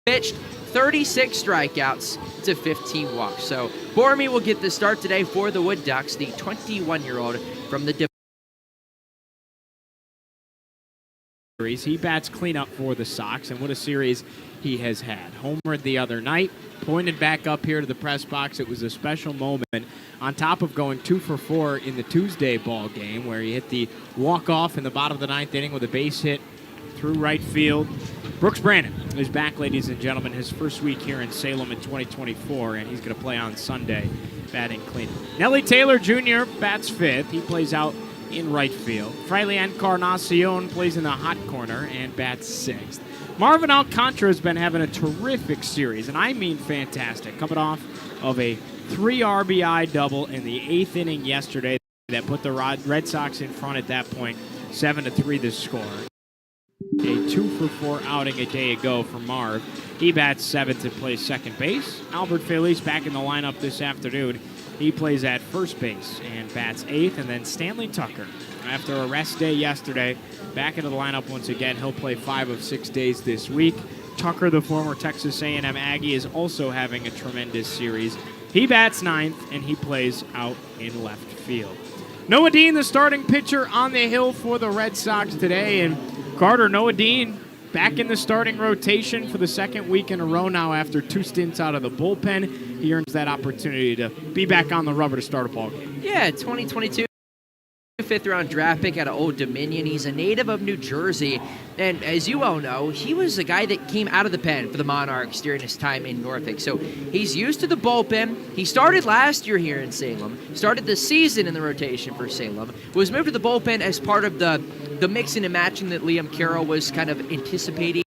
pitched, 36 strikeouts to 15 walks. So Bormy will get the start today for the Wood Ducks, the 21-year-old from the He bats cleanup for the Sox, and what a series he has had. Homered the other night, pointed back up here to the press box. It was a special moment on top of going 2 for 4 in the Tuesday ball game where he hit the walk-off in the bottom of the 9th inning with a base hit through right field. Brooks Brandon is back, ladies and gentlemen, his first week here in Salem in 2024, and he's going to play on Sunday batting cleanup. Nelly Taylor Jr. bats 5th. He plays out in right field. Fraile Encarnacion plays in the hot corner and bats 6th. Marvin Alcantara has been having a terrific series, and I mean fantastic, coming off of a 3 RBI double in the 8th inning yesterday that put the Red Sox in front at that point, 7-3 the score. A 2 for 4 outing a day ago for Marv. He bats 7th and plays second base. Albert Feliz back in the lineup this afternoon. He plays at first base and bats 8th, and then Stanley Tucker, after a rest day yesterday, back into the lineup once again. He'll play 5 of 6 days this week. Tucker, the former Texas A&M Aggie, is also having a tremendous series. He bats 9th, and he plays out in left field. Noah Dean, the starting pitcher on the hill for the Red Sox today, and Carter, Noah Dean back in the starting rotation for the second week in a row now after 2 stints out of the bullpen. He earns that opportunity to be back on the rubber to start a ball game. Yeah, 2022 fifth-round draft pick out of Old Dominion. He's a native of New Jersey, and as you all know, he was a guy that came out of the pen for the Monarchs during his time in Norfolk. So he's used to the bullpen. He started last year here in Salem, started the season in the rotation for Salem, was moved to the bullpen as part of the mixing and matching that Liam Carroll was kind of anticipating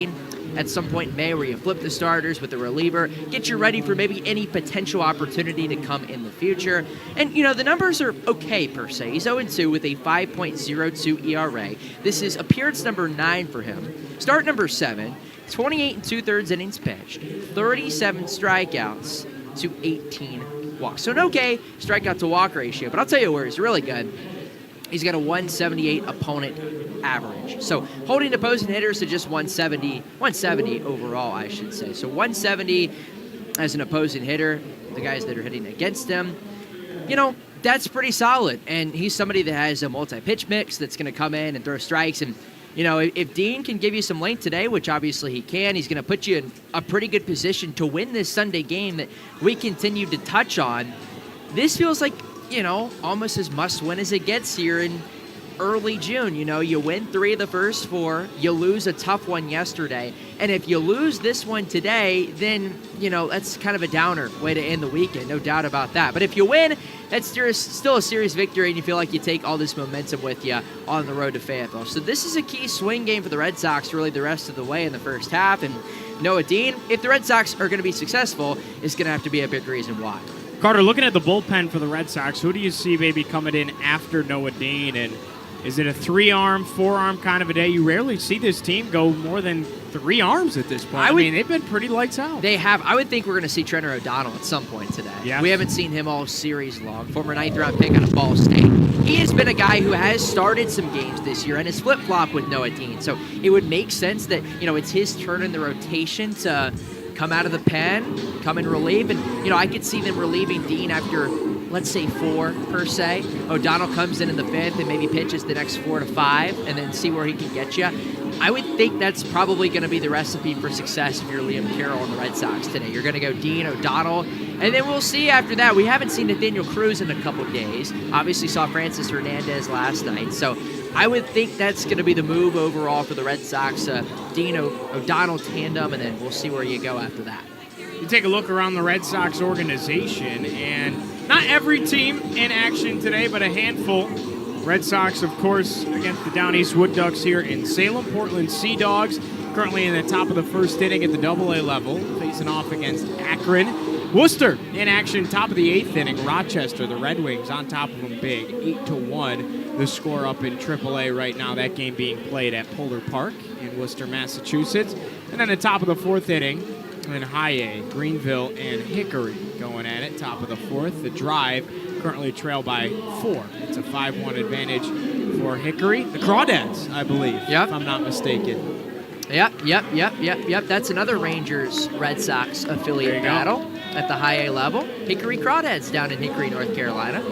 at some point in May, where you flip the starters with the reliever, get you ready for maybe any potential opportunity to come in the future. And, you know, the numbers are okay per se. He's 0-2 with a 5.02 ERA. This is appearance number 9 for him. Start number 7, 28 2/3 innings pitched, 37 strikeouts to 18 walks. So an okay strikeout to walk ratio, but I'll tell you where he's really good. He's got a 178 opponent average. So holding opposing hitters to just 170 overall, I should say. So 170 as an opposing hitter, the guys that are hitting against him, you know, that's pretty solid. And he's somebody that has a multi-pitch mix that's going to come in and throw strikes. And, you know, if Dean can give you some length today, which obviously he can, he's going to put you in a pretty good position to win this Sunday game that we continue to touch on. This feels like, you know, almost as must-win as it gets here in early June. You know, you win 3 of the first 4, you lose a tough one yesterday, and if you lose this one today, then, you know, that's kind of a downer way to end the weekend, no doubt about that. But if you win, that's still a serious victory, and you feel like you take all this momentum with you on the road to Fayetteville. So this is a key swing game for the Red Sox really the rest of the way in the first half, and Noah Dean, if the Red Sox are going to be successful, is going to have to be a big reason why. Carter, looking at the bullpen for the Red Sox, who do you see maybe coming in after Noah Dean? And is it a 3-arm, 4-arm kind of a day? You rarely see this team go more than 3 arms at this point. I mean, they've been pretty lights out. They have. I would think we're going to see Trenner O'Donnell at some point today. Yes. We haven't seen him all series long. Former 9th-round pick out of Ball State. He has been a guy who has started some games this year and has flip-flopped with Noah Dean. So it would make sense that, you know, it's his turn in the rotation to come out of the pen, come and relieve. And, you know, I could see them relieving Dean after, let's say, 4 per se. O'Donnell comes in the 5th and maybe pitches the next 4 to 5 and then see where he can get you. I would think that's probably going to be the recipe for success if you're Liam Carroll and the Red Sox today. You're going to go Dean, O'Donnell, and then we'll see after that. We haven't seen Nathaniel Cruz in a couple days. Obviously saw Francis Hernandez last night. So I would think that's going to be the move overall for the Red Sox. Dean O'Donnell tandem, and then we'll see where you go after that. You take a look around the Red Sox organization, and not every team in action today, but a handful. Red Sox, of course, against the Down East Wood Ducks here in Salem. Portland Sea Dogs, currently in the top of the first inning at the AA level, facing off against Akron. Worcester in action, top of the 8th inning. Rochester, the Red Wings, on top of them big, 8-1. The score up in AAA right now, that game being played at Polar Park in Worcester, Massachusetts. And then the top of the 4th inning, in High A, Greenville and Hickory going at it, top of the 4th. The Drive currently trailed by 4. It's a 5-1 advantage for Hickory. The Crawdads, I believe, if I'm not mistaken. Yep. That's another Rangers Red Sox affiliate battle at the high A level. Hickory Crawdads down in Hickory, North Carolina.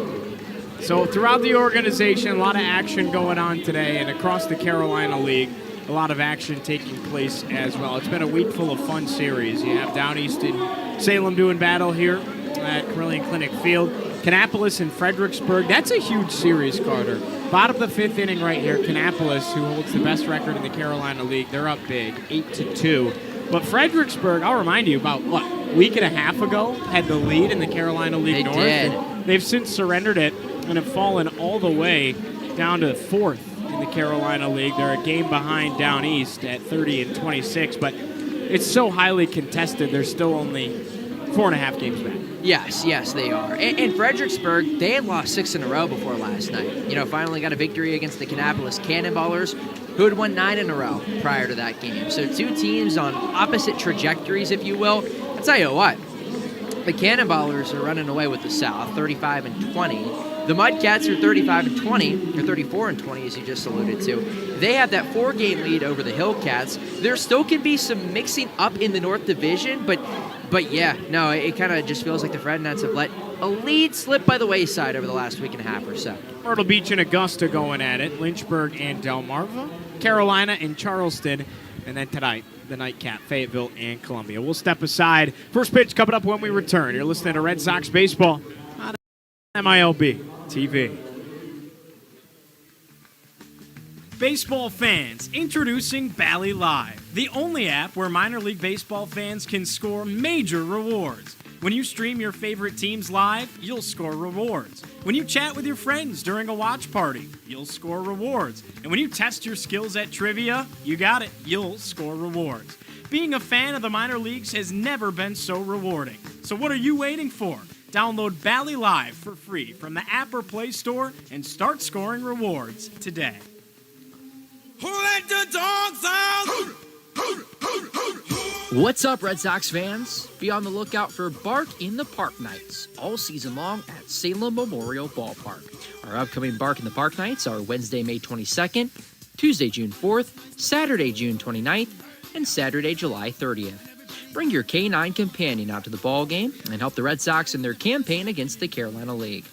So throughout the organization, a lot of action going on today, and across the Carolina League, a lot of action taking place as well. It's been a week full of fun series. You have Down East and Salem doing battle here at Carilion Clinic Field. Kannapolis and Fredericksburg. That's a huge series, Carter. Bottom of the 5th inning right here. Kannapolis, who holds the best record in the Carolina League, they're up big, 8-2. But Fredericksburg, I'll remind you, about, a week and a half ago, had the lead in the Carolina League North. Did. And they've since surrendered it and have fallen all the way down to 4th in the Carolina League. They're a game behind Down East at 30-26, but it's so highly contested, they're still only 4.5 games back. Yes, they are. And Fredericksburg, they had lost 6 in a row before last night. Finally got a victory against the Kannapolis Cannonballers, who had won 9 in a row prior to that game. So two teams on opposite trajectories, if you will. I'll tell you what, the Cannonballers are running away with the South, 35-20. The Mudcats are 35-20, or 34-20, as you just alluded to. They have that 4-game lead over the Hillcats. There still can be some mixing up in the North Division, but yeah, no, it kind of just feels like the Fred Nets have let a lead slip by the wayside over the last week and a half or so. Myrtle Beach and Augusta going at it. Lynchburg and Delmarva. Carolina and Charleston. And then tonight, the nightcap, Fayetteville and Columbia. We'll step aside. First pitch coming up when we return. You're listening to Red Sox Baseball on MILB TV. Baseball fans, introducing Bally Live, the only app where minor league baseball fans can score major rewards. When you stream your favorite teams live, you'll score rewards. When you chat with your friends during a watch party, you'll score rewards. And when you test your skills at trivia, you got it, you'll score rewards. Being a fan of the minor leagues has never been so rewarding. So what are you waiting for? Download Bally Live for free from the app or Play Store and start scoring rewards today. Who let the dogs out? What's up, Red Sox fans? Be on the lookout for Bark in the Park Nights all season long at Salem Memorial Ballpark. Our upcoming Bark in the Park Nights are Wednesday, May 22nd, Tuesday, June 4th, Saturday, June 29th, and Saturday, July 30th. Bring your K9 companion out to the ball game and help the Red Sox in their campaign against the Carolina League.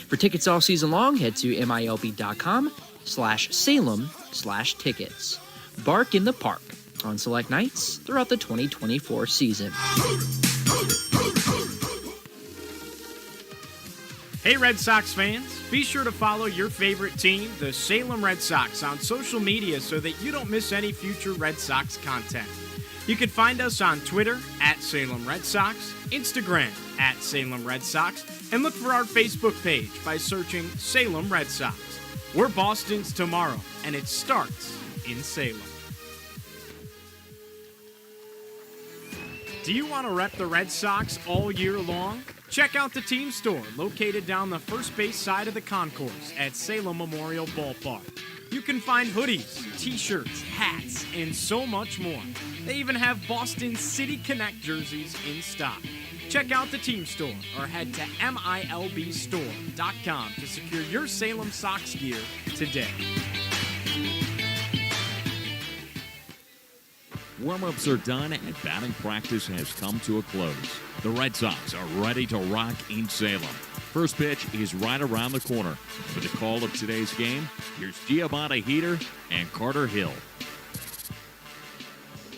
For tickets all season long, head to milb.com/Salem/tickets. Bark in the Park on select nights throughout the 2024 season. Hey Red Sox fans, be sure to follow your favorite team, the Salem Red Sox, on social media so that you don't miss any future Red Sox content. You can find us on Twitter at Salem Red Sox, Instagram at Salem Red Sox, and look for our Facebook page by searching Salem Red Sox. We're Boston's tomorrow, and it starts in Salem. Do you want to rep the Red Sox all year long? Check out the team store located down the first base side of the concourse at Salem Memorial Ballpark. You can find hoodies, t-shirts, hats, and so much more. They even have Boston City Connect jerseys in stock. Check out the team store or head to milbstore.com to secure your Salem Sox gear today. Warm-ups are done and batting practice has come to a close. The Red Sox are ready to rock in Salem. First pitch is right around the corner. For the call of today's game, here's Giovanni Heater and Carter Hill.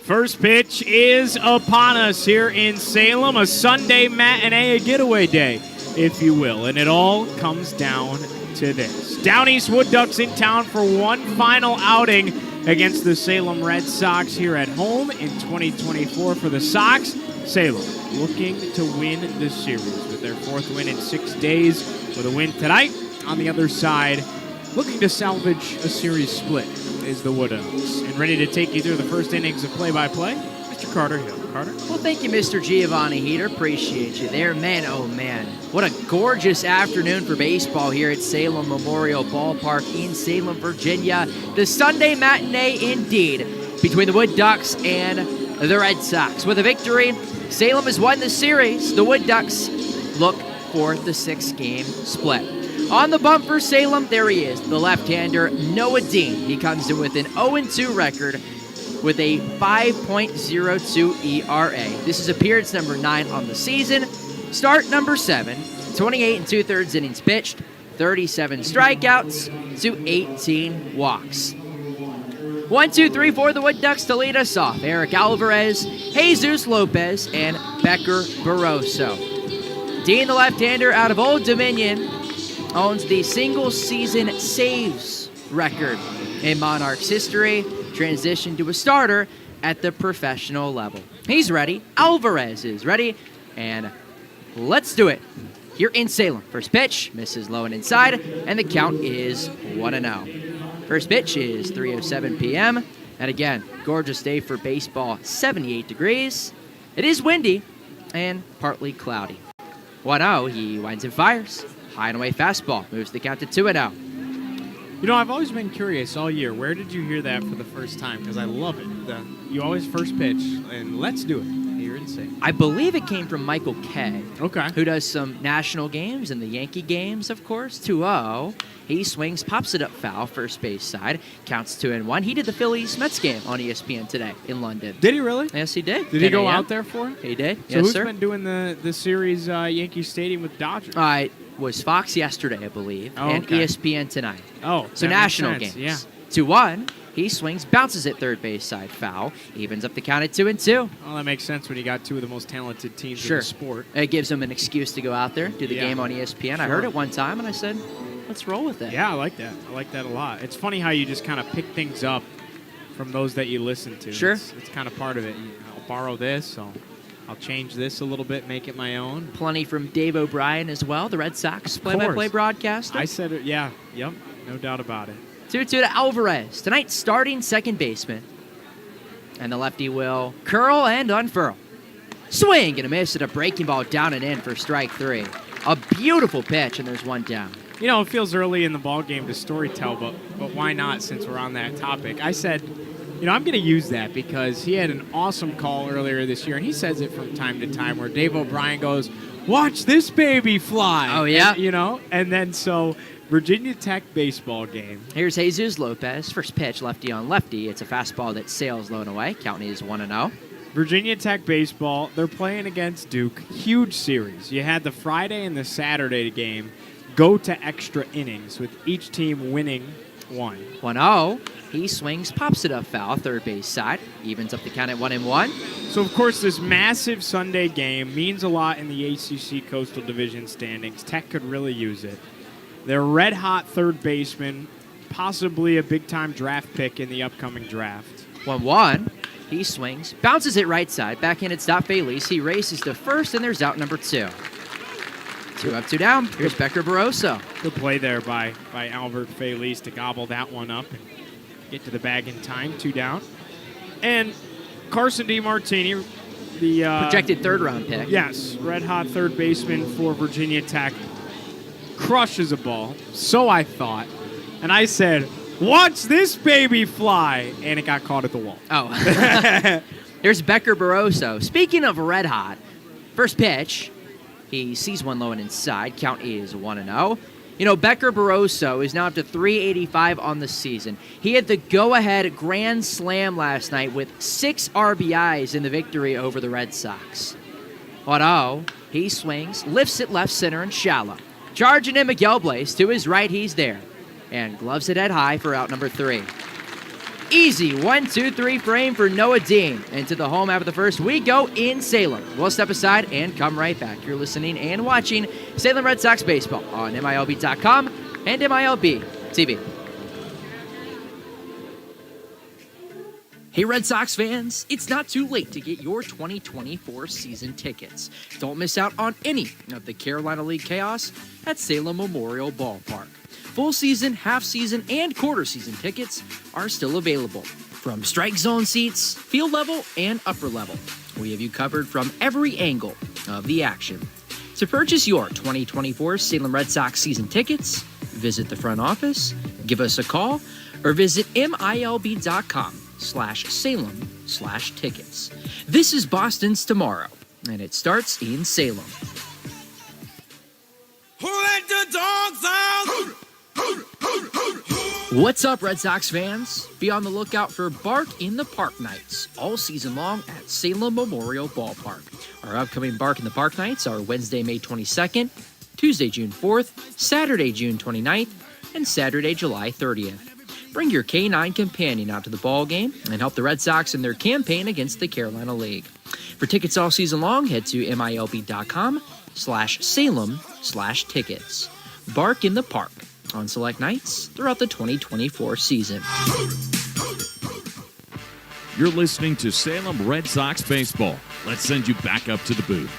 First pitch is upon us here in Salem, a Sunday matinee, a getaway day, if you will, and it all comes down to this. Down East Wood Ducks in town for one final outing against the Salem Red Sox here at home in 2024 for the Sox. Salem looking to win the series with their 4th win in 6 days with a win tonight. On the other side, looking to salvage a series split is the Wood Ducks. And ready to take you through the first innings of play-by-play, Mr. Carter Hill. Carter? Well, thank you, Mr. Giovanni Heater. Appreciate you there. Man, oh man. What a gorgeous afternoon for baseball here at Salem Memorial Ballpark in Salem, Virginia. The Sunday matinee indeed between the Wood Ducks and the Red Sox. With a victory, Salem has won the series. The Wood Ducks look for the 6-game split. On the bump for Salem, there he is, the left-hander, Noah Dean. He comes in with an 0-2 record with a 5.02 ERA. This is appearance number 9 on the season. Start number 7, 28 2/3 innings pitched, 37 strikeouts to 18 walks. 1, 2, 3 for the Wood Ducks to lead us off. Eric Alvarez, Jesus Lopez, and Becker Barroso. Dean, the left-hander out of Old Dominion, owns the single-season saves record in Monarchs history, transitioned to a starter at the professional level. He's ready. Alvarez is ready. And let's do it. Here in Salem. First pitch, misses low and inside, and the count is 1-0. First pitch is 3:07 p.m. And again, gorgeous day for baseball, 78 degrees. It is windy and partly cloudy. 1-0, he winds and fires. High and away fastball, moves the count to 2-0. You know, I've always been curious all year. Where did you hear that for the first time? Because I love it. You always first pitch, and let's do it. You're insane. I believe it came from Michael Kay, Okay. who does some national games and the Yankee games, of course. 2-0. He swings, pops it up foul, first base side. Counts 2-1. He did the Phillies-Mets game on ESPN today in London. Did he really? Yes, he did. Did he 10 go a.m. out there for it? He did. So yes, who's sir. been doing the series Yankee Stadium with Dodgers? It was Fox yesterday, I believe, Oh, and okay. ESPN tonight. Oh, So that national makes games. sense. Yeah. 2-1. He swings, bounces at third base side, foul. Evens up the count at 2-2. Well, that makes sense when you got two of the most talented teams in Sure. the sport. It gives him an excuse to go out there, do the Yeah. game on ESPN. I Sure. heard it one time, and I said, let's roll with it. Yeah, I like that. I like that a lot. It's funny how you just kind of pick things up from those that you listen to. Sure. It's kind of part of it. I'll borrow this, so I'll change this a little bit, make it my own. Plenty from Dave O'Brien as well, the Red Sox play-by-play course. broadcaster. I said it, yeah, yep, no doubt about it. 2-2 to Alvarez. Tonight's starting second baseman. And the lefty will curl and unfurl. Swing and a miss at a breaking ball down and in for strike 3. A beautiful pitch, and there's one down. You know, it feels early in the ball game to storytell, but why not since we're on that topic? I said, you know, I'm going to use that because he had an awesome call earlier this year, and he says it from time to time where Dave O'Brien goes, "Watch this baby fly." Oh, yeah? And, you know, and then so Virginia Tech baseball game. Here's Jesus Lopez. First pitch, lefty on lefty. It's a fastball that sails low and away. Count is 1-0. Virginia Tech baseball, they're playing against Duke. Huge series. You had the Friday and the Saturday game go to extra innings with each team winning one. 1-0. He swings, pops it up foul, third base side. Evens up the count at 1-1. So, of course, this massive Sunday game means a lot in the ACC Coastal Division standings. Tech could really use it. They're red-hot third baseman, possibly a big-time draft pick in the upcoming draft. 1-1. He swings, bounces it right side. Backhanded stop Felice. He races to first, and there's out number 2. 2 up, 2 down. Here's Becker Barroso. Good play there by Albert Felice to gobble that one up and get to the bag in time. 2 down. And Carson DiMartini, the Projected third-round pick. yes, red-hot third baseman for Virginia Tech, crushes a ball. So I thought. And I said, "Watch this baby fly." And it got caught at the wall. Oh. Here's Becker Barroso. Speaking of red hot, first pitch, he sees one low and inside. Count is 1-0. You know, Becker Barroso is now up to 385 on the season. He had the go-ahead grand slam last night with 6 RBIs in the victory over the Red Sox. 1-0. He swings, lifts it left center and shallow. Charging in Miguel Blaze. To his right, he's there. And gloves it head high for out number 3. Easy 1-2-3 frame for Noah Dean. Into the home half of the first, we go in Salem. We'll step aside and come right back. You're listening and watching Salem Red Sox baseball on MILB.com and MILB TV. Hey, Red Sox fans, it's not too late to get your 2024 season tickets. Don't miss out on any of the Carolina League chaos at Salem Memorial Ballpark. Full season, half season, and quarter season tickets are still available. From strike zone seats, field level, and upper level, we have you covered from every angle of the action. To purchase your 2024 Salem Red Sox season tickets, visit the front office, give us a call, or visit milb.com/Salem/tickets. This is Boston's Tomorrow, and it starts in Salem. Who let the dogs out? Who What's up, Red Sox fans? Be on the lookout for Bark in the Park Nights all season long at Salem Memorial Ballpark. Our upcoming Bark in the Park Nights are Wednesday, May 22nd, Tuesday, June 4th, Saturday, June 29th, and Saturday, July 30th. Bring your K9 companion out to the ball game and help the Red Sox in their campaign against the Carolina League. For tickets all season long, head to milb.com/Salem/tickets. Bark in the Park on select nights throughout the 2024 season. You're listening to Salem Red Sox baseball. Let's send you back up to the booth.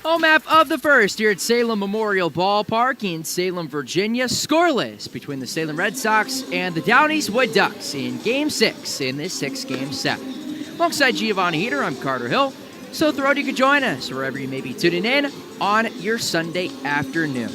Home half of the first here at Salem Memorial Ballpark in Salem, Virginia. Scoreless between the Salem Red Sox and the Down East Wood Ducks in Game 6 in this 6-game set. Alongside Giovanni Heater, I'm Carter Hill. So thrilled you could join us wherever you may be tuning in on your Sunday afternoon.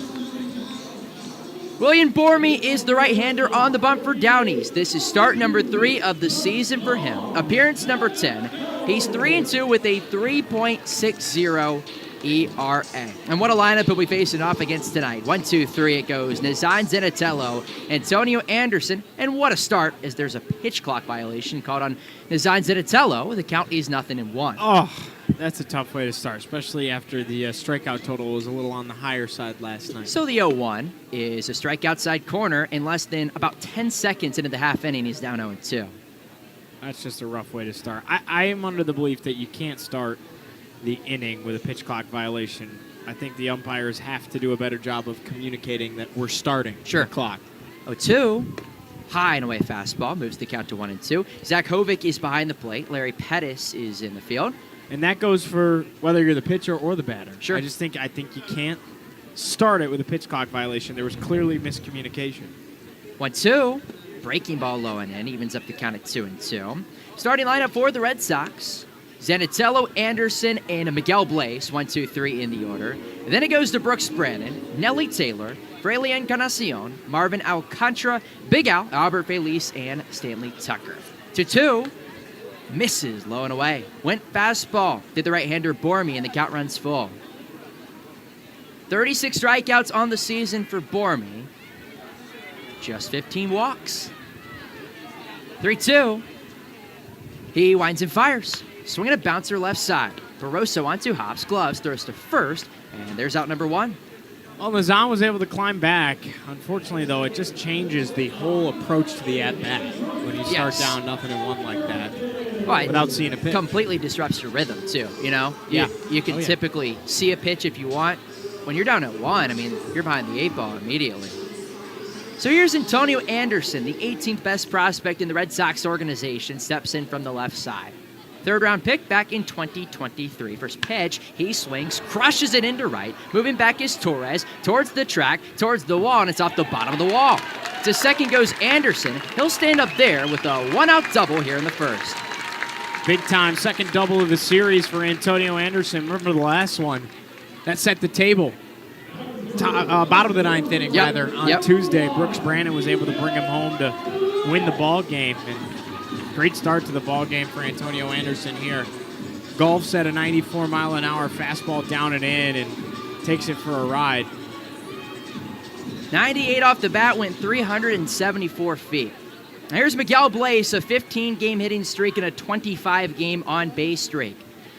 William Bormy is the right-hander on the bump for Down East. This is start number 3 of the season for him. Appearance number 10. He's 3-2 with a 3.60 ERA. And what a lineup he'll be facing off against tonight. 1, 2, 3 it goes. Nazan Zenatello, Antonio Anderson, and what a start as there's a pitch clock violation called on Nazan Zenatello. The count is 0-1. Oh, that's a tough way to start, especially after the strikeout total was a little on the higher side last night. So the 0-1 is a strike outside corner in less than about 10 seconds into the half inning. He's down 0-2. That's just a rough way to start. I am under the belief that you can't start the inning with a pitch clock violation. I think the umpires have to do a better job of communicating that we're starting Sure. the clock. 0-2. High and away fastball moves the count to 1-2. Zach Hovick is behind the plate. Larry Pettis is in the field. And that goes for whether you're the pitcher or the batter. Sure. I think you can't start it with a pitch clock violation. There was clearly miscommunication. 1-2. Breaking ball low and in. Evens up the count at 2-2. Starting lineup for the Red Sox. Zenatello, Anderson, and Miguel Blaze, 1, 2, 3 in the order. And then it goes to Brooks Brannon, Nelly Taylor, Fraley Encarnacion, Marvin Alcantara, Big Al, Albert Feliz, and Stanley Tucker. 2-2, misses low and away. Went fastball, did the right-hander Bormy, and the count runs full. 36 strikeouts on the season for Bormy. Just 15 walks. 3-2, he winds and fires. Swinging a bouncer left side. Barroso onto hops, gloves, throws to first, and there's out number 1. Well, Mazan was able to climb back. Unfortunately, though, it just changes the whole approach to the at-bat when you start down 0-1 like that without seeing a pitch. Completely disrupts your rhythm, too, you know? Yeah. You can typically see a pitch if you want. When you're down at 1, I mean, you're behind the 8 ball immediately. So here's Antonio Anderson, the 18th best prospect in the Red Sox organization, steps in from the left side. Third-round pick back in 2023. First pitch, he swings, crushes it into right. Moving back is Torres, towards the track, towards the wall, and it's off the bottom of the wall. To second goes Anderson. He'll stand up there with a one-out double here in the first. Big-time second double of the series for Antonio Anderson. Remember the last one? That set the table. Bottom of the 9th inning, on Tuesday. Brooks Brannon was able to bring him home to win the ball game. And great start to the ball game for Antonio Anderson here. Golfs at a 94-mile-an-hour fastball down and in and takes it for a ride. 98 off the bat, went 374 feet. Now here's Miguel Blaze, a 15-game hitting streak and a 25-game on-base streak.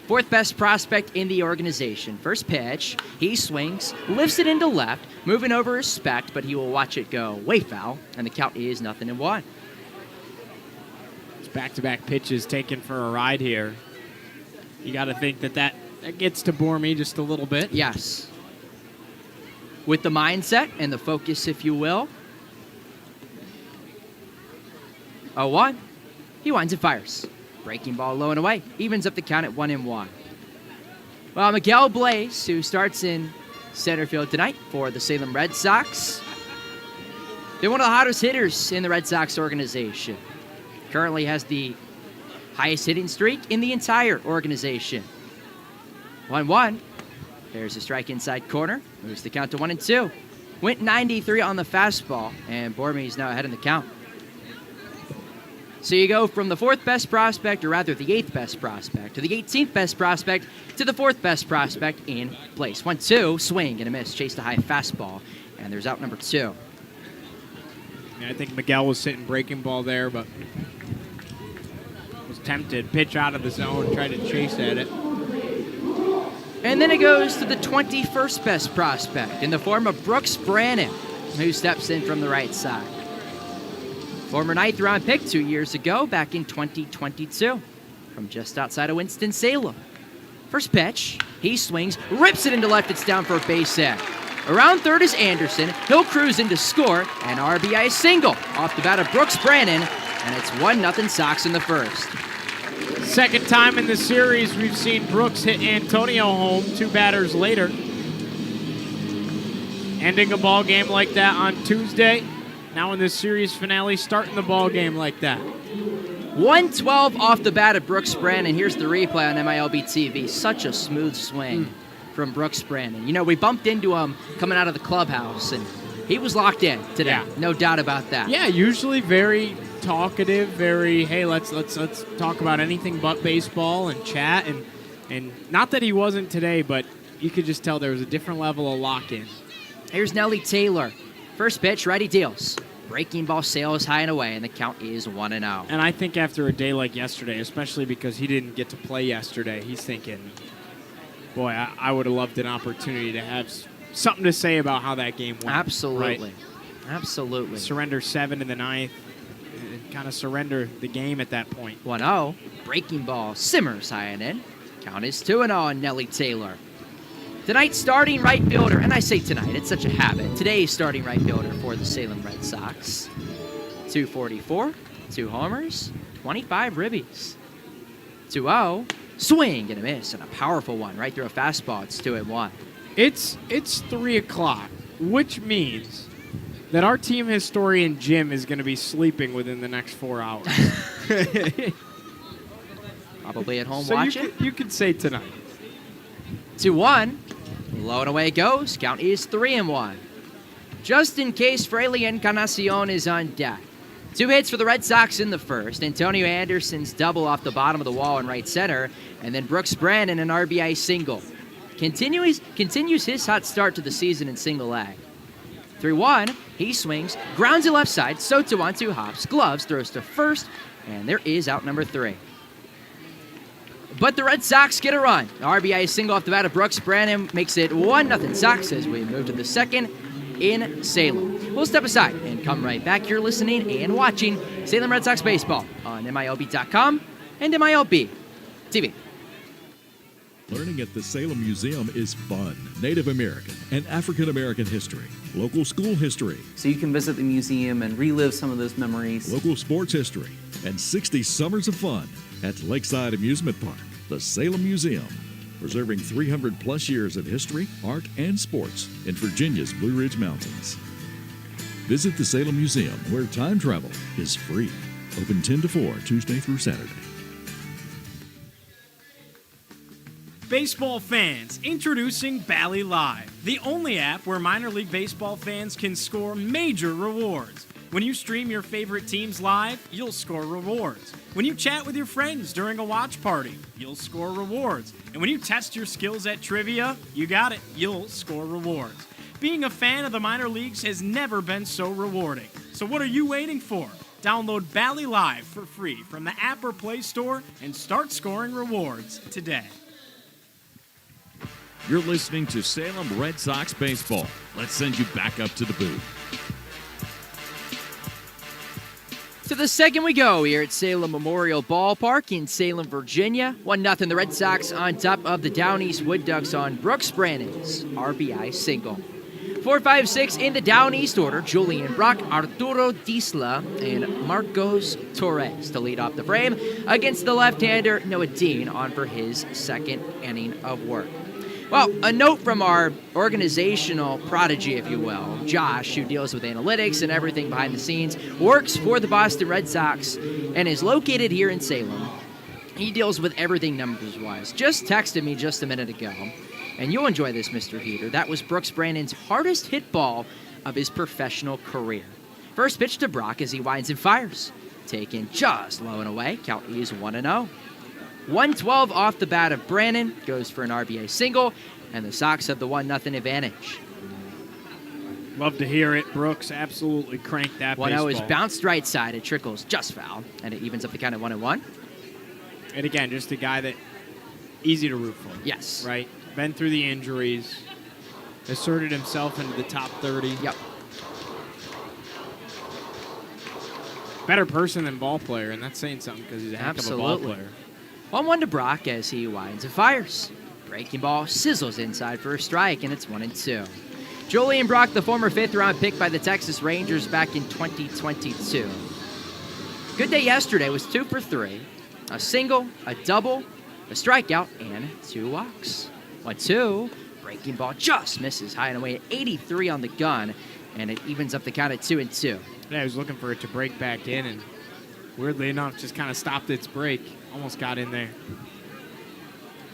4th best prospect in the organization. First pitch, he swings, lifts it into left, moving over his spect, but he will watch it go way foul, and the count is 0-1. Back-to-back pitches taken for a ride here. You got to think that gets to Bormy just a little bit. Yes. With the mindset and the focus, if you will. 0-1. He winds and fires. Breaking ball low and away. Evens up the count at 1-1. Well, Miguel Blaze, who starts in center field tonight for the Salem Red Sox. They're one of the hottest hitters in the Red Sox organization. Currently has the highest hitting streak in the entire organization. 1-1. There's a strike inside corner. Moves the count to 1-2. Went 93 on the fastball, and Bormy's now ahead in the count. So you go from the 4th best prospect, or rather the 8th best prospect, to the 18th best prospect, to the 4th best prospect in place. 1-2, swing and a miss. Chase the high fastball, and there's out number 2. I think Miguel was sitting breaking ball there, but was tempted. Pitch out of the zone, tried to chase at it. And then it goes to the 21st best prospect in the form of Brooks Brannan, who steps in from the right side. Former 9th round pick 2 years ago, back in 2022, from just outside of Winston-Salem. First pitch, he swings, rips it into left, it's down for a base hit. Around third is Anderson, he'll cruise in to score, an RBI single off the bat of Brooks Brannan, and it's 1-0 Sox in the first. Second time in the series we've seen Brooks hit Antonio home 2 batters later. Ending a ball game like that on Tuesday. Now in the series finale, starting the ball game like that. 112 off the bat of Brooks Brannan. Here's the replay on MILB TV. Such a smooth swing from Brooks Brannan. You know, we bumped into him coming out of the clubhouse, and he was locked in today. Yeah. No doubt about that. Yeah, usually very talkative, very, hey, let's talk about anything but baseball and chat. And not that he wasn't today, but you could just tell there was a different level of lock-in. Here's Nelly Taylor. First pitch, righty deals. Breaking ball sails high and away, and the count is 1-0. And I think after a day like yesterday, especially because he didn't get to play yesterday, he's thinking, boy, I would have loved an opportunity to have something to say about how that game went. Absolutely. Right? Absolutely. Surrender 7 in the 9th, and kind of surrender the game at that point. 1-0. Breaking ball simmers high and in. Count is 2-0 on Nelly Taylor. Tonight's starting right fielder, and I say tonight, it's such a habit. Today's starting right fielder for the Salem Red Sox. 244, 2 homers, 25 ribbies. 2-0, swing and a miss, and a powerful one right through a fastball. It's 2-1. It's 3 o'clock, which means that our team historian Jim is going to be sleeping within the next 4 hours. Probably at home So watching. you could say tonight. 2-1. Low and away it goes. Count is 3-1. Just in case Fraley Encarnacion is on deck. 2 hits for the Red Sox in the first. Antonio Anderson's double off the bottom of the wall in right center. And then Brooks Brannan an RBI single. Continues his hot start to the season in single A. 3-1. He swings. Grounds it left side. Soto on 2 hops. Gloves. Throws to first. And there is out number 3. But the Red Sox get a run. RBI single off the bat of Brooks Brannan makes it 1-0 Sox as we move to the second in Salem. We'll step aside and come right back. You're listening and watching Salem Red Sox baseball on MILB.com and MILB TV. Learning at the Salem Museum is fun. Native American and African American history, local school history, So you can visit the museum and relive some of those memories. local sports history, and 60 summers of fun at Lakeside Amusement Park, the Salem Museum, preserving 300 plus years of history, art, and sports in Virginia's Blue Ridge Mountains. Visit the Salem Museum, where time travel is free. Open 10 to 4, Tuesday through Saturday. Baseball fans, introducing Bally Live, the only app where minor league baseball fans can score major rewards. When you stream your favorite teams live, you'll score rewards. When you chat with your friends during a watch party, you'll score rewards. And when you test your skills at trivia, you got it, you'll score rewards. Being a fan of the minor leagues has never been so rewarding. So what are you waiting for? Download Bally Live for free from the app or Play Store and start scoring rewards today. You're listening to Salem Red Sox baseball. Let's send you back up to the booth. To the second we go here at Salem Memorial Ballpark in Salem, Virginia. 1-0 the Red Sox on top of the Down East Wood Ducks on Brooks Brannan's RBI single. 4, 5, 6 in the Down East order. Julian Brock, Arturo Disla, and Marcos Torres to lead off the frame against the left-hander Noah Dean on for his second inning of work. Well, a note from our organizational prodigy, if you will, Josh, who deals with analytics and everything behind the scenes, works for the Boston Red Sox, and is located here in Salem. He deals with everything numbers-wise. Just texted me just a minute ago, and you'll enjoy this, Mr. Heater. That was Brooks Brannan's hardest hit ball of his professional career. First pitch to Brock as he winds and fires. Taken just low and away. Count is 1-0. 112 off the bat of Brannan, goes for an RBI single, and the Sox have the 1-0 advantage. Love to hear it. Brooks absolutely cranked that 1-0 baseball. is bounced right side. It trickles just foul, and it evens up the count at 1-1. And again, just a guy that easy to root for. Yes. Right? Been through the injuries, asserted himself into the top 30. Yep. Better person than ball player, and that's saying something because he's a heck of a ball Absolutely. player. 1-1 to Brock as he winds and fires. Breaking ball sizzles inside for a strike, and it's 1-2. Julian Brock, the former fifth-round pick by the Texas Rangers back in 2022. Good day yesterday was 2 for 3. A single, a double, a strikeout, and 2 walks. 1-2. Breaking ball just misses high and away at 83 on the gun, and it evens up the count at 2-2. Yeah, I was looking for it to break back in, and weirdly enough, just kind of stopped its break. Almost got in there.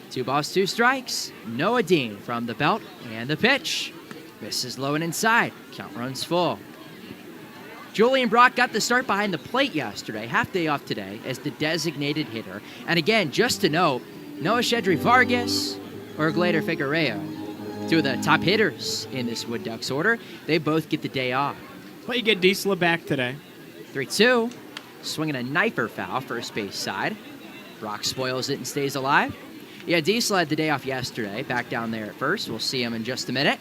2 balls, 2 strikes. Noah Dean from the belt and the pitch. Misses low and inside. Count runs full. Julian Brock got the start behind the plate yesterday, half day off today, as the designated hitter. And again, just to note, Noah Shedry Vargas or Glader Figueroa, 2 of the top hitters in this Wood Ducks order, they both get the day off. But you get Diesel back today. 3-2. Swinging a knifer foul, first base side. Brock spoils it and stays alive. Yeah, Diesel had the day off yesterday, back down there at first. We'll see him in just a minute.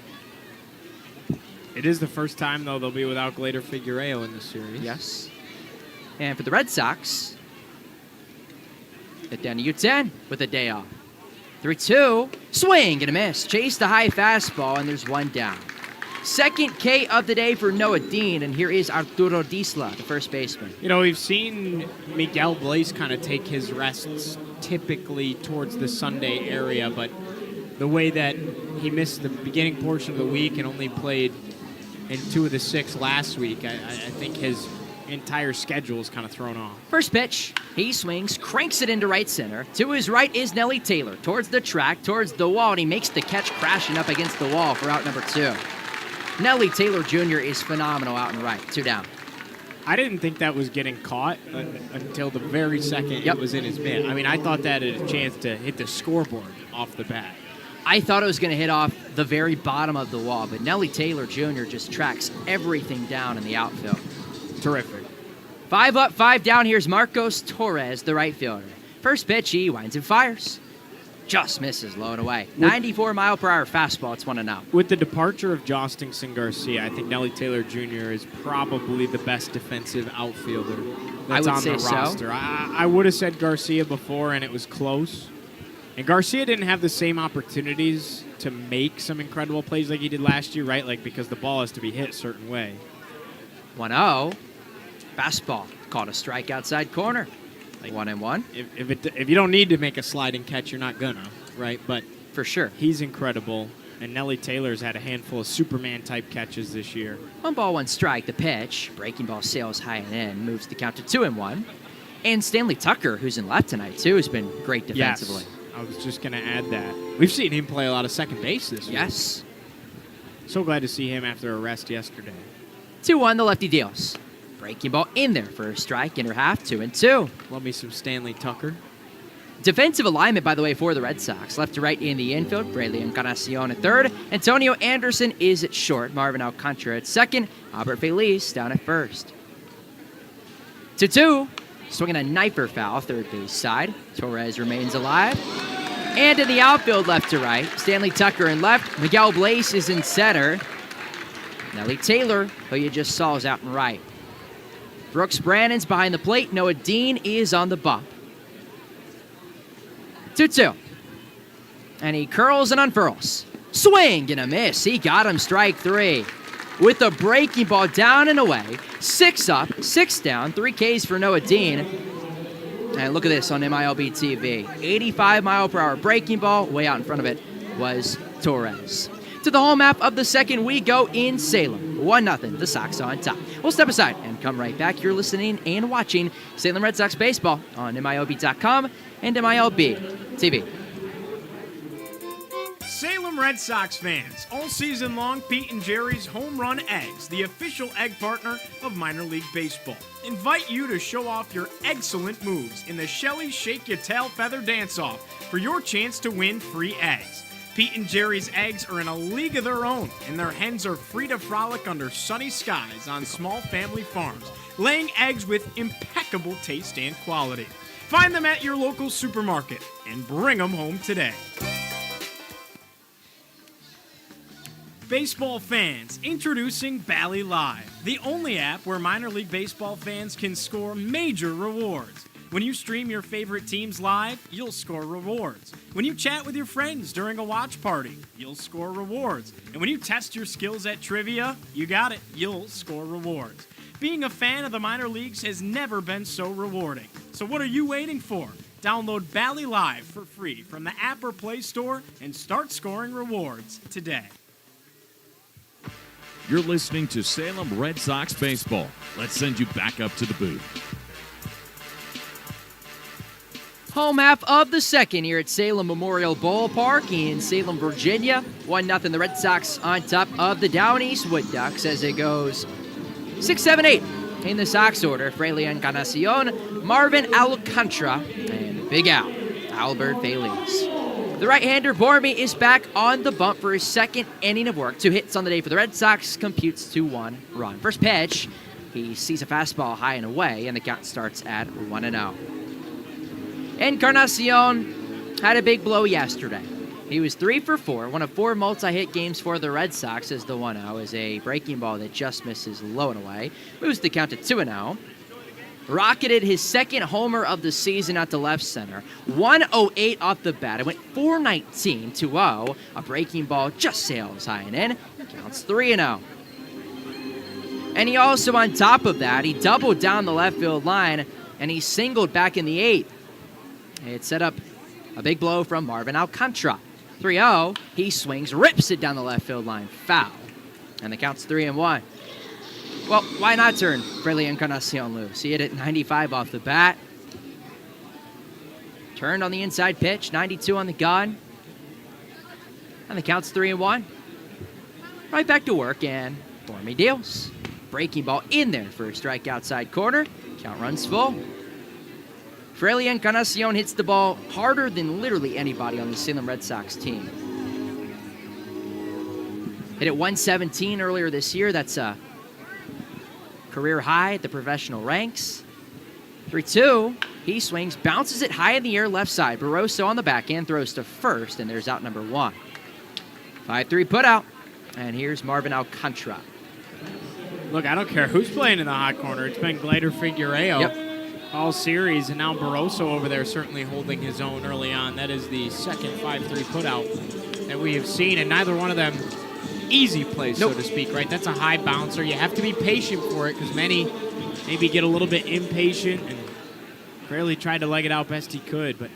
It is the first time, though, they'll be without Glader Figueroa in the series. Yes. And for the Red Sox, Danny Uten with a day off. 3-2. Swing and a miss. Chase the high fastball, and there's 1 down. Second K of the day for Noah Dean, and here is Arturo Disla, the first baseman. You know, we've seen Miguel Blaze kind of take his rests typically towards the Sunday area, but the way that he missed the beginning portion of the week and only played in 2 of the 6 last week, I think his entire schedule is kind of thrown off. First pitch, he swings, cranks it into right center. To his right is Nelly Taylor, towards the track, towards the wall, and he makes the catch crashing up against the wall for out number 2. Nelly Taylor Jr. is phenomenal out and right, 2 down. I didn't think that was getting caught until the very second it was in his mitt. I mean, I thought that had a chance to hit the scoreboard off the bat. I thought it was going to hit off the very bottom of the wall, but Nelly Taylor Jr. just tracks everything down in the outfield. Terrific. 5 up, 5 down. Here's Marcos Torres, the right fielder. First pitch, he winds and fires. Just misses low and away. 94-mile-per-hour fastball. It's 1-0. With the departure of Jostingson Garcia, I think Nelly Taylor Jr. is probably the best defensive outfielder that's on the roster. I would have said Garcia before, and it was close. And Garcia didn't have the same opportunities to make some incredible plays like he did last year, right? Like, because the ball has to be hit a certain way. 1-0. Fastball. Caught a strike outside corner. 1-1. If you don't need to make a sliding catch, you're not gonna, right? But for sure, he's incredible. And Nelly Taylor's had a handful of Superman-type catches this year. 1 ball, 1 strike. The pitch. Breaking ball sails high and in. Moves the count to 2-1. And Stanley Tucker, who's in left tonight, too, has been great defensively. Yes, I was just going to add that. We've seen him play a lot of second base this year. Yes. So glad to see him after a rest yesterday. 2-1, the lefty deals. Breaking ball in there for a strike, inner half, 2-2. Love me some Stanley Tucker. Defensive alignment, by the way, for the Red Sox. Left to right in the infield, Brayley Encarnacion at third. Antonio Anderson is at short. Marvin Alcantara at second. Albert Feliz down at first. 2-2. Swinging a knifer foul, third base side. Torres remains alive. And in the outfield, left to right, Stanley Tucker in left. Miguel Blaze is in center. Nelly Taylor, who you just saw, is out and right. Brooks Brannon's behind the plate. Noah Dean is on the bump. 2-2. And he curls and unfurls. Swing and a miss. He got him, strike 3. With a breaking ball down and away. 6 up, 6 down, 3 Ks for Noah Dean. And look at this on MILB TV. 85-mile-per-hour breaking ball. Way out in front of it was Torres. To the home map of the second, we go in Salem. 1-0, the Sox on top. We'll step aside and come right back. You're listening and watching Salem Red Sox baseball on MILB.com and MILB TV. Salem Red Sox fans, all season long, Pete and Jerry's Home Run Eggs, the official egg partner of minor league baseball, invite you to show off your excellent moves in the Shelly Shake Your Tail Feather Dance-Off for your chance to win free eggs. Pete and Jerry's eggs are in a league of their own, and their hens are free to frolic under sunny skies on small family farms, laying eggs with impeccable taste and quality. Find them at your local supermarket and bring them home today. Baseball fans, introducing Bally Live, the only app where minor league baseball fans can score major rewards. When you stream your favorite teams live, you'll score rewards. When you chat with your friends during a watch party, you'll score rewards. And when you test your skills at trivia, you got it, you'll score rewards. Being a fan of the minor leagues has never been so rewarding. So what are you waiting for? Download Bally Live for free from the app or Play Store and start scoring rewards today. You're listening to Salem Red Sox baseball. Let's send you back up to the booth. Home half of the second here at Salem Memorial Ballpark in Salem, Virginia. 1-0 the Red Sox on top of the Down East Wood Ducks as it goes 6, 7, 8 in the Sox order. Fraley Encarnacion, Marvin Alcantara, and Big Al, Albert Feliz. The right-hander Bormy is back on the bump for his second inning of work. 2 hits on the day for the Red Sox, computes to 1 run. First pitch, he sees a fastball high and away, and the count starts at 1-0. Encarnacion had a big blow yesterday. He was 3 for 4, one of 4 multi-hit games for the Red Sox as the 1-0 is a breaking ball that just misses low and away. Moves the count to 2-0. Rocketed his second homer of the season at the left center. 108 off the bat. It went 419 to 0. A breaking ball just sails high and in. Counts 3-0. And he also, on top of that, he doubled down the left field line and he singled back in the 8th. It set up a big blow from Marvin Alcantara. 3-0. He swings, rips it down the left field line. Foul. And the count's 3-1. Well, why not turn Fraley Encarnacion loose? He hit it 95 off the bat. Turned on the inside pitch, 92 on the gun. And the count's 3-1. Right back to work, and Bormy deals. Breaking ball in there for a strike outside corner. Count runs full. Fraley Encarnacion hits the ball harder than literally anybody on the Salem Red Sox team. Hit it 117 earlier this year. That's a career high at the professional ranks. 3-2. He swings, bounces it high in the air left side. Barroso on the backhand throws to first, and there's out number 1. 5-3 put out. And here's Marvin Alcantara. Look, I don't care who's playing in the hot corner. It's been Glader Figueiredo. Yep. All series, and now Barroso over there certainly holding his own early on. That is the second 5-3 putout that we have seen, and neither one of them easy plays, so to speak, right? That's a high bouncer. You have to be patient for it because many maybe get a little bit impatient, and Fraley tried to leg it out best he could, but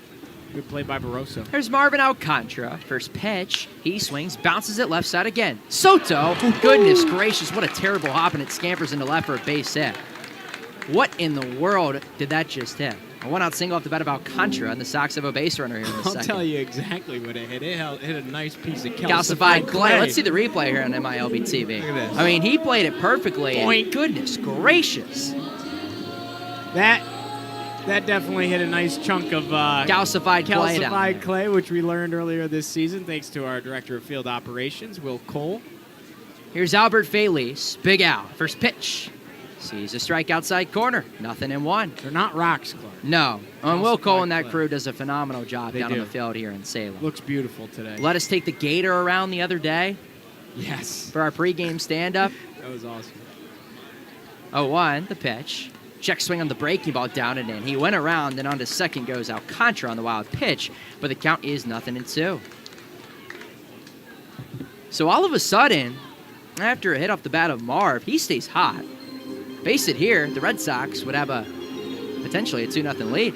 good play by Barroso. There's Marvin Alcantara. First pitch, he swings, bounces it left side again. Soto, goodness gracious, what a terrible hop, and it scampers into left for a base hit. What in the world did that just hit? A one-out single off the bat of Alcantara, and the Sox have a base runner here in the I'll second. tell you exactly what it hit. It hit a nice piece of Calcified clay. Let's see the replay here on MILB TV. Look at this. I mean, he played it perfectly. Boink. And goodness gracious. That definitely hit a nice chunk of Calcified clay down calcified there. clay, which we learned earlier this season, thanks to our director of field operations, Will Cole. Here's Albert Feliz. Big Al. First pitch. Sees a strike outside corner. 0-1. They're not rocks, Clark. No. And Will Cole and that clay. crew does a phenomenal job They down on do. the field here in Salem. Looks beautiful today. Let us take the gator around the other day Yes. for our pregame stand-up. That was awesome. 0-1, the pitch. Check swing on the breaking ball down and in. He went around, then on to second goes Alcantara on the wild pitch, but the count is 0-2. So all of a sudden, after a hit off the bat of Marv, he stays hot. Base it here, the Red Sox would have potentially a 2-0 lead.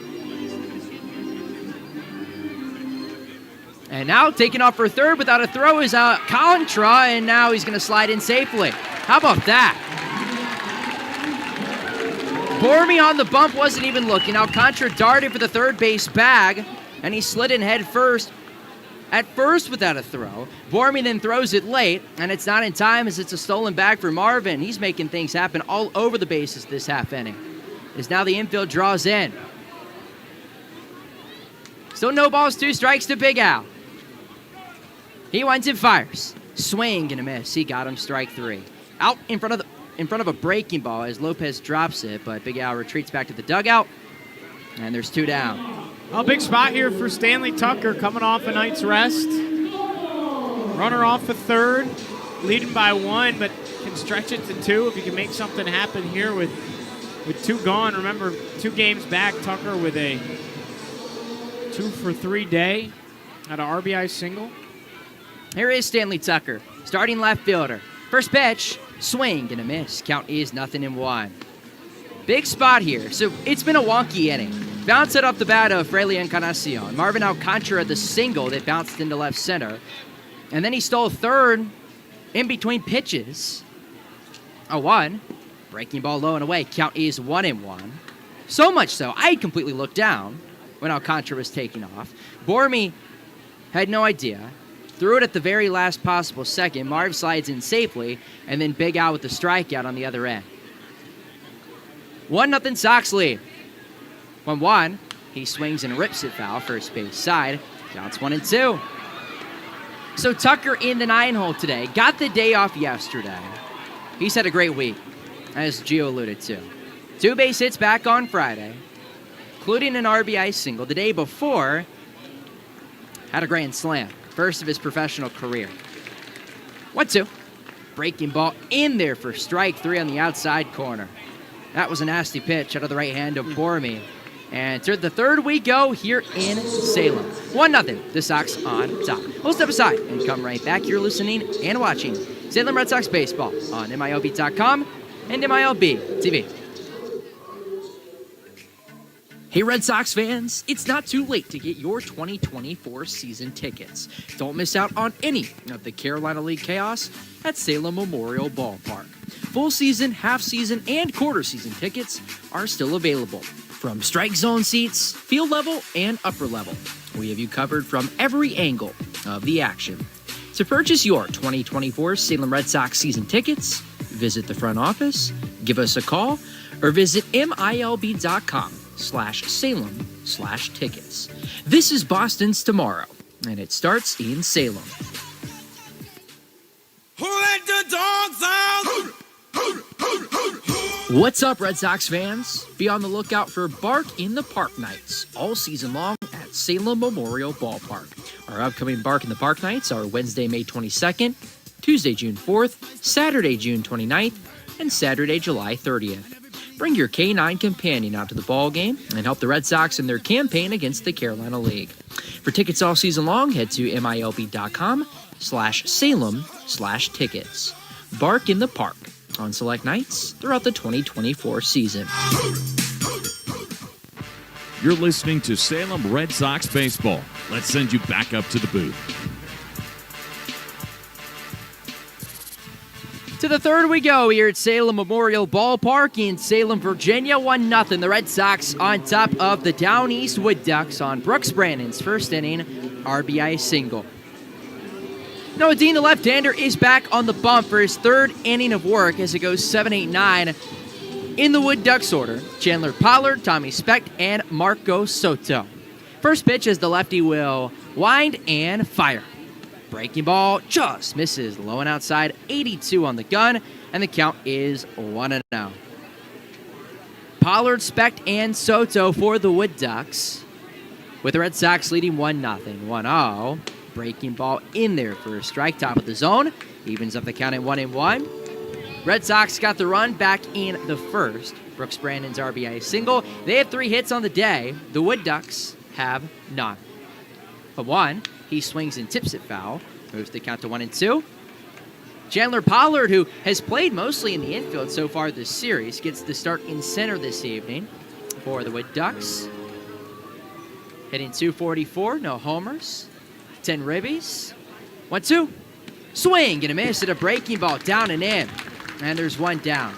And now taking off for third without a throw is Alcantara, and now he's going to slide in safely. How about that? Bormy on the bump wasn't even looking. Alcantara darted for the third base bag, and he slid in head first. At first without a throw. Bormy then throws it late, and it's not in time as it's a stolen bag for Marvin. He's making things happen all over the bases this half inning. As now the infield draws in. Still no balls, 2 strikes to Big Al. He winds and fires. Swing and a miss. He got him, strike 3. Out in front of a breaking ball as Lopez drops it, but Big Al retreats back to the dugout, and there's 2 down. A big spot here for Stanley Tucker coming off a night's rest. Runner off a third, leading by 1, but can stretch it to 2 if you can make something happen here with 2 gone. Remember, 2 games back, Tucker with a 2-for-3 day at an RBI single. Here is Stanley Tucker, starting left fielder. First pitch, swing and a miss. Count is 0-1. Big spot here. So it's been a wonky inning. Bounce it off the bat of Fraley Encarnacion. Marvin Alcantara the single that bounced into left center. And then he stole third in between pitches. A 1. Breaking ball low and away. Count is 1-1. So much so, I completely looked down when Alcantara was taking off. Bormy had no idea. Threw it at the very last possible second. Marv slides in safely, and then Big Al with the strikeout on the other end. 1-0 Sox lead. 1-1. He swings and rips it foul, first base side. Counts 1-2. So Tucker in the 9-hole today. Got the day off yesterday. He's had a great week, as Gio alluded to. 2 base hits back on Friday, including an RBI single. The day before, had a grand slam. First of his professional career. 1-2. Breaking ball in there for strike 3 on the outside corner. That was a nasty pitch out of the right hand of Bormy. And to the third we go here in Salem. 1-0. The Sox on top. We'll step aside and come right back. You're listening and watching Salem Red Sox baseball on MILB.com and MILB TV. Hey Red Sox fans, it's not too late to get your 2024 season tickets. Don't miss out on any of the Carolina League chaos at Salem Memorial Ballpark. Full season, half season, and quarter season tickets are still available. From strike zone seats, field level, and upper level, we have you covered from every angle of the action. To purchase your 2024 Salem Red Sox season tickets, visit the front office, give us a call, or visit MILB.com/Salem/tickets. This is Boston's Tomorrow, and it starts in Salem. Who let the dogs out? What's up, Red Sox fans? Be on the lookout for Bark in the Park Nights all season long at Salem Memorial Ballpark. Our upcoming Bark in the Park Nights are Wednesday, May 22nd, Tuesday, June 4th, Saturday, June 29th, and Saturday, July 30th. Bring your K9 companion out to the ball game and help the Red Sox in their campaign against the Carolina League. For tickets all season long, head to MILB.com/Salem/tickets. Bark in the Park on select nights throughout the 2024 season. You're listening to Salem Red Sox baseball. Let's send you back up to the booth. To the third we go here at Salem Memorial Ballpark in Salem, Virginia. 1-0. The Red Sox on top of the Down East Wood Ducks on Brooks Brandon's first inning RBI single. Noah Dean, the left-hander, is back on the bump for his third inning of work as it goes 7-8-9 in the Wood Ducks order. Chandler Pollard, Tommy Specht, and Marco Soto. First pitch as the lefty will wind and fire. Breaking ball just misses low and outside, 82 on the gun, and the count is 1-0. Pollard, Specht, and Soto for the Wood Ducks, with the Red Sox leading 1-0. 1-0. Breaking ball in there for a strike, top of the zone. Evens up the count at 1-1. Red Sox got the run back in the first. Brooks Brandon's RBI single. They have 3 hits on the day. The Wood Ducks have none. But 1, he swings and tips it foul. Moves the count to 1-2. Chandler Pollard, who has played mostly in the infield so far this series, gets the start in center this evening for the Wood Ducks. Hitting .244, no homers. 10 ribbies. 1-2. Swing and a miss at a breaking ball down and in. And there's 1 down.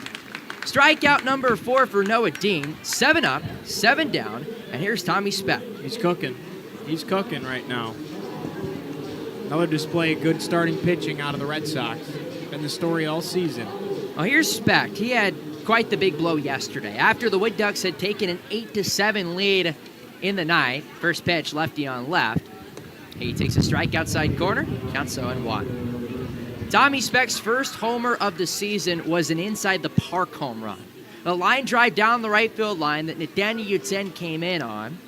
Strikeout number 4 for Noah Dean. 7 up, 7 down. And here's Tommy Specht. He's cooking. He's cooking right now. Another display of good starting pitching out of the Red Sox. Been the story all season. Well, here's Specht. He had quite the big blow yesterday. After the Wood Ducks had taken an 8-7 lead in the ninth. First pitch, lefty on left. He takes a strike outside corner, counts 0-1. Tommy Speck's first homer of the season was an inside the park home run. A line drive down the right field line that Nathaniel Uten came in on.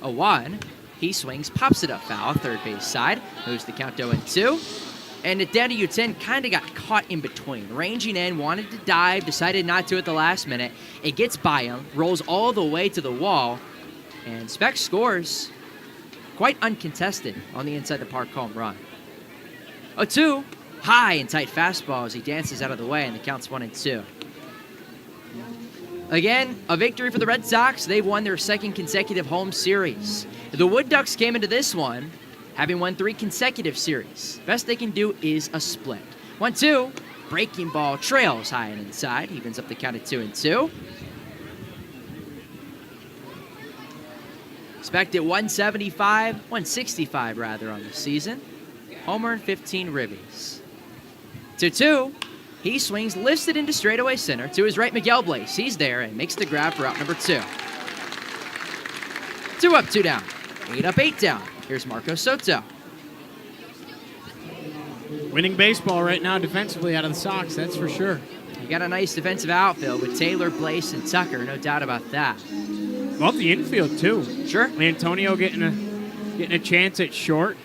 0-1. He swings, pops it up foul, third base side, moves the count to 0-2. And Nathaniel Uten kind of got caught in between. Ranging in, wanted to dive, decided not to at the last minute. It gets by him, rolls all the way to the wall, and Speck scores quite uncontested on the inside the park home run. 0-2, high and tight fastball as he dances out of the way, and the count's 1-2. Again, a victory for the Red Sox. They've won their second consecutive home series. The Wood Ducks came into this one having won 3 consecutive series. Best they can do is a split. 1-2, breaking ball trails high and inside, evens up the count at 2-2. Expected 165 rather on the season. Homer and 15 ribbies. 2-2. He swings, lifts it into straightaway center. To his right, Miguel Blaze. He's there and makes the grab for out number 2. 2 up, 2 down. 8 up, 8 down. Here's Marco Soto. Winning baseball right now defensively out of the Sox, that's for sure. You got a nice defensive outfield with Taylor, Blaze, and Tucker. No doubt about that. Love the infield, too. Sure. Antonio getting a chance at short.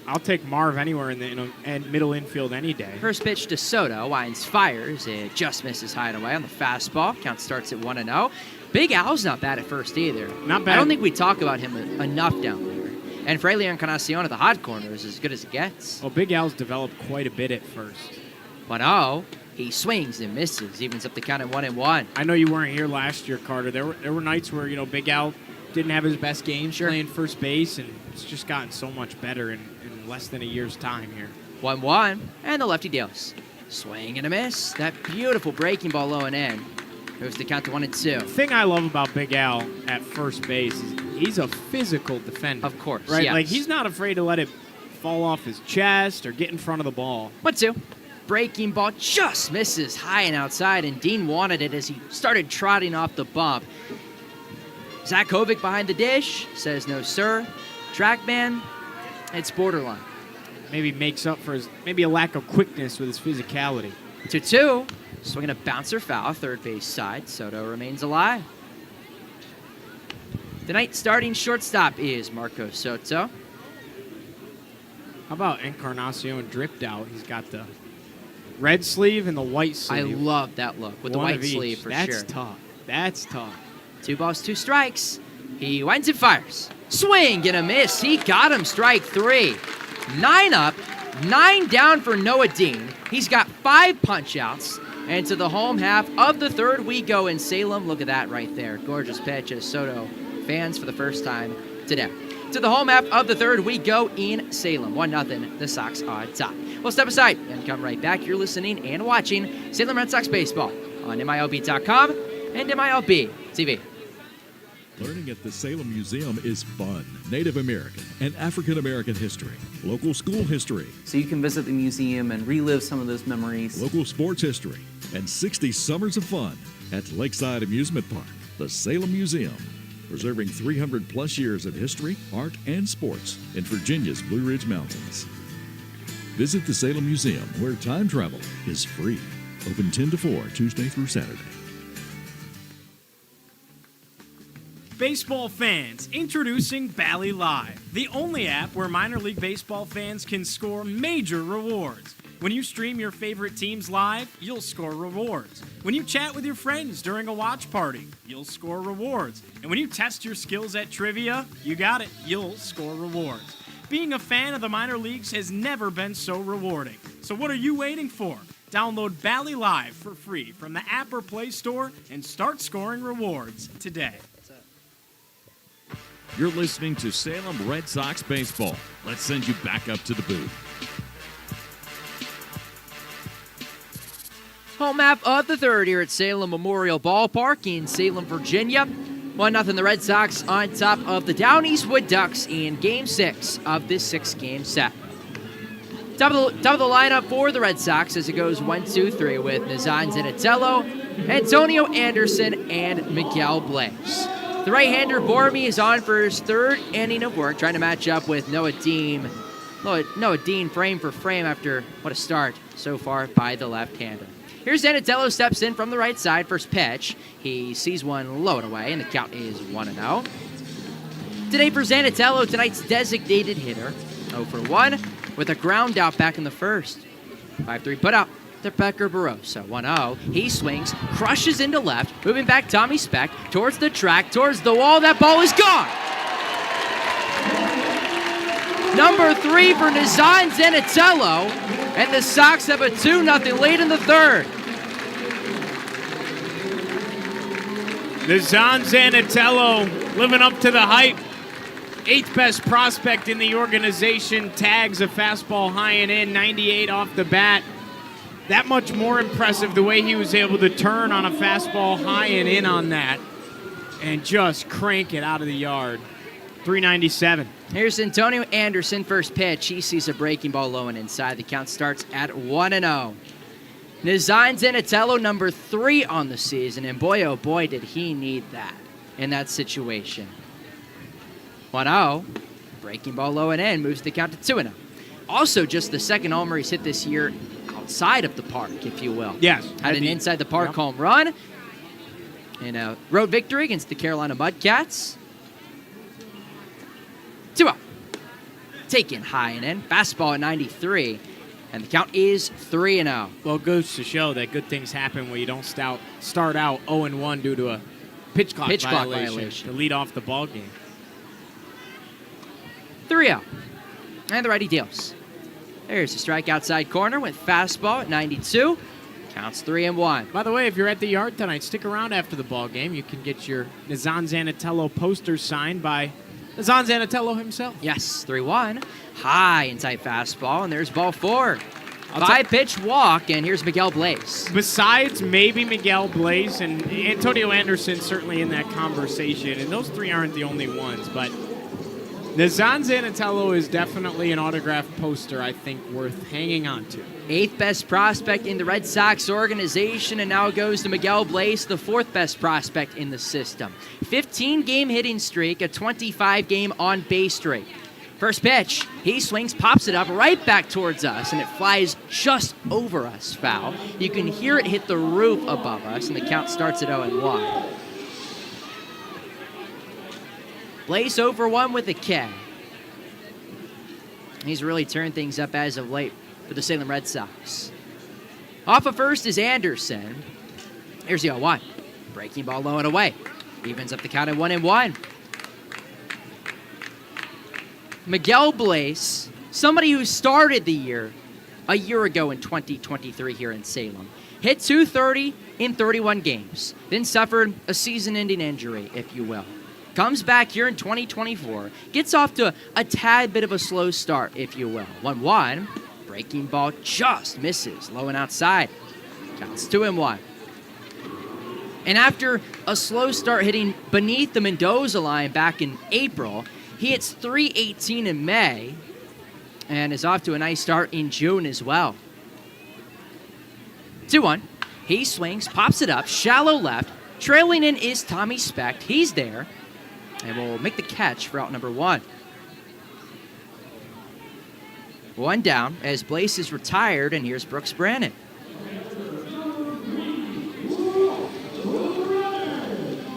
I'll take Marv anywhere in the middle infield any day. First pitch to Soto. Winds, fires. It just misses high and away on the fastball. Count starts at 1-0. Big Al's not bad at first either. Not bad. I don't think we talk about him enough down there. And Fraley Encarnacion at the hot corner is as good as it gets. Well, Big Al's developed quite a bit at first. 1-0. He swings and misses. Evens up the count at 1-1. I know you weren't here last year, Carter. There were nights where, Big Al didn't have his best games playing first base, and it's just gotten so much better in less than a year's time here. 1-1, and the lefty deals. Swing and a miss. That beautiful breaking ball low and in. Moves the count to 1-2. The thing I love about Big Al at first base is he's a physical defender. Of course, right? yes. Like, he's not afraid to let it fall off his chest or get in front of the ball. 1-2. Breaking ball just misses high and outside, and Dean wanted it as he started trotting off the bump. Zach Kovic behind the dish says no, sir. Trackman, it's borderline. Maybe makes up for maybe a lack of quickness with his physicality. 2-2. Swinging a bouncer foul, third base side. Soto remains alive. Tonight's starting shortstop is Marco Soto. How about Encarnacion dripped out? He's got the red sleeve and the white sleeve. I love that look with the One white of each. sleeve for That's sure. That's tough. That's tough. 2 balls, 2 strikes. He winds and fires. Swing and a miss. He got him, strike 3. 9 up, 9 down for Noah Dean. He's got 5 punch-outs. And to the home half of the third we go in Salem. Look at that right there. Gorgeous pitch as Soto fans for the first time today. To the home half of the third we go in Salem. 1-0, the Sox on top. We'll step aside and come right back. You're listening and watching Salem Red Sox baseball on MILB.com and MILB TV. Learning at the Salem Museum is fun. Native American and African American history, local school history, So you can visit the museum and relive some of those memories. local sports history, and 60 summers of fun at Lakeside Amusement Park, the Salem Museum, preserving 300 plus years of history, art, and sports in Virginia's Blue Ridge Mountains. Visit the Salem Museum, where time travel is free. Open 10 to 4, Tuesday through Saturday. Baseball fans, introducing Bally Live, the only app where minor league baseball fans can score major rewards. When you stream your favorite teams live, you'll score rewards. When you chat with your friends during a watch party, you'll score rewards. And when you test your skills at trivia, you got it, you'll score rewards. Being a fan of the minor leagues has never been so rewarding. So what are you waiting for? Download Bally Live for free from the app or Play Store and start scoring rewards today. You're listening to Salem Red Sox baseball. Let's send you back up to the booth. Home half of the third here at Salem Memorial Ballpark in Salem, Virginia. 1-0 the Red Sox on top of the Down East Wood Ducks in Game 6 of this 6-game set. Top of the lineup for the Red Sox as it goes 1-2-3 with Nazan Zenatello, Antonio Anderson, and Miguel Blaze. The right-hander Bormy is on for his third inning of work, trying to match up with Noah Dean. Noah Dean frame for frame after what a start so far by the left-hander. Here's Zanatello, steps in from the right side. First pitch, he sees one low and away, and the count is 1-0. Today for Zanatello, tonight's designated hitter, 0 for 1, with a ground out back in the first. 5-3 put out to Becker Barroso, 1-0. He swings, crushes into left, moving back Tommy Speck towards the track, towards the wall. That ball is gone. Number 3 for Nazan Zanatello, and the Sox have a 2-0 lead in the third. Nazan Zanatello living up to the hype. 8th best prospect in the organization, tags a fastball high and in, 98 off the bat. That much more impressive the way he was able to turn on a fastball high and in on that and just crank it out of the yard. 397. Here's Antonio Anderson, first pitch. He sees a breaking ball low and inside. The count starts at 1-0. Nazan Zanatello, number 3 on the season, and boy, oh boy, did he need that in that situation. 1-0. Breaking ball low and in moves the count to 2-0. Also, just the second homer he's hit this year outside of the park, if you will. Yes. Had an inside the park home run in a road victory against the Carolina Mudcats. 2-0. Taken high and in. Fastball at 93. And the count is 3-0. Well, it goes to show that good things happen when you don't start out 0-1 due to a pitch clock violation to lead off the ball game. 3-0. And the righty deals. There's a strike outside corner with fastball at 92. Counts 3-1. By the way, if you're at the yard tonight, stick around after the ball game. You can get your Nazan Zanatello poster signed by Nazan Zanatello himself. Yes, 3-1. High inside fastball, and there's ball 4. 5-pitch walk, and here's Miguel Blaze. Besides maybe Miguel Blaze and Antonio Anderson certainly in that conversation, and those 3 aren't the only ones, but Nazan Zanatello is definitely an autographed poster I think worth hanging on to. 8th best prospect in the Red Sox organization, and now it goes to Miguel Blaze, the 4th best prospect in the system. 15-game hitting streak, a 25-game on-base rate. First pitch, he swings, pops it up right back towards us, and it flies just over us, foul. You can hear it hit the roof above us, and the count starts at 0-1. Blaze 0 for 1 with a K. He's really turned things up as of late for the Salem Red Sox. Off of first is Anderson. Here's the 0-1. Breaking ball low and away. Evens up the count at 1-1. Miguel Blaze, somebody who started the year a year ago in 2023 here in Salem. Hit .230 in 31 games. Then suffered a season-ending injury, if you will. Comes back here in 2024. Gets off to a tad bit of a slow start, if you will. 1-1. Breaking ball just misses. Low and outside. Counts 2-1. And after a slow start hitting beneath the Mendoza line back in April, he hits .318 in May and is off to a nice start in June as well. 2-1. He swings, pops it up, shallow left. Trailing in is Tommy Speck. He's there and will make the catch for out number 1. 1 down as Blaze is retired, and here's Brooks Brannon.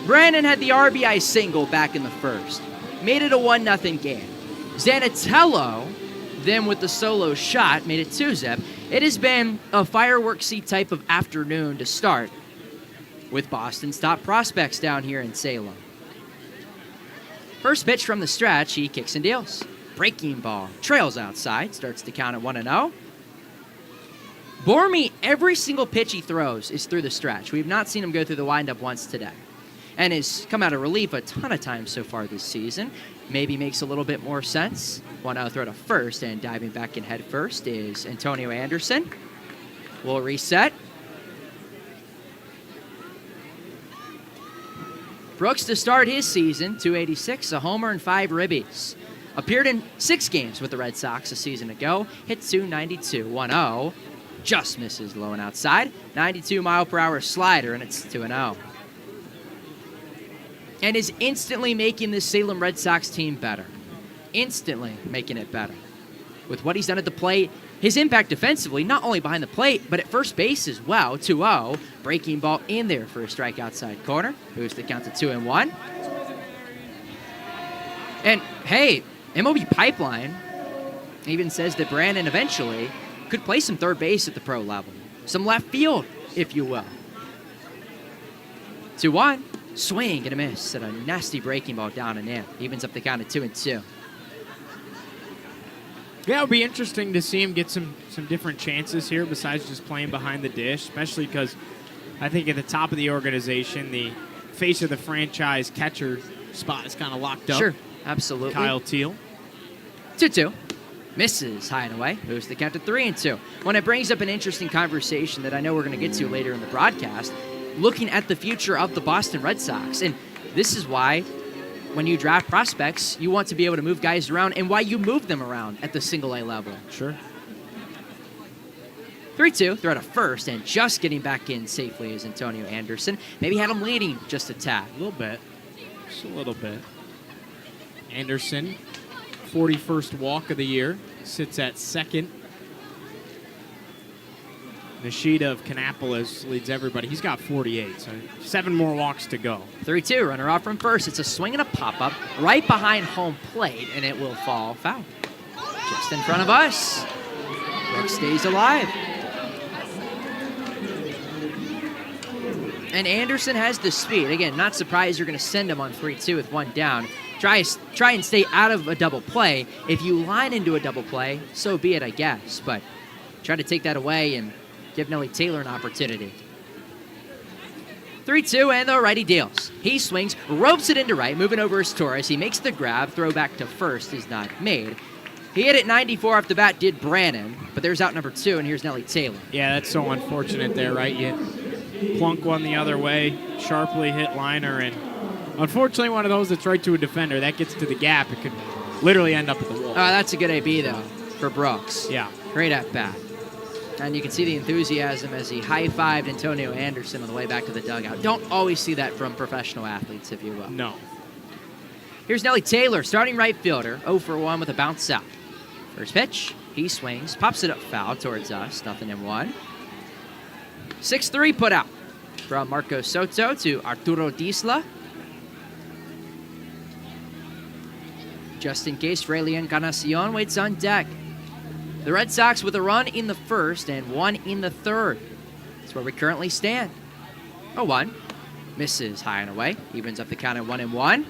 Brannon had the RBI single back in the first. Made it a 1-0 game. Zanatello, then with the solo shot, made it 2-zip. It has been a fireworksy type of afternoon to start with Boston's top prospects down here in Salem. First pitch from the stretch, he kicks and deals. Breaking ball, trails outside, starts to count at 1-0. Bormy, every single pitch he throws is through the stretch. We've not seen him go through the windup once today. And has come out of relief a ton of times so far this season. Maybe makes a little bit more sense. 1-0 throw to first, and diving back in head first is Antonio Anderson. We'll reset. Brooks to start his season, 286, a homer and 5 ribbies. Appeared in 6 games with the Red Sox a season ago. Hit .292, 1-0. Just misses low and outside. 92-mile-per-hour slider, and it's 2-0. and is instantly making this Salem Red Sox team better. Instantly making it better. With what he's done at the plate, his impact defensively, not only behind the plate, but at first base as well. 2-0, breaking ball in there for a strike outside corner. Moves the count to 2-1. And hey, MLB Pipeline even says that Brandon eventually could play some third base at the pro level. Some left field, if you will. 2-1. Swing and a miss and a nasty breaking ball down and in. Evens up the count at 2-2. Yeah, it'll be interesting to see him get some different chances here besides just playing behind the dish, especially because I think at the top of the organization, the face of the franchise catcher spot is kind of locked up. Sure, absolutely. Kyle Teal. 2-2. Misses high and away. Moves the count to 3-2. When it brings up an interesting conversation that I know we're going to get to later in the broadcast, looking at the future of the Boston Red Sox. And this is why when you draft prospects, you want to be able to move guys around and why you move them around at the single-A level. Sure. 3-2, throw to first, and just getting back in safely is Antonio Anderson. Maybe had him leading just a tad. A little bit. Just a little bit. Anderson, 41st walk of the year, sits at second. Nishida of Kannapolis leads everybody. He's got 48, so 7 more walks to go. 3-2, runner off from first. It's a swing and a pop-up right behind home plate, and it will fall foul. Just in front of us. Brooks stays alive. And Anderson has the speed. Again, not surprised you're going to send him on 3-2 with one down. Try and stay out of a double play. If you line into a double play, so be it, I guess. But try to take that away and give Nelly Taylor an opportunity. 3-2, and the righty deals. He swings, ropes it into right, moving over his Torres. He makes the grab. Throw back to first is not made. He hit it 94 off the bat, did Brannon, but there's out number 2, and here's Nelly Taylor. Yeah, that's so unfortunate there, right? You plunk one the other way, sharply hit liner, and unfortunately one of those that's right to a defender. That gets to the gap. It could literally end up at the wall. That's a good AB, though, for Brooks. Yeah. Great at bat. And you can see the enthusiasm as he high-fived Antonio Anderson on the way back to the dugout. Don't always see that from professional athletes, if you will. No. Here's Nelly Taylor, starting right fielder, 0 for 1 with a bounce out. First pitch, he swings, pops it up foul towards us, 0-1. 6-3 put out from Marco Soto to Arturo Disla. Just in case, Fraley Encarnacion waits on deck. The Red Sox with a run in the first and one in the third. That's where we currently stand. 0-1. Misses high and away. Evens up the count at 1-1.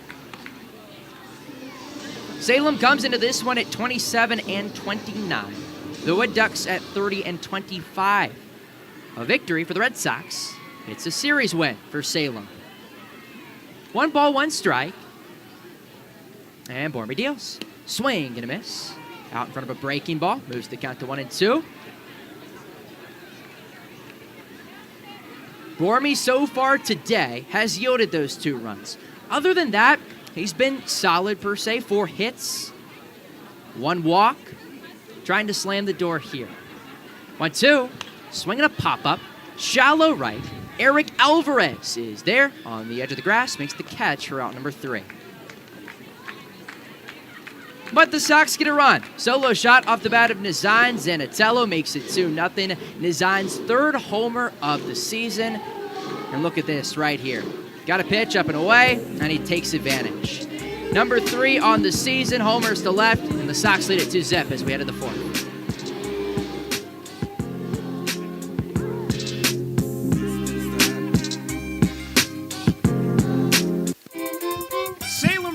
Salem comes into this one at 27-29. The Wood Ducks at 30-25. A victory for the Red Sox. It's a series win for Salem. 1 ball, 1 strike. And Bormy deals. Swing and a miss. Out in front of a breaking ball. Moves the count to 1-2. Bormy so far today has yielded those 2 runs. Other than that, he's been solid per se. 4 hits. 1 walk. Trying to slam the door here. 1-2. Swinging a pop-up. Shallow right. Eric Alvarez is there on the edge of the grass. Makes the catch for out number 3. But the Sox get a run. Solo shot off the bat of Nizan Zanatello makes it 2-0. Nizan's 3rd homer of the season. And look at this right here. Got a pitch up and away, and he takes advantage. Number 3 on the season, homers to left, and the Sox lead it 2-0 as we head to the 4th.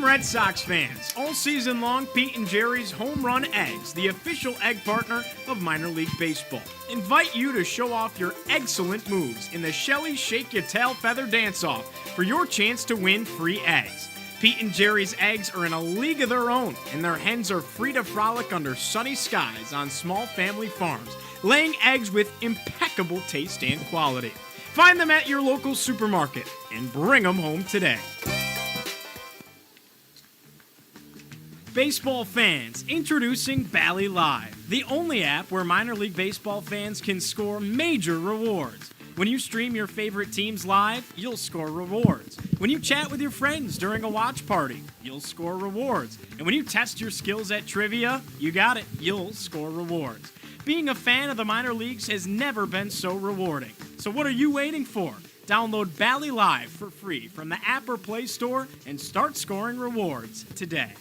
Red Sox fans, all season long, Pete and Jerry's Home Run Eggs, the official egg partner of minor league baseball, invite you to show off your excellent moves in the Shelly Shake Your Tail Feather Dance-Off for your chance to win free eggs. Pete and Jerry's eggs are in a league of their own, and their hens are free to frolic under sunny skies on small family farms, laying eggs with impeccable taste and quality. Find them at your local supermarket and bring them home today. Baseball fans, introducing Bally Live, the only app where minor league baseball fans can score major rewards. When you stream your favorite teams live, you'll score rewards. When you chat with your friends during a watch party, you'll score rewards. And when you test your skills at trivia, you got it, you'll score rewards. Being a fan of the minor leagues has never been so rewarding. So what are you waiting for? Download Bally Live for free from the app or Play Store and start scoring rewards today.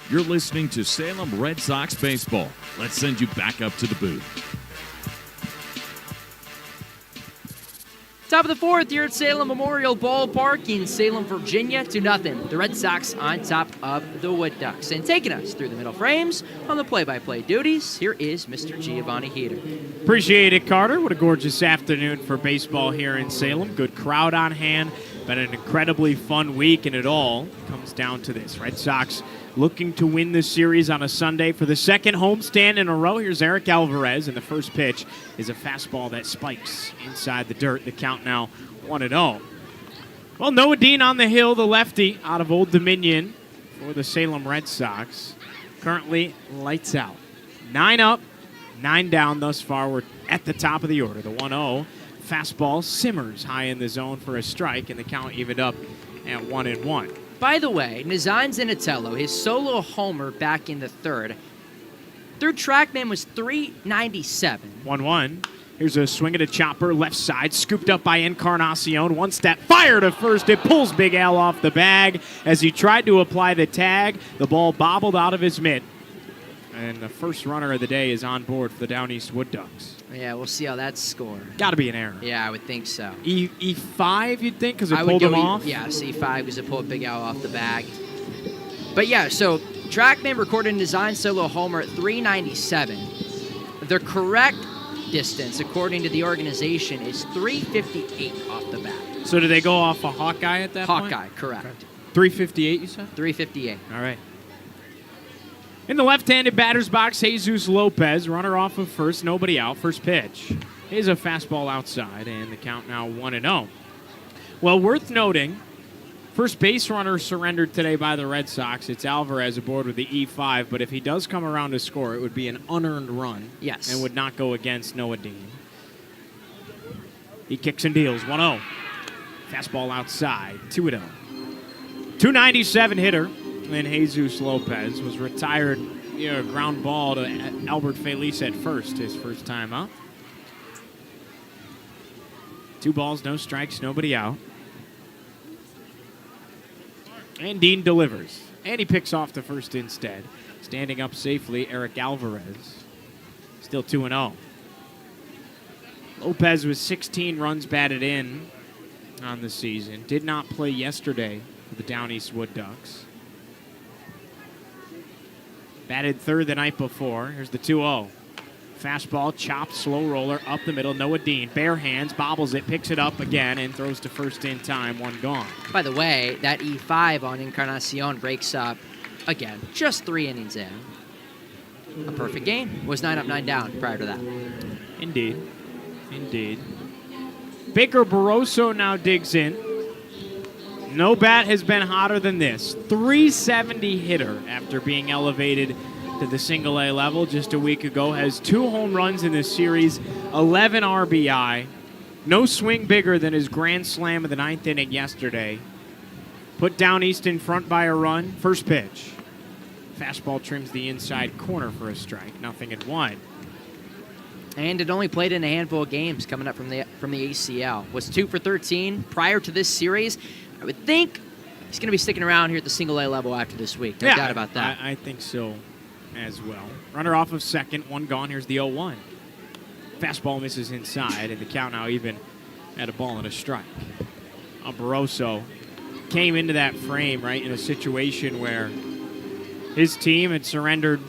You're listening to Salem Red Sox baseball. Let's send you back up to the booth. Top of the fourth here at Salem Memorial Ballpark in Salem, Virginia, 2-0. The Red Sox on top of the Wood Ducks. And taking us through the middle frames on the play-by-play duties, here is Mr. Giovanni Heater. Appreciate it, Carter. What a gorgeous afternoon for baseball here in Salem. Good crowd on hand. Been an incredibly fun week, and it all comes down to this. Red Sox looking to win this series on a Sunday for the second homestand in a row. Here's Eric Alvarez, and the first pitch is a fastball that spikes inside the dirt. The count now 1-0. Well, Noah Dean on the hill, the lefty out of Old Dominion for the Salem Red Sox. Currently lights out. 9 up, 9 down thus far. We're at the top of the order. The 1-0 fastball simmers high in the zone for a strike, and the count evened up at 1-1. By the way, Nazan Zinatello, his solo homer back in the third. Third TrackMan was 397. 1-1. Here's a swing at a chopper, left side, scooped up by Encarnacion. One step, fire to first. It pulls Big Al off the bag. As he tried to apply the tag, the ball bobbled out of his mitt. And the first runner of the day is on board for the Down East Wood Ducks. Yeah, we'll see how that's scored. Got to be an error. Yeah, I would think so. E5, you'd think, because it I pulled would him go off? Yes, E5 because it pulled Big Al off the bag. But yeah, so TrackMan recorded a design solo homer at 397. The correct distance, according to the organization, is 358 off the bat. So did they go off a Hawkeye at that point? Hawkeye, correct. 358, you said? 358. All right. In the left-handed batter's box, Jesus Lopez, runner off of first, nobody out. First pitch is a fastball outside, and the count now 1-0. Well, worth noting, first base runner surrendered today by the Red Sox. It's Alvarez aboard with the E5, but if he does come around to score, it would be an unearned run. Yes. And would not go against Noah Dean. He kicks and deals, 1-0. Fastball outside, 2-0. 297 hitter. And Jesus Lopez was retired via a ground ball to Albert Felice at first, his first time up. 2 balls, no strikes, nobody out. And Dean delivers. And he picks off the first instead. Standing up safely, Eric Alvarez. Still 2-0. Lopez with 16 runs batted in on the season. Did not play yesterday for the Down East Wood Ducks. Batted third the night before. Here's the 2-0. Fastball, chopped, slow roller, up the middle. Noah Dean, bare hands, bobbles it, picks it up again, and throws to first in time. 1 gone. By the way, that E5 on Encarnacion breaks up, again, just 3 innings in. A perfect game. Was 9 up, 9 down prior to that. Indeed. Indeed. Baker Barroso now digs in. No bat has been hotter than this. 370 hitter after being elevated to the single-A level just a week ago. Has 2 home runs in this series, 11 RBI. No swing bigger than his grand slam of the 9th inning yesterday. Put Down East in front by a run. First pitch. Fastball trims the inside corner for a strike. 0-1. And it only played in a handful of games coming up from the ACL. Was 2 for 13 prior to this series. I would think he's going to be sticking around here at the single-A level after this week. No doubt about that. I think so as well. Runner off of second, 1 gone. Here's the 0-1. Fastball misses inside, and the count now even at a ball and a strike. Barroso came into that frame, right, in a situation where his team had surrendered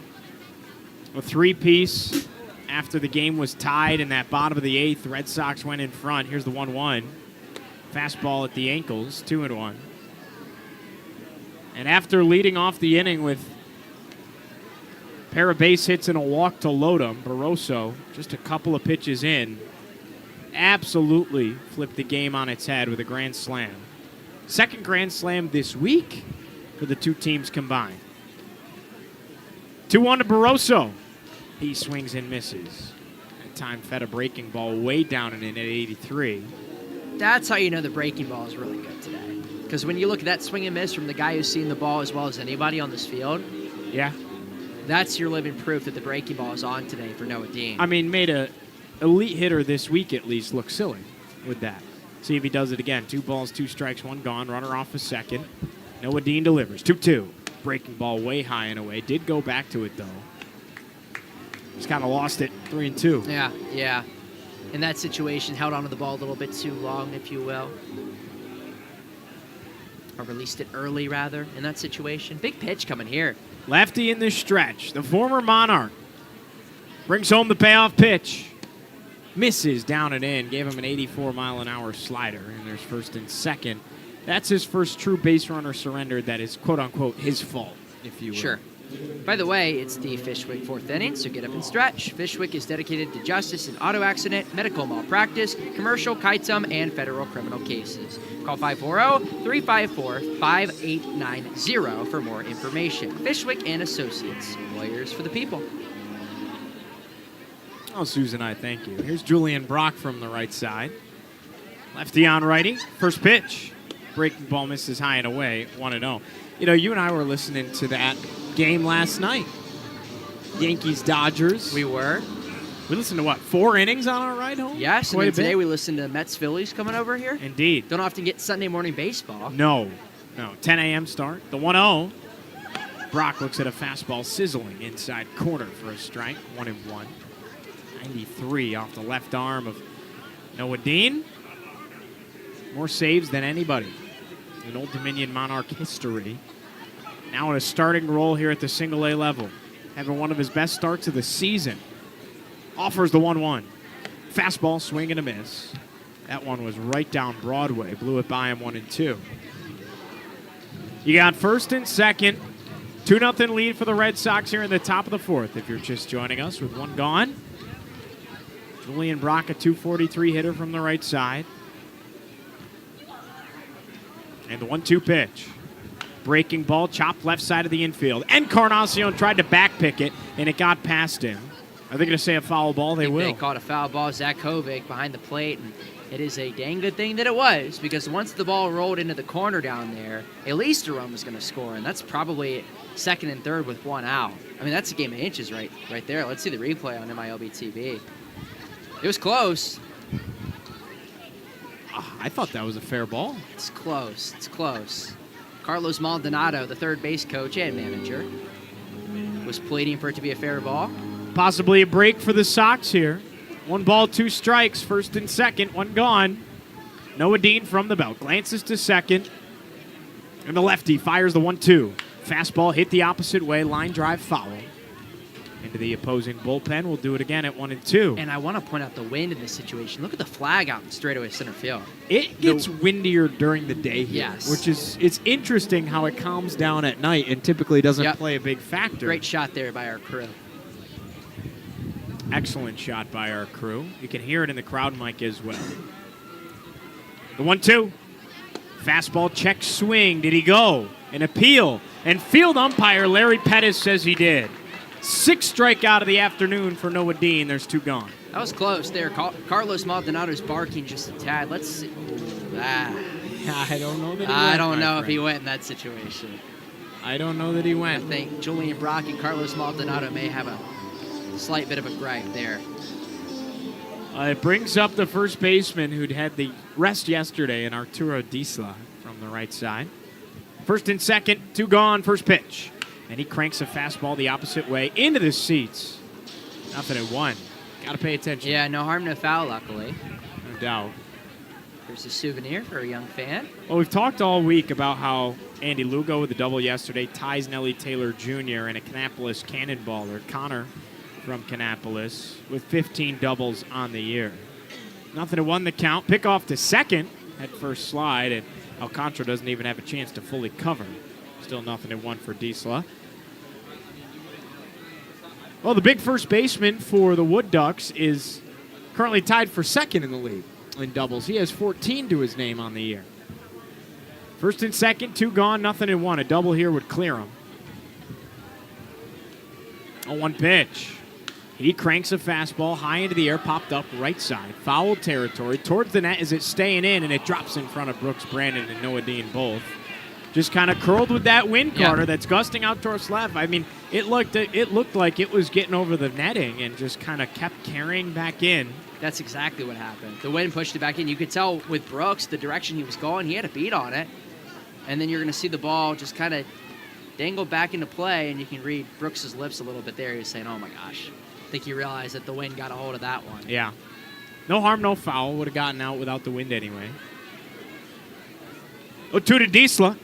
a 3-piece after the game was tied in that bottom of the 8th. Red Sox went in front. Here's the 1-1. Fastball at the ankles, 2-1. And after leading off the inning with a pair of base hits and a walk to load him, Barroso, just a couple of pitches in, absolutely flipped the game on its head with a grand slam. Second grand slam this week for the 2 teams combined. 2-1 to Barroso. He swings and misses. That time fed a breaking ball way down and in at 83. That's how you know the breaking ball is really good today. Because when you look at that swing and miss from the guy who's seen the ball as well as anybody on this field, Yeah. that's your living proof that the breaking ball is on today for Noah Dean. I mean, made a elite hitter this week at least look silly with that. See if he does it again. 2 balls, 2 strikes, 1 gone. Runner off a second. Noah Dean delivers. 2-2. Breaking ball way high and away. Did go back to it, though. Just kind of lost it. 3-2. Yeah. In that situation, held onto the ball a little bit too long, if you will. Or released it early, rather, in that situation. Big pitch coming here. Lefty in the stretch. The former Monarch brings home the payoff pitch. Misses down and in. Gave him an 84-mile-an-hour slider. And there's first and second. That's his first true base runner surrender that is, quote-unquote, his fault, if you will. Sure. By the way, it's the Fishwick 4th inning, so get up and stretch. Fishwick is dedicated to justice in auto accident, medical malpractice, commercial, kitem, and federal criminal cases. Call 540-354-5890 for more information. Fishwick and Associates, lawyers for the people. Oh, Susan, I thank you. Here's Julian Brock from the right side. Lefty on righty. First pitch. Breaking ball misses high and away. 1-0. You know, you and I were listening to that game last night. Yankees-Dodgers. We were. We listened to, what, 4 innings on our ride home? Yes, Quite and a then today bit. we listened to Mets-Phillies coming over here. Indeed. Don't often get Sunday morning baseball. No. 10 a.m. start. The 1-0. Brock looks at a fastball sizzling inside corner for a strike. 1-1. 93 off the left arm of Noah Dean. More saves than anybody in Old Dominion Monarch history. Now in a starting role here at the single-A level. Having one of his best starts of the season. Offers the 1-1. Fastball, swing and a miss. That one was right down Broadway. Blew it by him 1-2. You got first and second. 2-0 lead for the Red Sox here in the top of the 4th. If you're just joining us with 1 gone. Julian Brock, a .243 hitter from the right side. And the 1-2 pitch. Breaking ball, chopped left side of the infield. Encarnacion tried to backpick it, and it got past him. Are they going to say a foul ball? They will. They caught a foul ball. Zach Kovic behind the plate, and it is a dang good thing that it was, because once the ball rolled into the corner down there, at least a run was going to score, and that's probably second and third with 1 out. I mean, that's a game of inches right there. Let's see the replay on MILB TV. It was close. I thought that was a fair ball. It's close. Carlos Maldonado, the third base coach and manager, was pleading for it to be a fair ball. Possibly a break for the Sox here. 1 ball, 2 strikes, first and second, 1 gone. Noah Dean from the belt, glances to second. And the lefty fires the 1-2. Fastball hit the opposite way, line drive foul. Into the opposing bullpen. We'll do it again at 1-2. And I want to point out the wind in this situation. Look at the flag out in straightaway center field. It gets windier during the day here, Yes. which is, it's interesting how it calms down at night and typically doesn't play a big factor. Great shot there by our crew. Excellent shot by our crew. You can hear it in the crowd mic as well. The 1-2. Fastball check swing. Did he go? An appeal. And field umpire Larry Pettis says he did. 6th strikeout of the afternoon for Noah Dean. There's 2 gone. That was close there. Carlos Maldonado's barking just a tad. Let's see. I don't know that he went. I don't know if he went in that situation. I don't know that he I went. think Julian Brock and Carlos Maldonado may have a slight bit of a gripe there. It brings up the first baseman who'd had the rest yesterday in Arturo Disla from the right side. First and second, 2 gone, first pitch. And he cranks a fastball the opposite way into the seats. 0-1. Got to pay attention. Yeah, no harm, no foul, luckily. No doubt. There's a souvenir for a young fan. Well, we've talked all week about how Andy Lugo with the double yesterday ties Nelly Taylor Jr. and a Kannapolis cannonballer, Connor from Kannapolis, with 15 doubles on the year. 0-1 the count. Pick off to second at first slide, and Alcantara doesn't even have a chance to fully cover. Still 0-1 for Disla. Well, the big first baseman for the Wood Ducks is currently tied for second in the league in doubles. He has 14 to his name on the year. First and second, 2 gone, 0-1. A double here would clear him. 0-1 pitch. He cranks a fastball high into the air, popped up right side, foul territory, towards the net. Is it staying in? And it drops in front of Brooks Brandon and Noah Dean both. Just kind of curled with that wind, Carter, that's gusting out towards left. I mean, it looked like it was getting over the netting and just kind of kept carrying back in. That's exactly what happened. The wind pushed it back in. You could tell with Brooks, the direction he was going, he had a beat on it. And then you're going to see the ball just kind of dangle back into play, and you can read Brooks' lips a little bit there. He was saying, oh, my gosh. I think he realized that the wind got a hold of that one. Yeah. No harm, no foul. Would have gotten out without the wind anyway. 0-2 to Diesla.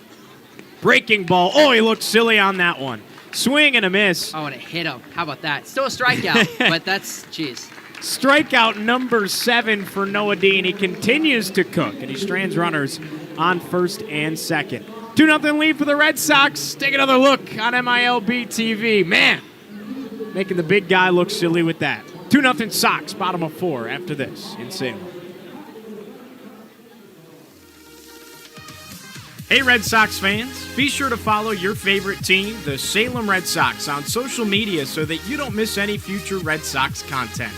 Breaking ball. Oh, he looked silly on that one. Swing and a miss. Oh, and it hit him. How about that? Still a strikeout, but that's, geez. Strikeout number 7 for Noah Dean. He continues to cook, and he strands runners on first and second. 2-0 lead for the Red Sox. Take another look on MILB TV. Man, making the big guy look silly with that. 2-0 Sox, bottom of 4 after this in Salem. Hey, Red Sox fans, be sure to follow your favorite team, the Salem Red Sox, on social media so that you don't miss any future Red Sox content.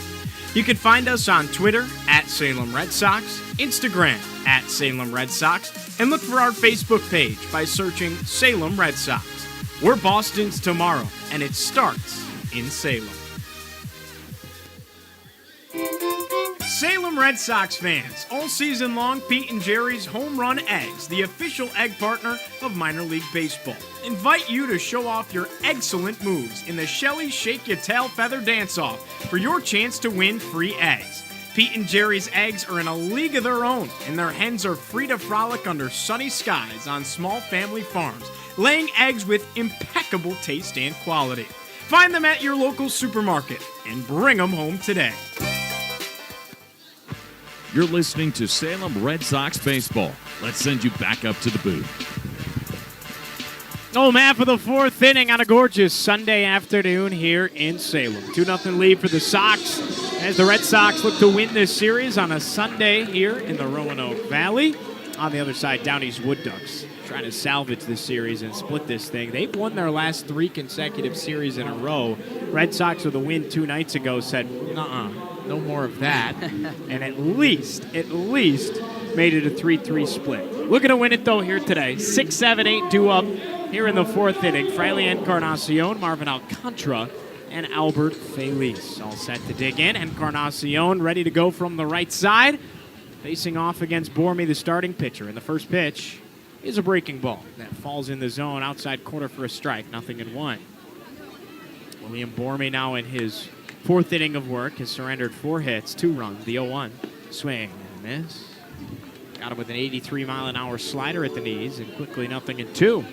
You can find us on Twitter @Salem Red Sox, Instagram @Salem Red Sox, and look for our Facebook page by searching Salem Red Sox. We're Boston's tomorrow, and it starts in Salem. Salem Red Sox fans, all season long, Pete and Jerry's Home Run Eggs, the official egg partner of minor league baseball, invite you to show off your excellent moves in the Shelly Shake Your Tail Feather Dance-Off for your chance to win free eggs. Pete and Jerry's eggs are in a league of their own, and their hens are free to frolic under sunny skies on small family farms, laying eggs with impeccable taste and quality. Find them at your local supermarket and bring them home today. You're listening to Salem Red Sox baseball. Let's send you back up to the booth. Oh, man, for the 4th inning on a gorgeous Sunday afternoon here in Salem. 2-0 lead for the Sox as the Red Sox look to win this series on a Sunday here in the Roanoke Valley. On the other side, Downey's Wood Ducks trying to salvage this series and split this thing. They've won their last 3 consecutive series in a row. Red Sox with a win 2 nights ago said, no more of that. And at least made it a 3-3 split. Looking to win it, though, here today. 6-7-8 due up here in the 4th inning. Fraley Encarnacion, Marvin Alcantara, and Albert Feliz all set to dig in. Encarnacion ready to go from the right side. Facing off against Bormy, the starting pitcher. And the first pitch is a breaking ball that falls in the zone outside corner for a strike. 0-1. William Bormy now in his 4th inning of work has surrendered 4 hits, 2 runs, the 0-1. Swing and a miss. Got him with an 83-mile-an-hour slider at the knees, and quickly 0-2.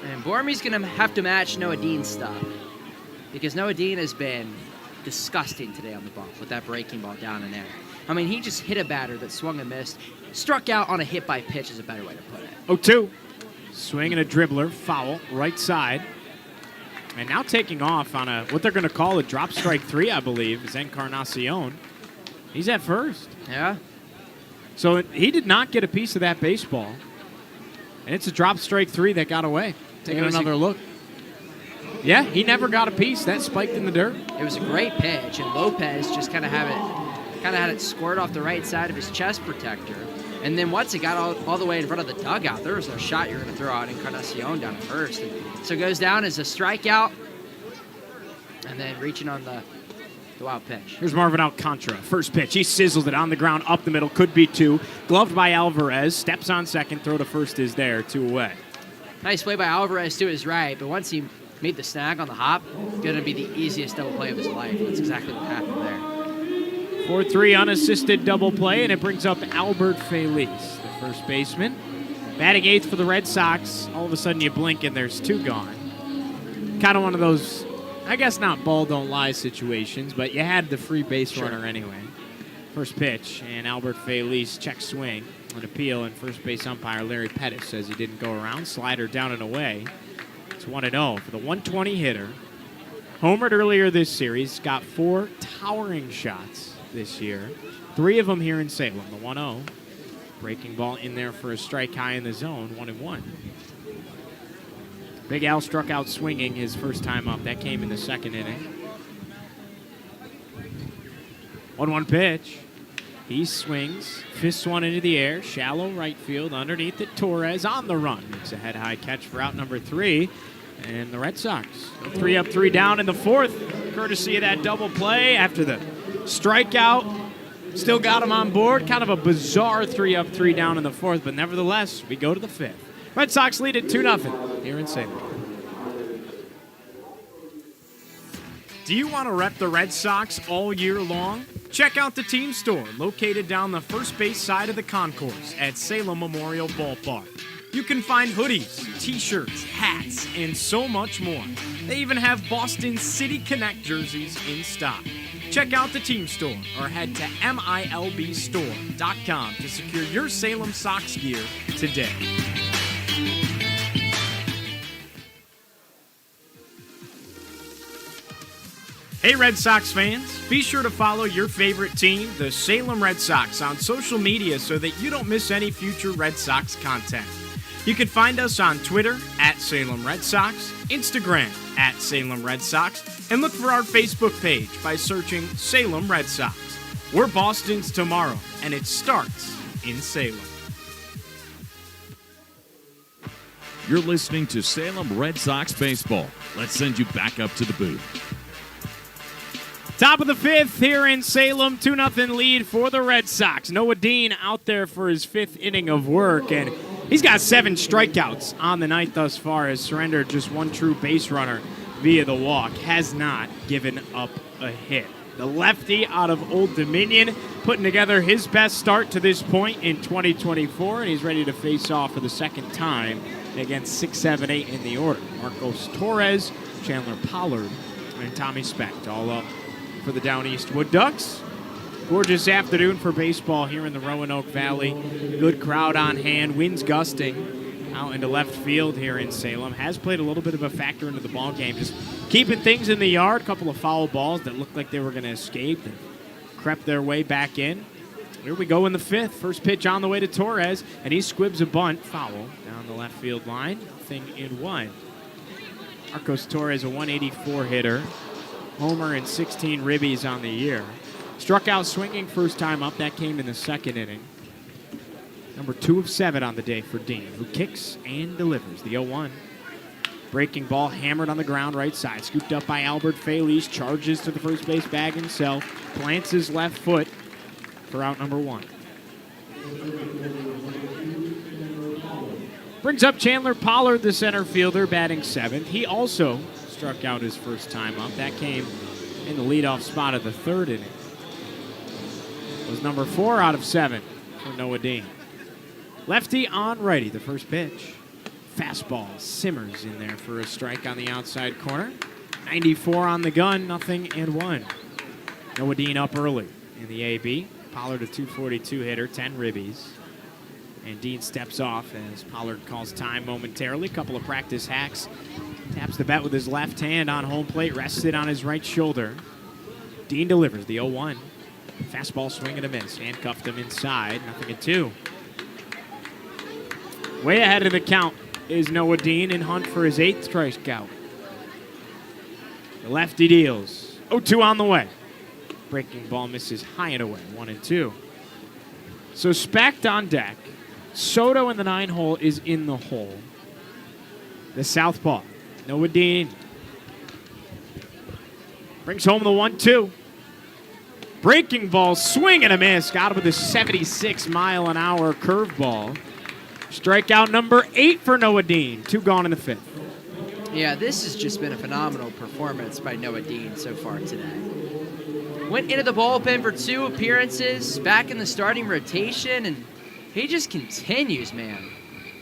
And Bormy's going to have to match Noah Dean's stuff because Noah Dean has been disgusting today on the bump with that breaking ball down in there. I mean, he just hit a batter that swung and missed. Struck out on a hit by pitch is a better way to put it. 0-2. Swing and a dribbler, foul, right side. And now taking off on what they're going to call a drop strike 3, I believe, is Encarnacion. He's at first. Yeah. So he did not get a piece of that baseball. And it's a drop strike 3 that got away. Taking another look. Yeah, he never got a piece. That spiked in the dirt. It was a great pitch, and Lopez just kind of had it squirt off the right side of his chest protector. And then once it got all the way in front of the dugout, there was no shot you're going to throw out Encarnacion down at first. And so it goes down as a strikeout, and then reaching on the wild pitch. Here's Marvin Alcantara. First pitch. He sizzles it on the ground, up the middle. Could be 2. Gloved by Alvarez. Steps on second. Throw to first is there. 2 away. Nice play by Alvarez to his right, but once he made the snag on the hop, going to be the easiest double play of his life. That's exactly what happened there. 4-3 unassisted double play, and it brings up Albert Feliz, the first baseman. Batting 8th for the Red Sox. All of a sudden you blink and there's 2 gone. Kind of one of those, I guess not ball don't lie situations, but you had the free base runner anyway. First pitch, and Albert Feliz check swing. An appeal, and first base umpire Larry Pettis says he didn't go around. Slider down and away. It's 1-0 for the 120 hitter. Homered earlier this series, got 4 towering shots this year. 3 of them here in Salem. The 1-0. Breaking ball in there for a strike high in the zone. 1-1. Big Al struck out swinging his first time up. That came in the 2nd inning. 1-1 pitch. He swings, fists one into the air, shallow right field, underneath it, Torres on the run. Makes a head-high catch for out number 3. And the Red Sox, 3 up, 3 down in the 4th, courtesy of that double play after the strikeout. Still got him on board. Kind of a bizarre 3 up, 3 down in the 4th, but nevertheless, we go to the 5th. Red Sox lead at 2-0 here in Salem. Do you want to rep the Red Sox all year long? Check out the team store located down the first base side of the concourse at Salem Memorial Ballpark. You can find hoodies, t-shirts, hats, and so much more. They even have Boston City Connect jerseys in stock. Check out the team store or head to milbstore.com to secure your Salem Sox gear today. Hey Red Sox fans, be sure to follow your favorite team, the Salem Red Sox, on social media so that you don't miss any future Red Sox content. You can find us on Twitter at Salem Red Sox, Instagram at Salem Red Sox, and look for our Facebook page by searching Salem Red Sox. We're Boston's tomorrow, and it starts in Salem. You're listening to Salem Red Sox baseball. Let's send you back up to the booth. Top of the 5th here in Salem, 2-0 lead for the Red Sox. Noah Dean out there for his 5th inning of work, and he's got 7 strikeouts on the night thus far, has surrendered just 1 true base runner via the walk, has not given up a hit. The lefty out of Old Dominion putting together his best start to this point in 2024, and he's ready to face off for the second time against 6, 7, 8 in the order. Marcos Torres, Chandler Pollard, and Tommy Specht all up for the Down East Wood Ducks. Gorgeous afternoon for baseball here in the Roanoke Valley. Good crowd on hand. Winds gusting out into left field here in Salem. Has played a little bit of a factor into the ball game. Just keeping things in the yard. A couple of foul balls that looked like they were going to escape and crept their way back in. Here we go in the 5th. First pitch on the way to Torres, and he squibs a bunt. Foul down the left field line. Nothing in 1. Marcos Torres, a 184 hitter. Homer and 16 ribbies on the year. Struck out swinging first time up. That came in the 2nd inning. Number 2 of 7 on the day for Dean, who kicks and delivers. The 0-1. Breaking ball hammered on the ground right side. Scooped up by Albert Feliz. Charges to the first base bag himself. Plants his left foot for out number 1. Brings up Chandler Pollard, the center fielder, batting 7th. He also struck out his first time up. That came in the leadoff spot of the 3rd inning. It was number 4 out of 7 for Noah Dean. Lefty on righty, the first pitch. Fastball simmers in there for a strike on the outside corner. 94 on the gun, 0-1. Noah Dean up early in the AB. Pollard a 242 hitter, 10 ribbies. And Dean steps off as Pollard calls time momentarily. Couple of practice hacks. Taps the bat with his left hand on home plate, rests it on his right shoulder. Dean delivers the 0-1. Fastball swing and a miss. Handcuffed him inside, 0-2. Way ahead of the count is Noah Dean in hunt for his 8th strikeout. The lefty deals. 0-2 on the way. Breaking ball misses high and away, 1-2. So Specht on deck. Soto in the 9-hole is in the hole. The southpaw, Noah Dean, brings home the 1-2. Breaking ball, swing and a miss. Got him with a 76-mile-an-hour curveball. Strikeout number 8 for Noah Dean. 2 gone in the 5th. Yeah, this has just been a phenomenal performance by Noah Dean so far today. Went into the bullpen for 2 appearances, back in the starting rotation, and he just continues, man,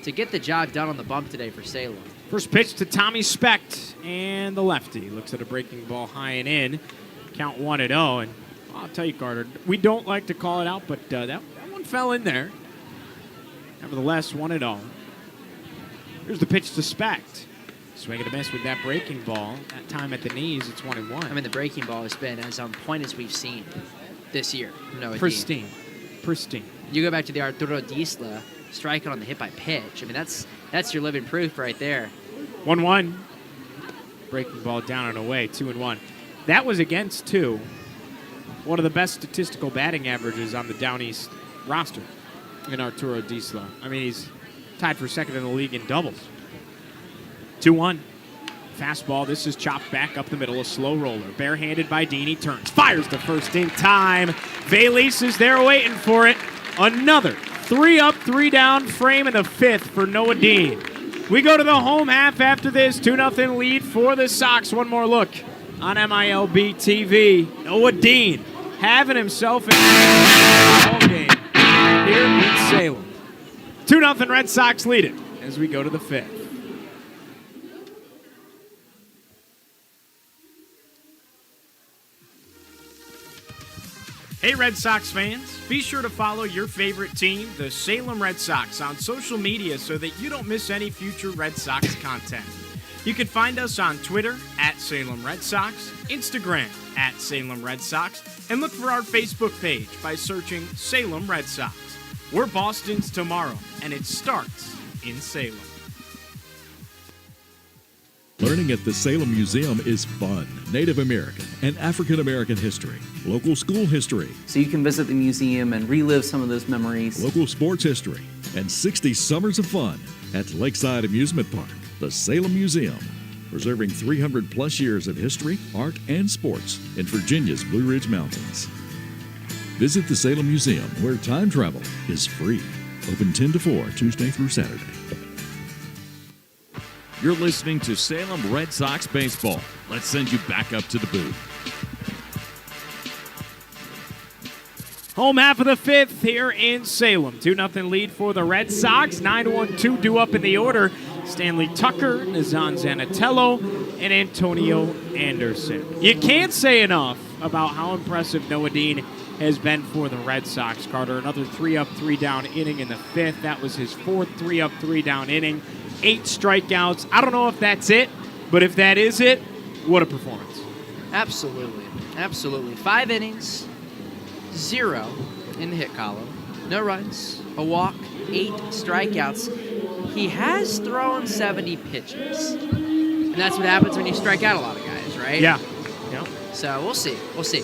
to get the job done on the bump today for Salem. First pitch to Tommy Specht, and the lefty looks at a breaking ball high and in. Count 1-0, and I'll tell you, Carter, we don't like to call it out, but that one fell in there. Nevertheless, 1-0. Here's the pitch to Specht. Swing and a miss with that breaking ball. That time at the knees, it's 1-1. I mean, the breaking ball has been as on point as we've seen this year from Noah Dean. Pristine. Pristine. You go back to the Arturo Disla striking on the hit by pitch. I mean, that's your living proof right there. 1-1. Breaking ball down and away, 2-1. That was against 2. one of the best statistical batting averages on the Down East roster in Arturo Disla. I mean, he's tied for second in the league in doubles. 2-1. Fastball. This is chopped back up the middle. A slow roller. Barehanded by Dean. He turns. Fires to first in time. Valise is there waiting for it. Another 3 up, 3 down frame in the 5th for Noah Dean. We go to the home half after this. 2-0 lead for the Sox. One more look on MILB TV. Noah Dean having himself a ball game here in Salem. 2-0 Red Sox lead it as we go to the 5th. Hey Red Sox fans, be sure to follow your favorite team, the Salem Red Sox, on social media so that you don't miss any future Red Sox content. You can find us on Twitter at Salem Red Sox, Instagram at Salem Red Sox, and look for our Facebook page by searching Salem Red Sox. We're Boston's tomorrow, and it starts in Salem. Learning at the Salem Museum is fun. Native American and African American history, local school history, So you can visit the museum and relive some of those memories. local sports history, and 60 summers of fun at Lakeside Amusement Park, the Salem Museum, preserving 300 plus years of history, art, and sports in Virginia's Blue Ridge Mountains. Visit the Salem Museum, where time travel is free. Open 10 to 4, Tuesday through Saturday. You're listening to Salem Red Sox baseball. Let's send you back up to the booth. Home half of the 5th here in Salem. 2-0 lead for the Red Sox. 9-1-2 due up in the order. Stanley Tucker, Nazan Zanatello, and Antonio Anderson. You can't say enough about how impressive Noah Dean has been for the Red Sox, Carter. Another 3 up, 3 down inning in the 5th. That was his 4th 3 up, 3 down inning. 8 strikeouts. I don't know if that's it, but if that is it, what a performance. Absolutely. Absolutely. 5 innings, 0 in the hit column. No runs, a walk, 8 strikeouts. He has thrown 70 pitches. And that's what happens when you strike out a lot of guys, right? Yeah. So we'll see. We'll see.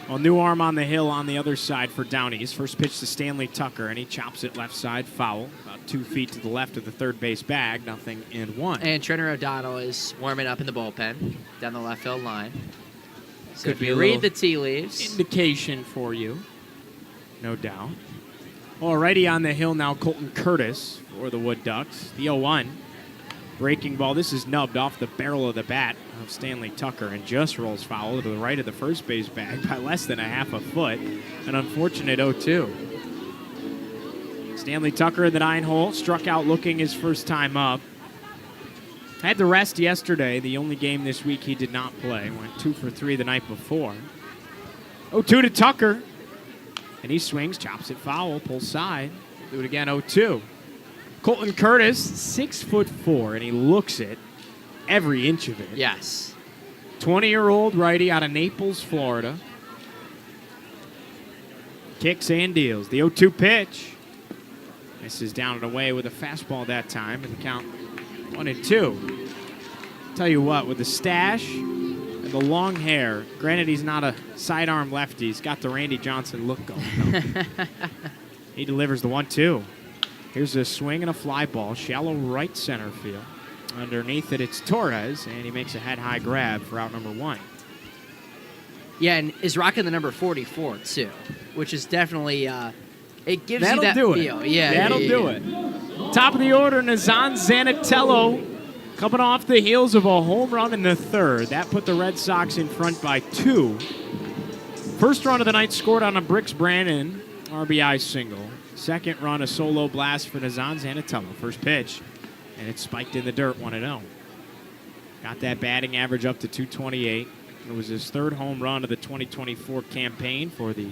Well, new arm on the hill on the other side for Downey's. First pitch to Stanley Tucker, and he chops it left side foul. About 2 feet to the left of the third base bag. 0-1. And Trenner O'Donnell is warming up in the bullpen down the left field line. So Could if be you a read little the tea leaves. Indication for you, no doubt. Alrighty, on the hill now, Colton Curtis for the Wood Ducks. The 0-1. Breaking ball. This is nubbed off the barrel of the bat of Stanley Tucker and just rolls foul to the right of the first base bag by less than a half a foot. An unfortunate 0-2. Stanley Tucker in the 9-hole, struck out looking his first time up. Had to rest yesterday, the only game this week he did not play. Went 2 for 3 the night before. 0-2 to Tucker. And he swings, chops it foul, pulls side. Do it again, 0-2. Colton Curtis, 6'4", and he looks it every inch of it. Yes. 20-year-old righty out of Naples, Florida. Kicks and deals. The 0-2 pitch. Misses down and away with a fastball that time, and the count 1-2. Tell you what, with the stash and the long hair, granted he's not a sidearm lefty, he's got the Randy Johnson look going on. He delivers the 1-2. Here's a swing and a fly ball, shallow right center field. Underneath it, it's Torres, and he makes a head-high grab for out number 1. Yeah, and is rocking the number 44, too, which is definitely, it gives That'll you that do feel. it. Yeah, That'll do it. Top of the order, Nazan Zanatello coming off the heels of a home run in the 3rd. That put the Red Sox in front by 2. First run of the night scored on a Brooks Brannon RBI single. Second run, a solo blast for Nazan Zanatello. First pitch, and it's spiked in the dirt, 1-0. Got that batting average up to 228. It was his 3rd home run of the 2024 campaign for the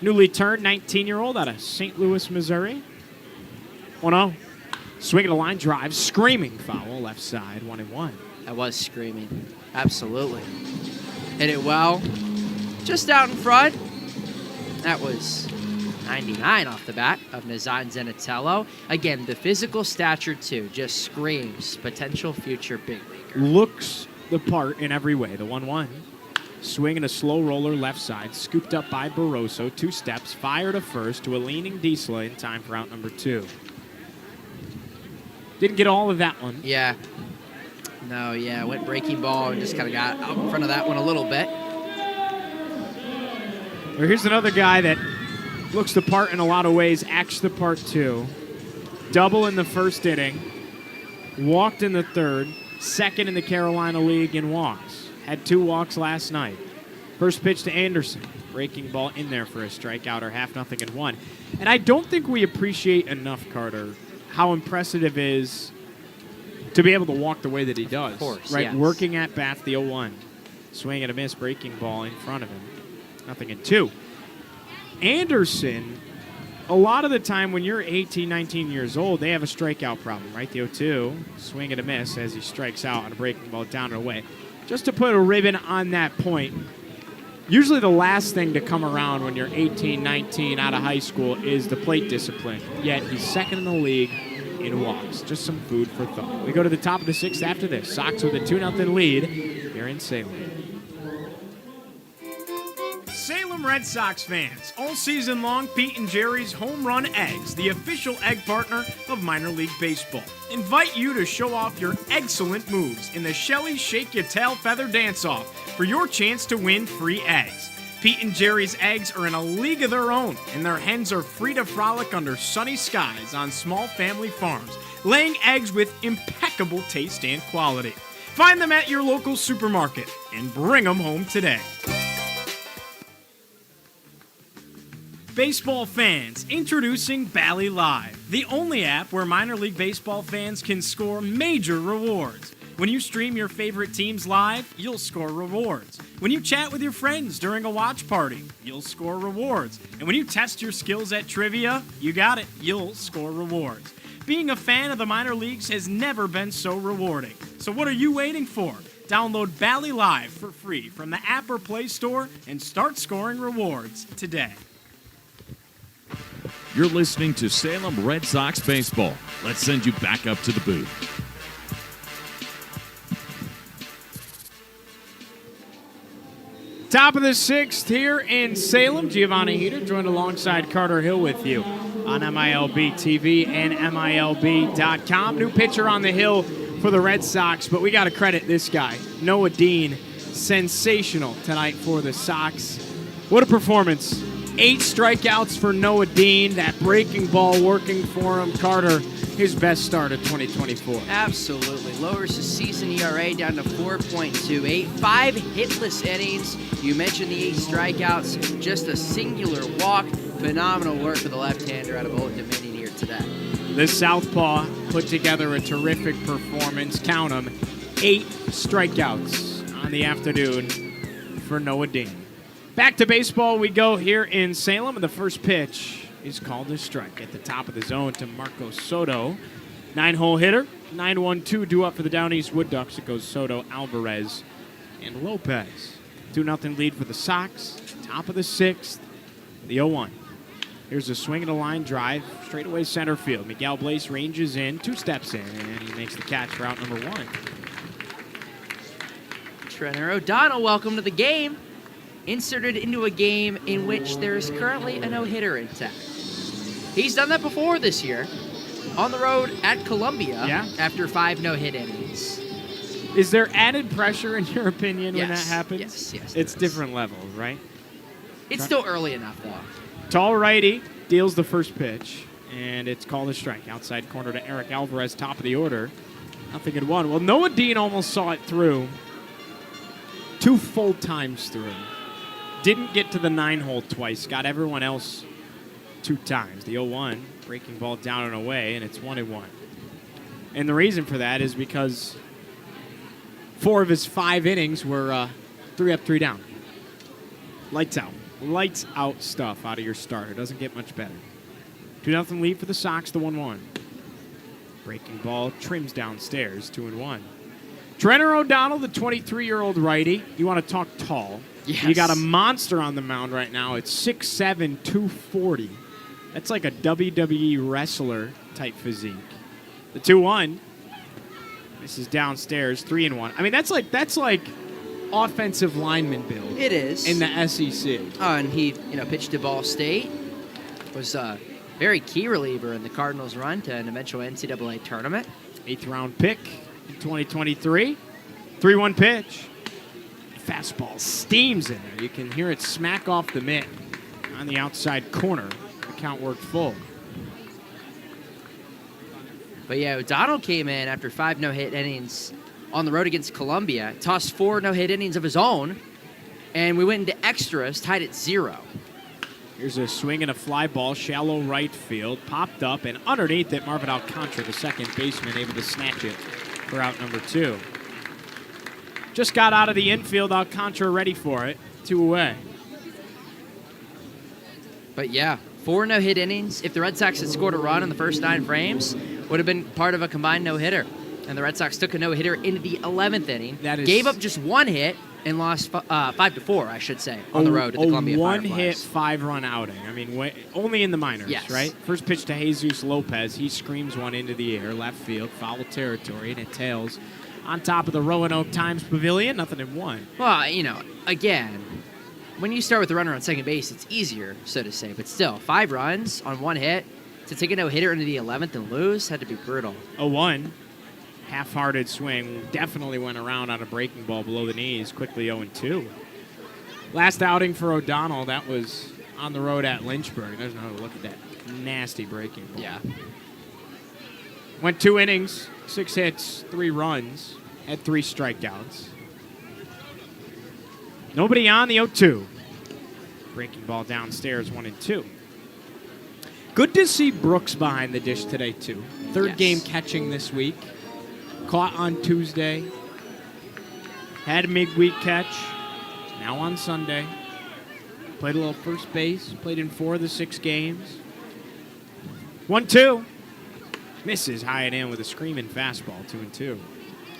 newly turned 19-year-old out of St. Louis, Missouri. 1-0. Swing at a line drive, screaming foul, left side, 1-1. That was screaming. Absolutely. Hit it well. Just out in front. That was 99 off the bat of Nazan Zanatello. Again, the physical stature, too, just screams potential future big leaguer. Looks the part in every way. The 1-1. Swinging a slow roller left side, scooped up by Barroso. 2 steps, fire to first to a leaning Diesla in time for out number 2. Didn't get all of that one. Yeah. No, yeah, went breaking ball and just kind of got out in front of that one a little bit. Well, here's another guy that looks the part in a lot of ways, acts the part too. Double in the first inning, walked in the third, second in the Carolina League in walks. Had 2 walks last night. First pitch to Anderson. Breaking ball in there for a strikeout or 0.5 and 1. And I don't think we appreciate enough, Carter, how impressive it is to be able to walk the way that he does. Of course, right? yes. Working at bat, the 0-1. Swing and a miss, breaking ball in front of him. 0-2. Anderson, a lot of the time when you're 18, 19 years old, they have a strikeout problem, right? The 0-2, swing and a miss as he strikes out on a breaking ball down and away. Just to put a ribbon on that point, usually the last thing to come around when you're 18, 19, out of high school is the plate discipline. Yet he's second in the league in walks. Just some food for thought. We go to the top of the 6th after this. Sox with a 2-0 lead here in Salem. Salem Red Sox fans, all season long, Pete and Jerry's Home Run Eggs, the official egg partner of minor league baseball, invite you to show off your excellent moves in the Shelly Shake Your Tail Feather Dance-Off for your chance to win free eggs. Pete and Jerry's eggs are in a league of their own, and their hens are free to frolic under sunny skies on small family farms, laying eggs with impeccable taste and quality. Find them at your local supermarket and bring them home today. Baseball fans, introducing Bally Live, the only app where minor league baseball fans can score major rewards. When you stream your favorite teams live, you'll score rewards. When you chat with your friends during a watch party, you'll score rewards. And when you test your skills at trivia, you got it, you'll score rewards. Being a fan of the minor leagues has never been so rewarding. So what are you waiting for? Download Bally Live for free from the app or Play Store and start scoring rewards today. You're listening to Salem Red Sox baseball. Let's send you back up to the booth. Top of the 6th here in Salem. Giovanni Heater joined alongside Carter Hill with you on MILB TV and MILB.com. New pitcher on the hill for the Red Sox, but we got to credit this guy, Noah Dean. Sensational tonight for the Sox. What a performance. 8 strikeouts for Noah Dean. That breaking ball working for him. Carter, his best start of 2024. Absolutely. Lowers his season ERA down to 4.28. 5 hitless innings. You mentioned the 8 strikeouts. Just a singular walk. Phenomenal work for the left-hander out of Old Dominion here today. The southpaw put together a terrific performance. Count them. 8 strikeouts on the afternoon for Noah Dean. Back to baseball we go here in Salem, and the first pitch is called a strike at the top of the zone to Marco Soto. 9-hole hitter, 9-1-2 due up for the Down East Wood Ducks. It goes Soto, Alvarez, and Lopez. 2-0 lead for the Sox. Top of the 6th, the 0-1. Here's a swing and a line drive, straightaway center field. Miguel Blaze ranges in, 2 steps in, and he makes the catch for out number 1. Trenner O'Donnell, welcome to the game. Inserted into a game in which there's currently a no-hitter intact. He's done that before this year, on the road at Columbia, after 5 no-hit innings. Is there added pressure, in your opinion, when that happens? Yes. It's different levels, right? It's still early enough, though. Tall righty deals the first pitch, and it's called a strike. Outside corner to Eric Alvarez, top of the order. 0-1. Well, Noah Dean almost saw it through 2 full times through. Didn't get to the 9-hole twice. Got everyone else 2 times. The 0-1, breaking ball down and away, and it's 1-1. And the reason for that is because 4 of his 5 innings were 3 up, 3 down. Lights out. Lights out stuff out of your starter. Doesn't get much better. 2-0 lead for the Sox, the 1-1. Breaking ball trims downstairs, 2-1. Trenner O'Donnell, the 23-year-old righty. You want to talk tall. Yes. You got a monster on the mound right now. It's 6'7", 240. That's like a WWE wrestler type physique. The 2-1. This is downstairs, 3-1. I mean, that's like offensive lineman build It is. in the SEC. And he, pitched to Ball State. Was a very key reliever in the Cardinals' run to an eventual NCAA tournament. 8th round pick in 2023. 3-1 pitch. Fastball steams in there. You can hear it smack off the mitt on the outside corner. The count worked full. But yeah, O'Donnell came in after 5 no-hit innings on the road against Columbia, tossed 4 no-hit innings of his own, and we went into extras, tied at 0. Here's a swing and a fly ball, shallow right field, popped up, and underneath it, Marvin Alcantara, the second baseman, able to snatch it for out number 2. Just got out of the infield, Alcantara ready for it, 2 away. But yeah, 4 no-hit innings. If the Red Sox had scored a run in the first 9 frames, would have been part of a combined no-hitter. And the Red Sox took a no-hitter into the 11th inning. That is- gave up just 1 hit and lost 5-4, I should say, on the road to the Columbia one Fireflies. hit, 5-run outing. I mean, only in the minors, Yes. right? First pitch to Jesus Lopez. He screams one into the air, left field, foul territory, and it tails on top of the Roanoke Times Pavilion. Nothing in 1. Well, again, when you start with the runner on second base, it's easier, so to say. But still, 5 runs on 1 hit to take a no-hitter into the 11th and lose had to be brutal. 0-1. Half-hearted swing. Definitely went around on a breaking ball below the knees. Quickly 0-2. Last outing for O'Donnell, that was on the road at Lynchburg. There's another look at that nasty breaking ball. Yeah. Went 2 innings, 6 hits, 3 runs, had 3 strikeouts. Nobody on the 0-2. Breaking ball downstairs, 1-2. Good to see Brooks behind the dish today, too. Third Yes. game catching this week. Caught on Tuesday. Had a midweek catch. Now on Sunday. Played a little first base. Played in 4 of the 6 games. 1-2. Misses high and in with a screaming fastball, 2-2.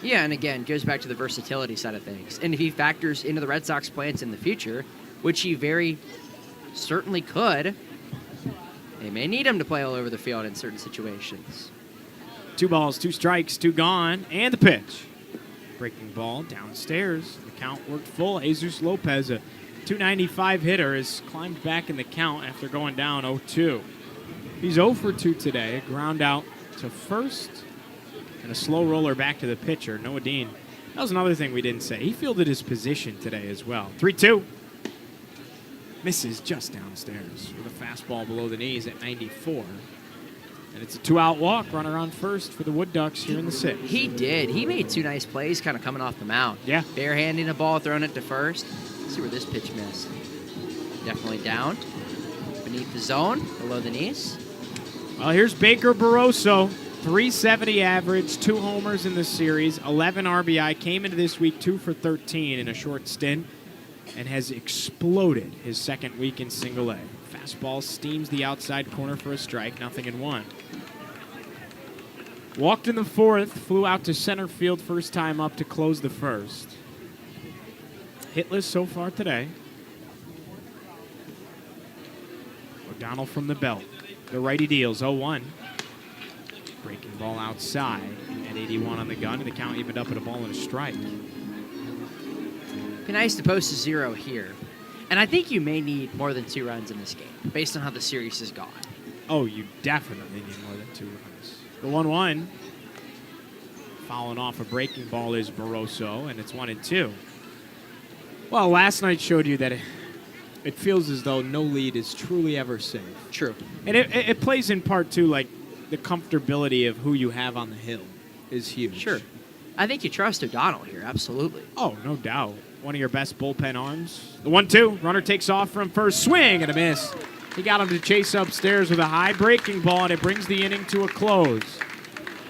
Yeah, and again, goes back to the versatility side of things. And if he factors into the Red Sox plans in the future, which he very certainly could, they may need him to play all over the field in certain situations. 2 balls, 2 strikes, 2 gone, and the pitch. Breaking ball downstairs. The count worked full. Jesus Lopez, a .295 hitter, has climbed back in the count after going down 0-2. He's 0 for 2 today. A ground out to first and a slow roller back to the pitcher, Noah Dean. That was another thing we didn't say. He fielded his position today as well. 3-2. Misses just downstairs with a fastball below the knees at 94. And it's a 2-out walk, runner on first for the Wood Ducks here in the 6th. He did. He made 2 nice plays kind of coming off the mound. Yeah. Barehanding a ball, throwing it to first. Let's see where this pitch missed. Definitely down. Beneath the zone, below the knees. Well, here's Baker Barroso. 370 average, 2 homers in the series, 11 RBI. Came into this week 2 for 13 in a short stint and has exploded his second week in single A. Fastball steams the outside corner for a strike, 0-1. Walked in the 4th, flew out to center field first time up to close the 1st. Hitless so far today. O'Donnell from the belt. The righty deals, 0-1. Breaking ball outside at 81 on the gun, and the count evened up at a ball and a strike. Be nice to post a 0 here. And I think you may need more than 2 runs in this game, based on how the series has gone. Oh, you definitely need more than 2 runs. The 1-1. Fouling off a breaking ball is Barroso, and it's 1-2. Well, last night showed you that it feels as though no lead is truly ever safe. True. And it plays in part, too, like the comfortability of who you have on the hill is huge. Sure. I think you trust O'Donnell here, absolutely. Oh, no doubt. One of your best bullpen arms. The 1-2. Runner takes off from first. Swing and a miss. He got him to chase upstairs with a high breaking ball, and it brings the inning to a close.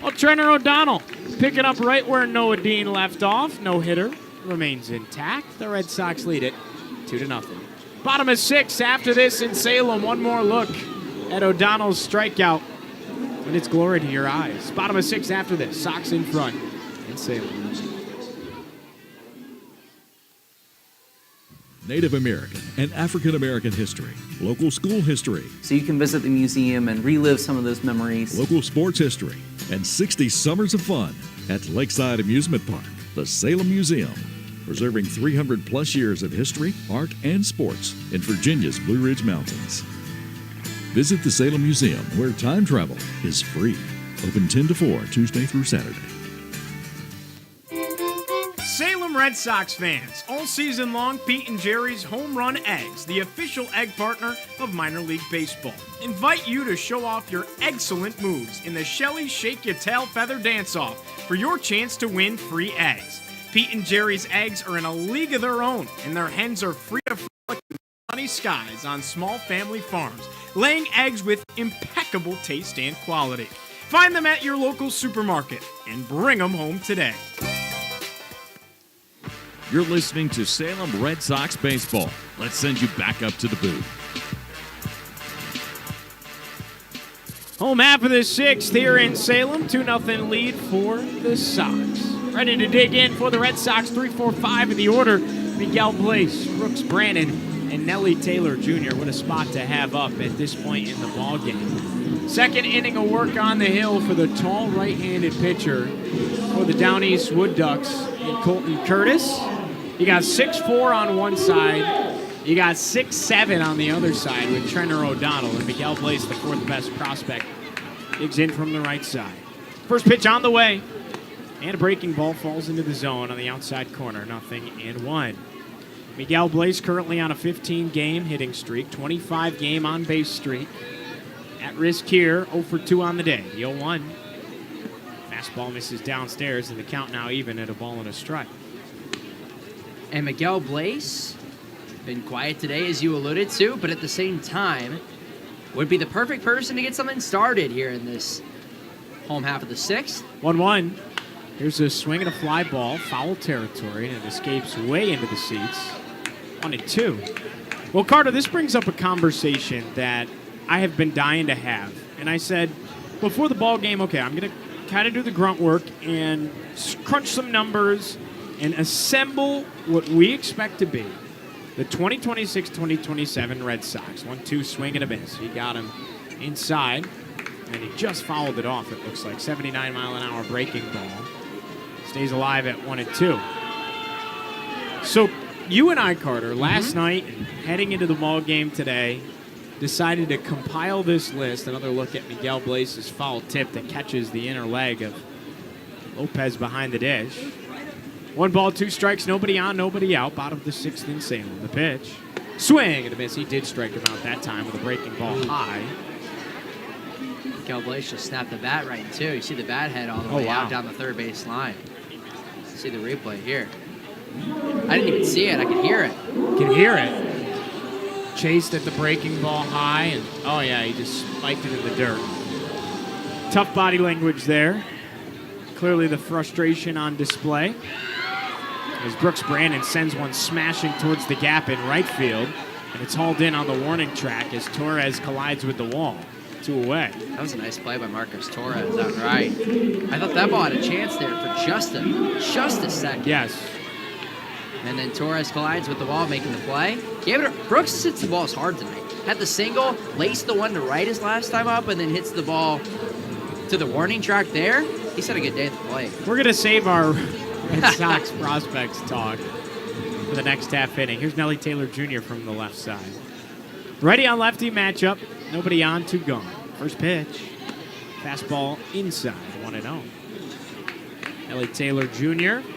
Well, Turner O'Donnell picking up right where Noah Dean left off. No hitter. Remains intact. The Red Sox lead it 2-0. Bottom of 6 after this in Salem. One more look at O'Donnell's strikeout, and it's glory to your eyes. Bottom of 6 after this. Sox in front in Salem. Native American and African American history, local school history, So you can visit the museum and relive some of those memories. local sports history, and 60 summers of fun at Lakeside Amusement Park, the Salem Museum. preserving 300 plus years of history, art, and sports in Virginia's Blue Ridge Mountains. Visit the Salem Museum, where time travel is free. Open 10 to 4, Tuesday through Saturday. Salem Red Sox fans, all season long, Pete and Jerry's Home Run Eggs, the official egg partner of minor league baseball, invite you to show off your excellent moves in the Shelly Shake Your Tail Feather Dance-Off for your chance to win free eggs. Pete and Jerry's eggs are in a league of their own, and their hens are free to frolic in sunny skies on small family farms, laying eggs with impeccable taste and quality. Find them at your local supermarket and bring them home today. You're listening to Salem Red Sox baseball. Let's send you back up to the booth. Home half of the sixth here in Salem. 2-0 lead for the Sox. Ready to dig in for the Red Sox. 3-4-5 in the order. Miguel Blaze, Brooks Brannon, and Nelly Taylor Jr. What a spot to have up at this point in the ball game. Second inning of work on the hill for the tall right-handed pitcher for the Down East Wood Ducks and Colton Curtis. You got 6'4" on one side. You got 6'7" on the other side with Trenner O'Donnell, and Miguel Blaze, the fourth best prospect, digs in from the right side. First pitch on the way, and a breaking ball falls into the zone on the outside corner. 0-1. Miguel Blaze currently on a 15-game hitting streak, 25-game on-base streak. At risk here, 0-for-2 on the day. The 0-1. Fastball misses downstairs, and the count now even at a ball and a strike. And Miguel Blaze, been quiet today, as you alluded to, but at the same time, would be the perfect person to get something started here in this home half of the sixth. 1-1. Here's a swing and a fly ball, foul territory, and it escapes way into the seats. 1-2. Well, Carter, this brings up a conversation that I have been dying to have. And I said, before the ball game, okay, I'm going to kind of do the grunt work and crunch some numbers and assemble what we expect to be the 2026-2027 Red Sox. 1-2 swing and a miss. He got him inside, and he just fouled it off, it looks like. 79-mile-an-hour breaking ball. Stays alive at 1-2. So you and I, Carter, last night, heading into the ball game today, decided to compile this list. Another look at Miguel Blaze's foul tip that catches the inner leg of Lopez behind the dish. 1 ball, 2 strikes, nobody on, nobody out. Bottom of the sixth in Salem. The pitch. Swing and a miss. He did strike him out that time with a breaking ball high. Miguel Blaze just snapped the bat right, too. You see the bat head all the way out down the third base line. See the replay here. I didn't even see it. I could hear it. Can hear it. Chased at the breaking ball high, and oh yeah, he just spiked it in the dirt. Tough body language there. Clearly the frustration on display. As Brooks Brannon sends one smashing towards the gap in right field, and it's hauled in on the warning track as Torres collides with the wall. 2 away. That was a nice play by Marcus Torres out right. I thought that ball had a chance there for just a second. Yes. And then Torres collides with the wall, making the play. Brooks hits the balls hard tonight. Had the single, laced the one to right his last time up, and then hits the ball to the warning track there. He's had a good day at the plate. We're going to save our Red Sox prospects talk for the next half inning. Here's Nelly Taylor Jr. from the left side. Righty on lefty matchup. Nobody on, 2 gone. First pitch. Fastball inside, 1-0. Nelly Taylor Jr.,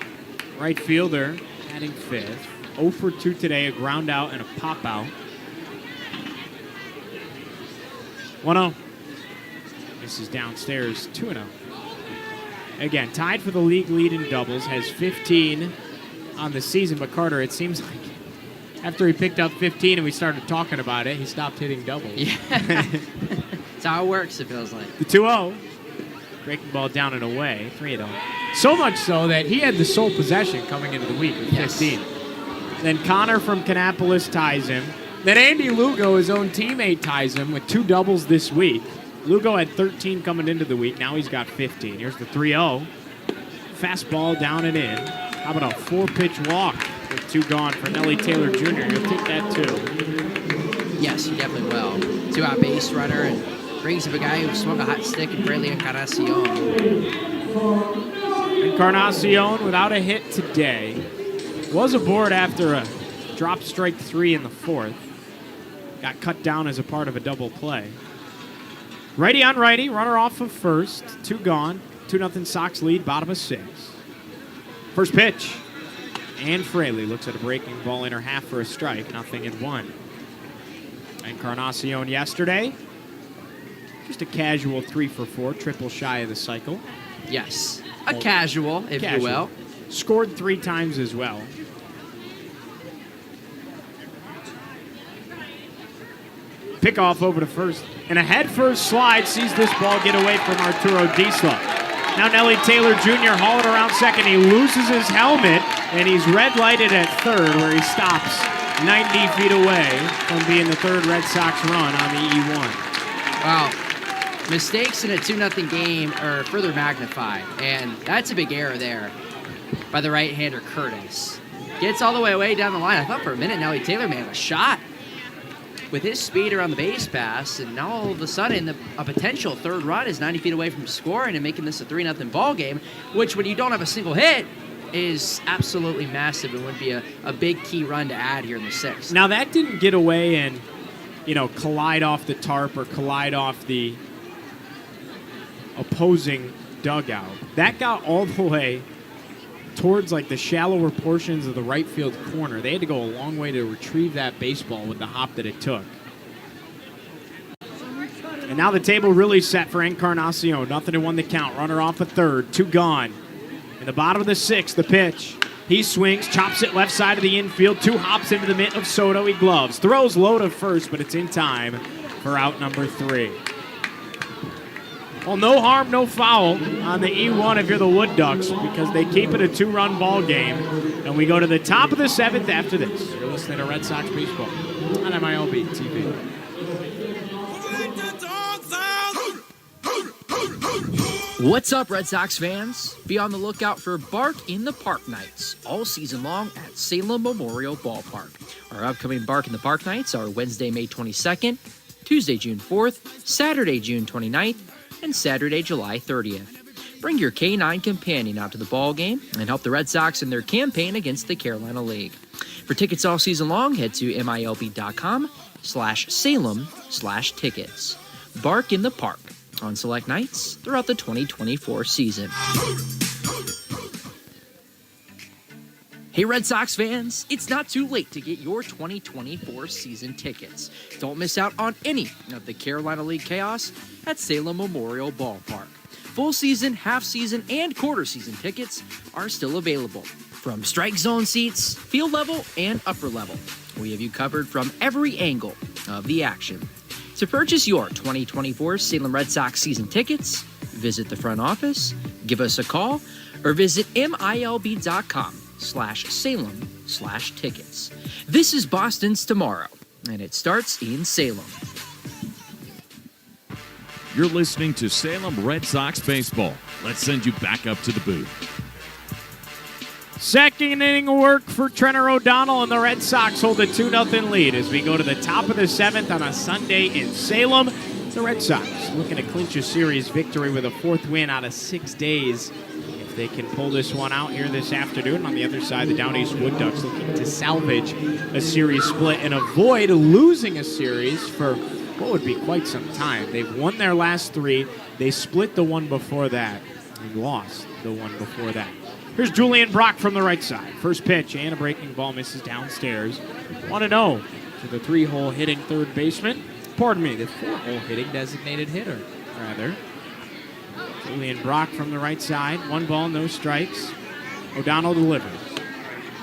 right fielder, batting fifth. 0-for-2 today, a ground out and a pop out. 1-0. This is downstairs, 2-0. Again, tied for the league lead in doubles, has 15 on the season. But Carter, it seems like after he picked up 15 and we started talking about it, he stopped hitting doubles. Yeah. That's how it works, it feels like. The 2-0. Breaking ball down and away, 3-0. So much so that he had the sole possession coming into the week with 15. Then Connor from Kannapolis ties him. Then Andy Lugo, his own teammate, ties him with 2 doubles this week. Lugo had 13 coming into the week. Now he's got 15. Here's the 3-0. Fastball down and in. How about a 4-pitch walk with 2 gone for Nelly Taylor Jr.? You'll take that too. Yes, he definitely will. 2-out base runner and brings up a guy who swung a hot stick in Fraley Encarnacion. Encarnacion without a hit today. Was aboard after a drop strike 3 in the 4th. Got cut down as a part of a double play. Righty on righty, runner off of first. 2 gone. 2-0 Sox lead, bottom of 6. First pitch. And Fraley looks at a breaking ball inner half for a strike. 0-1. Encarnacion yesterday. Just a casual 3 for 4, triple shy of the cycle. Yes. A casual, if you will. Scored 3 times as well. Pickoff over to first. And a head-first slide sees this ball get away from Arturo Disla. Now Nelly Taylor Jr. hauling around second. He loses his helmet, and he's red-lighted at third, where he stops 90 feet away from being the third Red Sox run on the E1. Wow. Mistakes in a 2-0 game are further magnified, and that's a big error there by the right-hander Curtis. Gets all the way down the line. I thought for a minute Nelly Taylor may have a shot with his speed around the base pass, and now all of a sudden a potential third run is 90 feet away from scoring and making this a 3-0 ball game, which when you don't have a single hit is absolutely massive and would be a big key run to add here in the 6th. Now that didn't get away and, collide off the tarp or collide off the opposing dugout. That got all the way towards the shallower portions of the right field corner. They had to go a long way to retrieve that baseball with the hop that it took. And now the table really set for Encarnacion. 0-1 the count. Runner off at third. 2 gone. In the bottom of the 6th, the pitch. He swings, chops it left side of the infield. 2 hops into the mitt of Soto. He gloves. Throws low to first, but it's in time for out number 3. Well, no harm, no foul on the E1 if you're the Wood Ducks, because they keep it a 2-run ball game. And we go to the top of the 7th after this. You're listening to Red Sox Baseball on MILB TV. Let the dogs out! What's up, Red Sox fans? Be on the lookout for Bark in the Park Nights all season long at Salem Memorial Ballpark. Our upcoming Bark in the Park Nights are Wednesday, May 22nd, Tuesday, June 4th, Saturday, June 29th, and Saturday, July 30th. Bring your K9 companion out to the ball game and help the Red Sox in their campaign against the Carolina League. For tickets all season long, head to milb.com/Salem/tickets. Bark in the Park on select nights throughout the 2024 season. Hey Red Sox fans, it's not too late to get your 2024 season tickets. Don't miss out on any of the Carolina League chaos at Salem Memorial Ballpark. Full season, half season, and quarter season tickets are still available. From strike zone seats, field level, and upper level, we have you covered from every angle of the action. To purchase your 2024 Salem Red Sox season tickets, visit the front office, give us a call, or visit milb.com/Salem/tickets. This is Boston's Tomorrow, and it starts in Salem. You're listening to Salem Red Sox Baseball. Let's send you back up to the booth. Second inning work for Trenner O'Donnell, and the Red Sox hold a 2-0 lead as we go to the top of the 7th on a Sunday in Salem. The Red Sox looking to clinch a series victory with a 4th win out of 6 days. If they can pull this one out here this afternoon. On the other side, the Down East Wood Ducks looking to salvage a series split and avoid losing a series for what would be quite some time. They've won their last 3. They split the one before that and lost the one before that. Here's Julian Brock from the right side. First pitch and a breaking ball misses downstairs. 1-0 to the 3-hole hitting third baseman. Pardon me, the 4-hole hitting designated hitter, rather. Julian Brock from the right side. 1 ball, no strikes. O'Donnell delivers.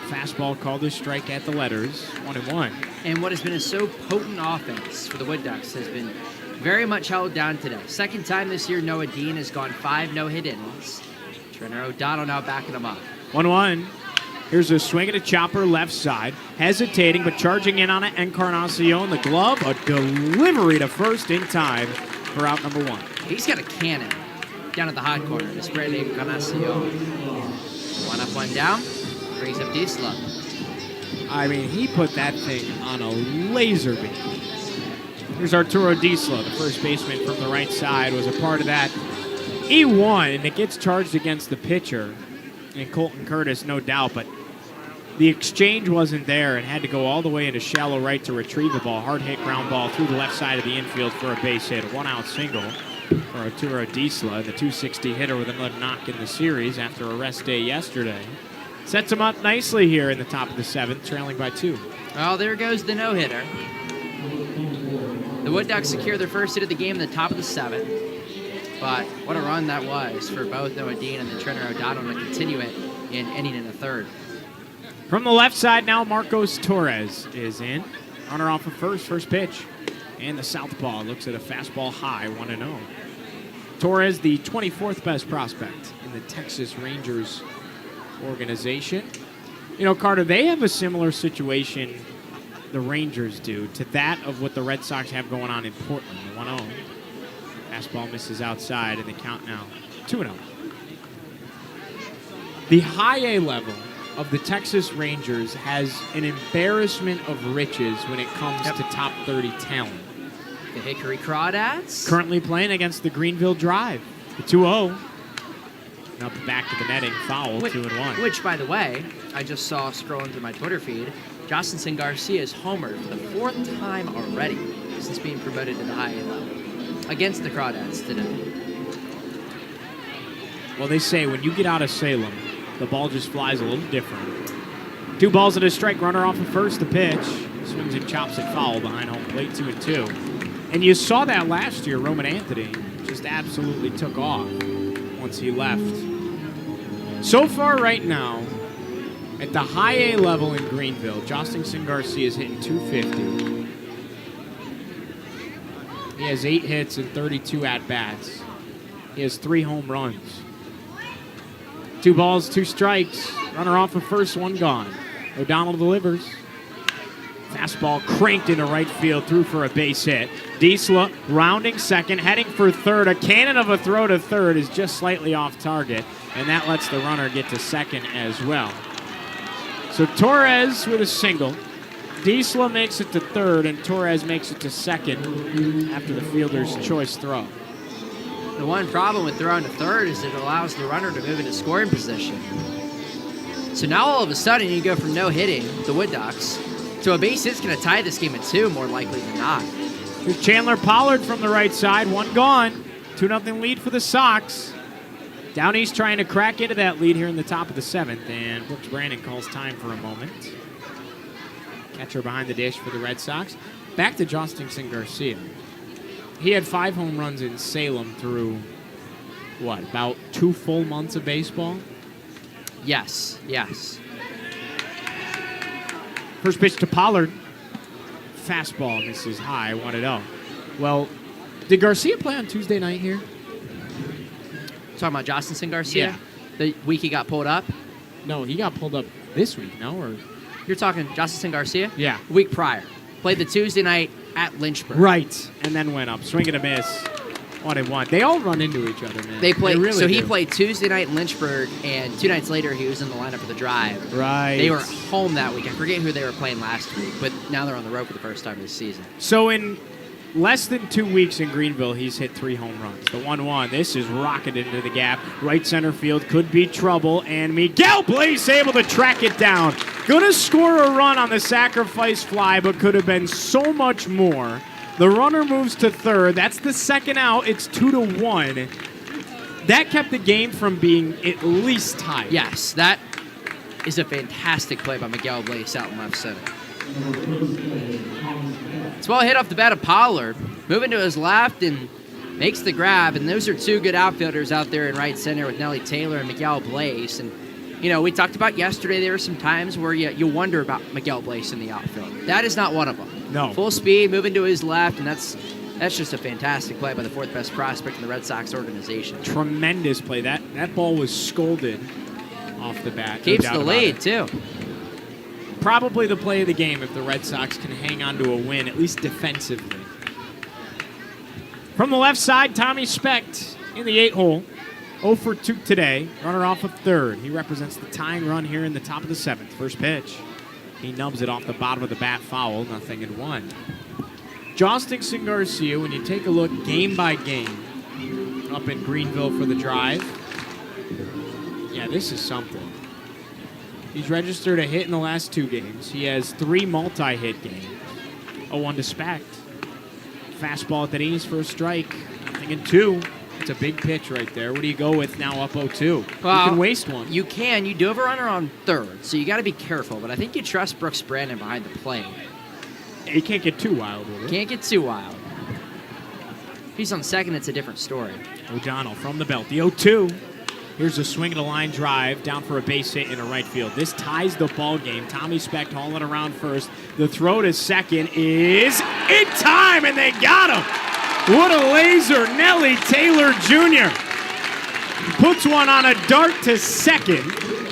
Fastball called a strike at the letters. 1-1. And what has been a so potent offense for the Wood Ducks has been very much held down today. Second time this year, Noah Dean has gone 5 no-hit innings. Trenner O'Donnell now backing him up. 1-1. Here's a swing at a chopper left side. Hesitating, but charging in on it. Encarnacion, the glove. A delivery to first in time for out number 1. He's got a cannon down at the hot corner. This Brandon Encarnacion. 1 up, 1 down. Brings up Diesla. I mean, he put that thing on a laser beam. Here's Arturo Diesla, the first baseman from the right side, was a part of that E1, and it gets charged against the pitcher, and Colton Curtis, no doubt, but The exchange wasn't there and had to go all the way into shallow right to retrieve the ball. Hard hit ground ball through the left side of the infield for a base hit. A 1-out single for Arturo Disla, the 260 hitter with another knock in the series after a rest day yesterday. Sets him up nicely here in the top of the 7th, trailing by 2. Well, there goes the no-hitter. The Wood Ducks secure their first hit of the game in the top of the 7th. But what a run that was for both Noah Dean and then Trenter O'Donnell to continue it in inning and a third. From the left side now, Marcos Torres is in. Runner off of first pitch. And the southpaw looks at a fastball high, 1-0. Torres, the 24th best prospect in the Texas Rangers organization. You know, Carter, they have a similar situation, the Rangers do, to that of what the Red Sox have going on in Portland. The 1-0. Fastball misses outside, and the count now 2-0. The high A level of the Texas Rangers has an embarrassment of riches when it comes to top 30 talent. The Hickory Crawdads. Currently playing against the Greenville Drive. The 2-0. Up back to the netting, foul, 2-1. Which, by the way, I just saw scrolling through my Twitter feed. Jostinson Garcia is homered for the 4th time already since being promoted to the high A level against the Crawdads today. Well, they say when you get out of Salem, the ball just flies a little different. 2 balls and a strike, runner off of first, the pitch. Swings and chops it foul behind home plate, 2-2. And you saw that last year, Roman Anthony just absolutely took off once he left. So far right now, at the high A level in Greenville, Jostinson Garcia is hitting .250. He has 8 hits and 32 at-bats. He has 3 home runs. 2 balls, 2 strikes. Runner off of first, 1 gone. O'Donnell delivers. Fastball cranked into right field, through for a base hit. Disla rounding second, heading for third. A cannon of a throw to third is just slightly off target, and that lets the runner get to second as well. So Torres with a single. Disla makes it to third, and Torres makes it to second after the fielder's choice throw. The one problem with throwing to third is it allows the runner to move into scoring position. So now all of a sudden you go from no hitting, the Wood Ducks, to a base hit's going to tie this game at 2 more likely than not. Here's Chandler Pollard from the right side, 1 gone. 2-0 lead for the Sox. Down East trying to crack into that lead here in the top of the 7th, and Brooks Brandon calls time for a moment. Catcher behind the dish for the Red Sox. Back to Jostinson Garcia. He had 5 home runs in Salem through, about 2 full months of baseball? Yes. First pitch to Pollard. Fastball misses high, 1-0. Well, did Garcia play on Tuesday night here? Talking about Jostinson Garcia? Yeah. The week he got pulled up? No, he got pulled up this week, no? Or You're talking Jostinson Garcia? Yeah. The week prior. Played the Tuesday night at Lynchburg. Right, and then went up. Swing and a miss. 1-1. They all run into each other, man. They played. really so he do. played Tuesday night in Lynchburg, and 2 nights later he was in the lineup for the Drive. Right. They were home that week. I forget who they were playing last week, but now they're on the road for the first time this season. So in less than 2 weeks in Greenville, he's hit 3 home runs. The 1-1. This is rocketed into the gap. Right center field could be trouble, and Miguel Blaze able to track it down. Gonna score a run on the sacrifice fly, but could have been so much more. The runner moves to third. That's the second out. It's 2-1. That kept the game from being at least tied. Yes, that is a fantastic play by Miguel Blaze out in left center. It's well hit off the bat of Pollard. Moving to his left and makes the grab. And those are 2 good outfielders out there in right center with Nelly Taylor and Miguel Blaze. And, you know, we talked about yesterday there were some times where you wonder about Miguel Blaze in the outfield. That is not one of them. No. Full speed, moving to his left, and that's just a fantastic play by the 4th best prospect in the Red Sox organization. Tremendous play. That ball was scolded off the bat. Keeps no the doubt lead, about it. too. Probably the play of the game if the Red Sox can hang on to a win, at least defensively. From the left side, Tommy Specht in the 8-hole. 0 for 2 today. Runner off of third. He represents the tying run here in the top of the 7th. First pitch. He nubs it off the bottom of the bat foul. 0-1. Jostinson Garcia, when you take a look game by game up in Greenville for the Drive, yeah, this is something. He's registered a hit in the last 2 games. He has 3 multi-hit games. 0-1 to Specht. Fastball at the knees for a strike. Nothing in 2. It's a big pitch right there. What do you go with now up 0-2? Well, you can waste one. You can. You do have a runner on third, so you got to be careful. But I think you trust Brooks Brandon behind the plate. You can't get too wild with it. Can't get too wild. If he's on second, it's a different story. O'Donnell from the belt. The 0-2. Here's a swing and a line drive down for a base hit in a right field. This ties the ball game. Tommy Specht hauling around first. The throw to second is in time, and they got him. What a laser. Nelly Taylor Jr. puts one on a dart to second,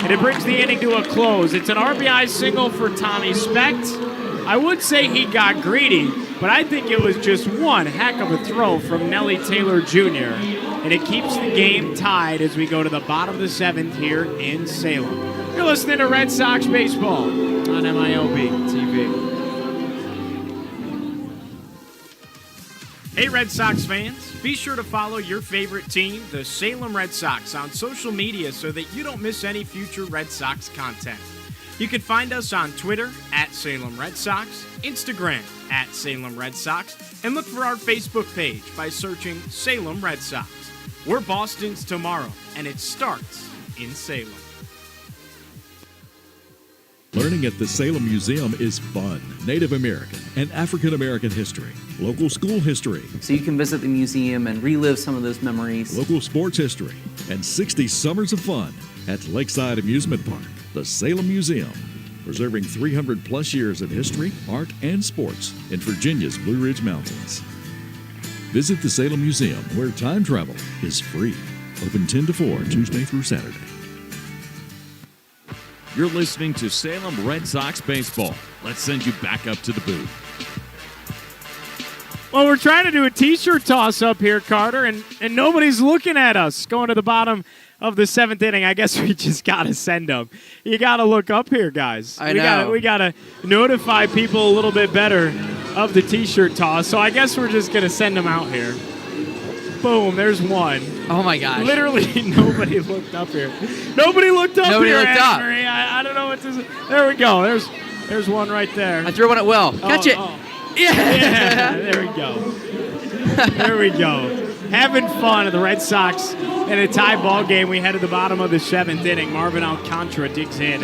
and it brings the inning to a close. It's an RBI single for Tommy Specht. I would say he got greedy, but I think it was just one heck of a throw from Nelly Taylor Jr., and it keeps the game tied as we go to the bottom of the 7th here in Salem. You're listening to Red Sox Baseball on MILB TV. Hey, Red Sox fans, be sure to follow your favorite team, the Salem Red Sox, on social media so that you don't miss any future Red Sox content. You can find us on Twitter at Salem Red Sox, Instagram at Salem Red Sox, and look for our Facebook page by searching Salem Red Sox. We're Boston's tomorrow, and it starts in Salem. Learning at the Salem Museum is fun. Native American and African American history, local school history, So you can visit the museum and relive some of those memories. local sports history, and 60 summers of fun at Lakeside Amusement Park, the Salem Museum, preserving 300 plus years of history, art, and sports in Virginia's Blue Ridge Mountains. Visit the Salem Museum, where time travel is free. Open 10 to 4, Tuesday through Saturday. You're listening to Salem Red Sox Baseball. Let's send you back up to the booth. Well, we're trying to do a T-shirt toss up here, Carter, and nobody's looking at us going to the bottom of the 7th inning. I guess we just got to send them. You got to look up here, guys. I know. We got to notify people a little bit better of the T-shirt toss. So I guess we're just going to send them out here. Boom, there's one. Oh, my gosh. Literally nobody looked up here. Nobody looked up Nobody here, looked up. Anne-Marie. I don't know what to say. There we go. There's one right there. I threw one at Will. Catch it. Yeah, there we go. There we go. Having fun at the Red Sox in a tie ball game. We head to the bottom of the 7th inning. Marvin Alcantara digs in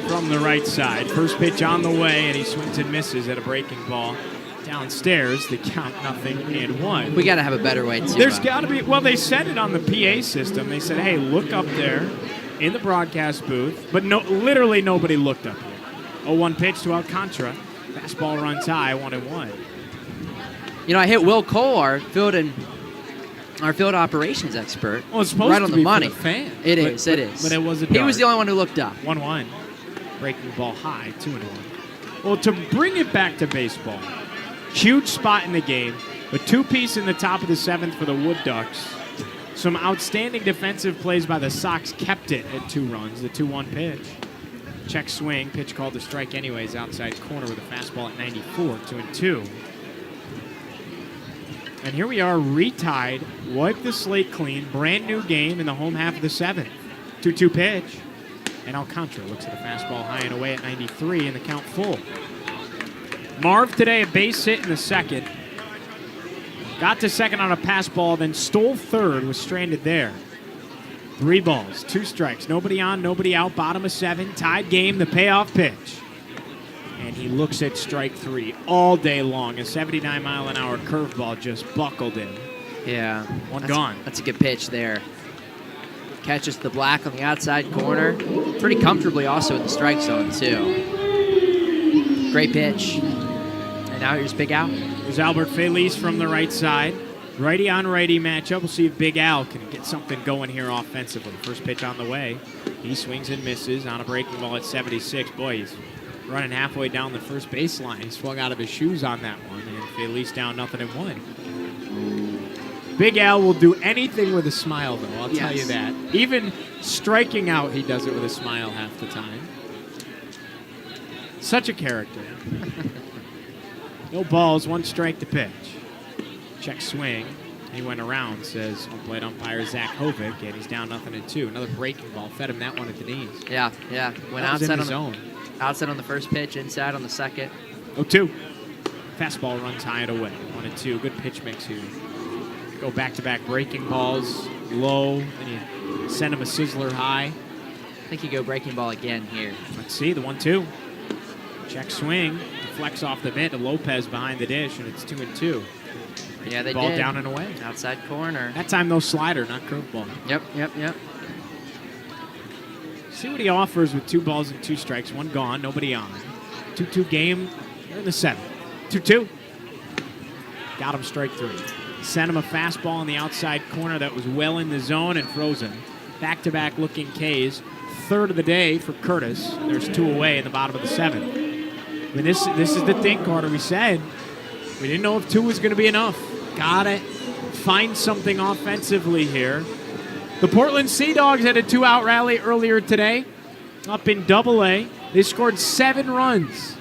from the right side. First pitch on the way, and he swings and misses at a breaking ball. Downstairs, the count 0-1. We got to have a better way, too. There's got to be. Well, they said it on the PA system. They said, hey, look up there in the broadcast booth. But no, literally nobody looked up here. 0-1 pitch to Alcantara. Fastball runs high, 1-1. You know, I hit Will Cole, our field operations expert. Well, it's supposed right to on the be money. For the fan. It But- is. But it was a He was dart. the only one who looked up. 1-1. Breaking ball high, 2-1. Well, to bring it back to baseball, huge spot in the game, a 2-piece in the top of the 7th for the Wood Ducks. Some outstanding defensive plays by the Sox kept it at 2 runs, the 2-1 pitch. Check swing, pitch called to strike anyways, outside corner with a fastball at 94, 2-2. And here we are, retied, wipe the slate clean, brand new game in the home half of the 7th. 2-2 pitch. And Alcantara looks at the fastball high and away at 93, and the count full. Marv today a base hit in the 2nd. Got to 2nd on a pass ball, then stole 3rd, was stranded there. 3 balls, 2 strikes, nobody on, nobody out, bottom of 7, tied game, the payoff pitch. And he looks at strike 3 all day long. A 79-mile-an-hour curveball just buckled in. Yeah. One gone. That's a good pitch there. Catches the black on the outside corner. Pretty comfortably also in the strike zone, too. Great pitch. And now here's Big Al. There's Albert Feliz from the right side. Righty on righty matchup. We'll see if Big Al can get something going here offensively. First pitch on the way. He swings and misses on a breaking ball at 76. Boy, he's running halfway down the first baseline. He swung out of his shoes on that one, and Feliz down 0-1. Big Al will do anything with a smile, though. I'll tell you that. Even striking out, he does it with a smile half the time. Such a character. No balls, 1 strike to pitch. Check swing. He went around, says home plate umpire Zach Hovick, and he's down 0-2. Another breaking ball, fed him that one at the knees. Yeah. Went That was in outside the on zone. outside on the first pitch, inside on the second. 0-2. Fastball runs high and away. 1-2. Good pitch mix here. Go back-to-back breaking balls, low, and you send him a sizzler high. I think you go breaking ball again here. Let's see the 1-2. Check swing, deflects off the mitt to Lopez behind the dish, and it's 2-2. Yeah, they Ball did. down and away. Outside corner. That time, no slider, not curveball. Yep. See what he offers with 2 balls and 2 strikes, 1 gone, nobody on. 2-2 game. They're in the 7th. 2-2. Got him strike 3. Sent him a fastball on the outside corner that was well in the zone and frozen. Back-to-back looking Ks. 3rd of the day for Curtis. There's 2 away in the bottom of the 7th. I mean, this is the thing, Carter. We said we didn't know if 2 was going to be enough. Gotta find something offensively here. The Portland Sea Dogs had a 2-out rally earlier today up in Double-A. They scored 7 runs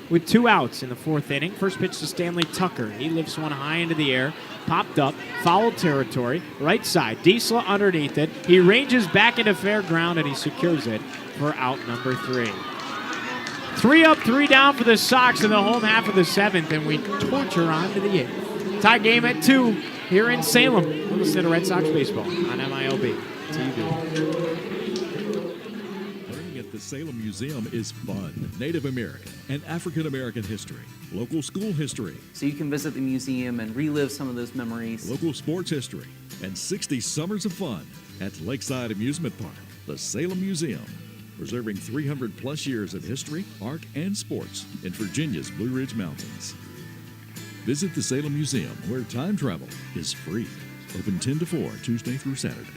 with 2 outs in the 4th inning. First pitch to Stanley Tucker. He lifts one high into the air, popped up, foul territory, right side. Diesel underneath it. He ranges back into fair ground, and he secures it for out number 3. 3 up, 3 down for the Sox in the home half of the 7th, and we torture on to the 8th. Tie game at 2 here in Salem. We'll listen to Red Sox baseball on MILB TV. Learning at the Salem Museum is fun. Native American and African American history, local school history, So you can visit the museum and relive some of those memories. local sports history, and 60 summers of fun at Lakeside Amusement Park, the Salem Museum, preserving 300-plus years of history, art, and sports in Virginia's Blue Ridge Mountains. Visit the Salem Museum, where time travel is free. Open 10 to 4, Tuesday through Saturday.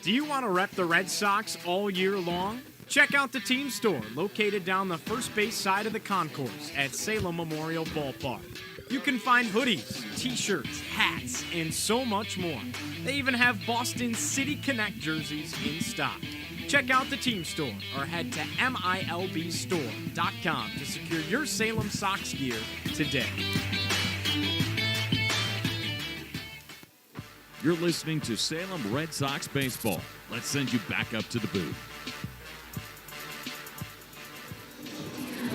Do you want to rep the Red Sox all year long? Check out the team store located down the first base side of the concourse at Salem Memorial Ballpark. You can find hoodies, t-shirts, hats, and so much more. They even have Boston City Connect jerseys in stock. Check out the team store or head to MILBstore.com to secure your Salem Sox gear today. You're listening to Salem Red Sox baseball. Let's send you back up to the booth.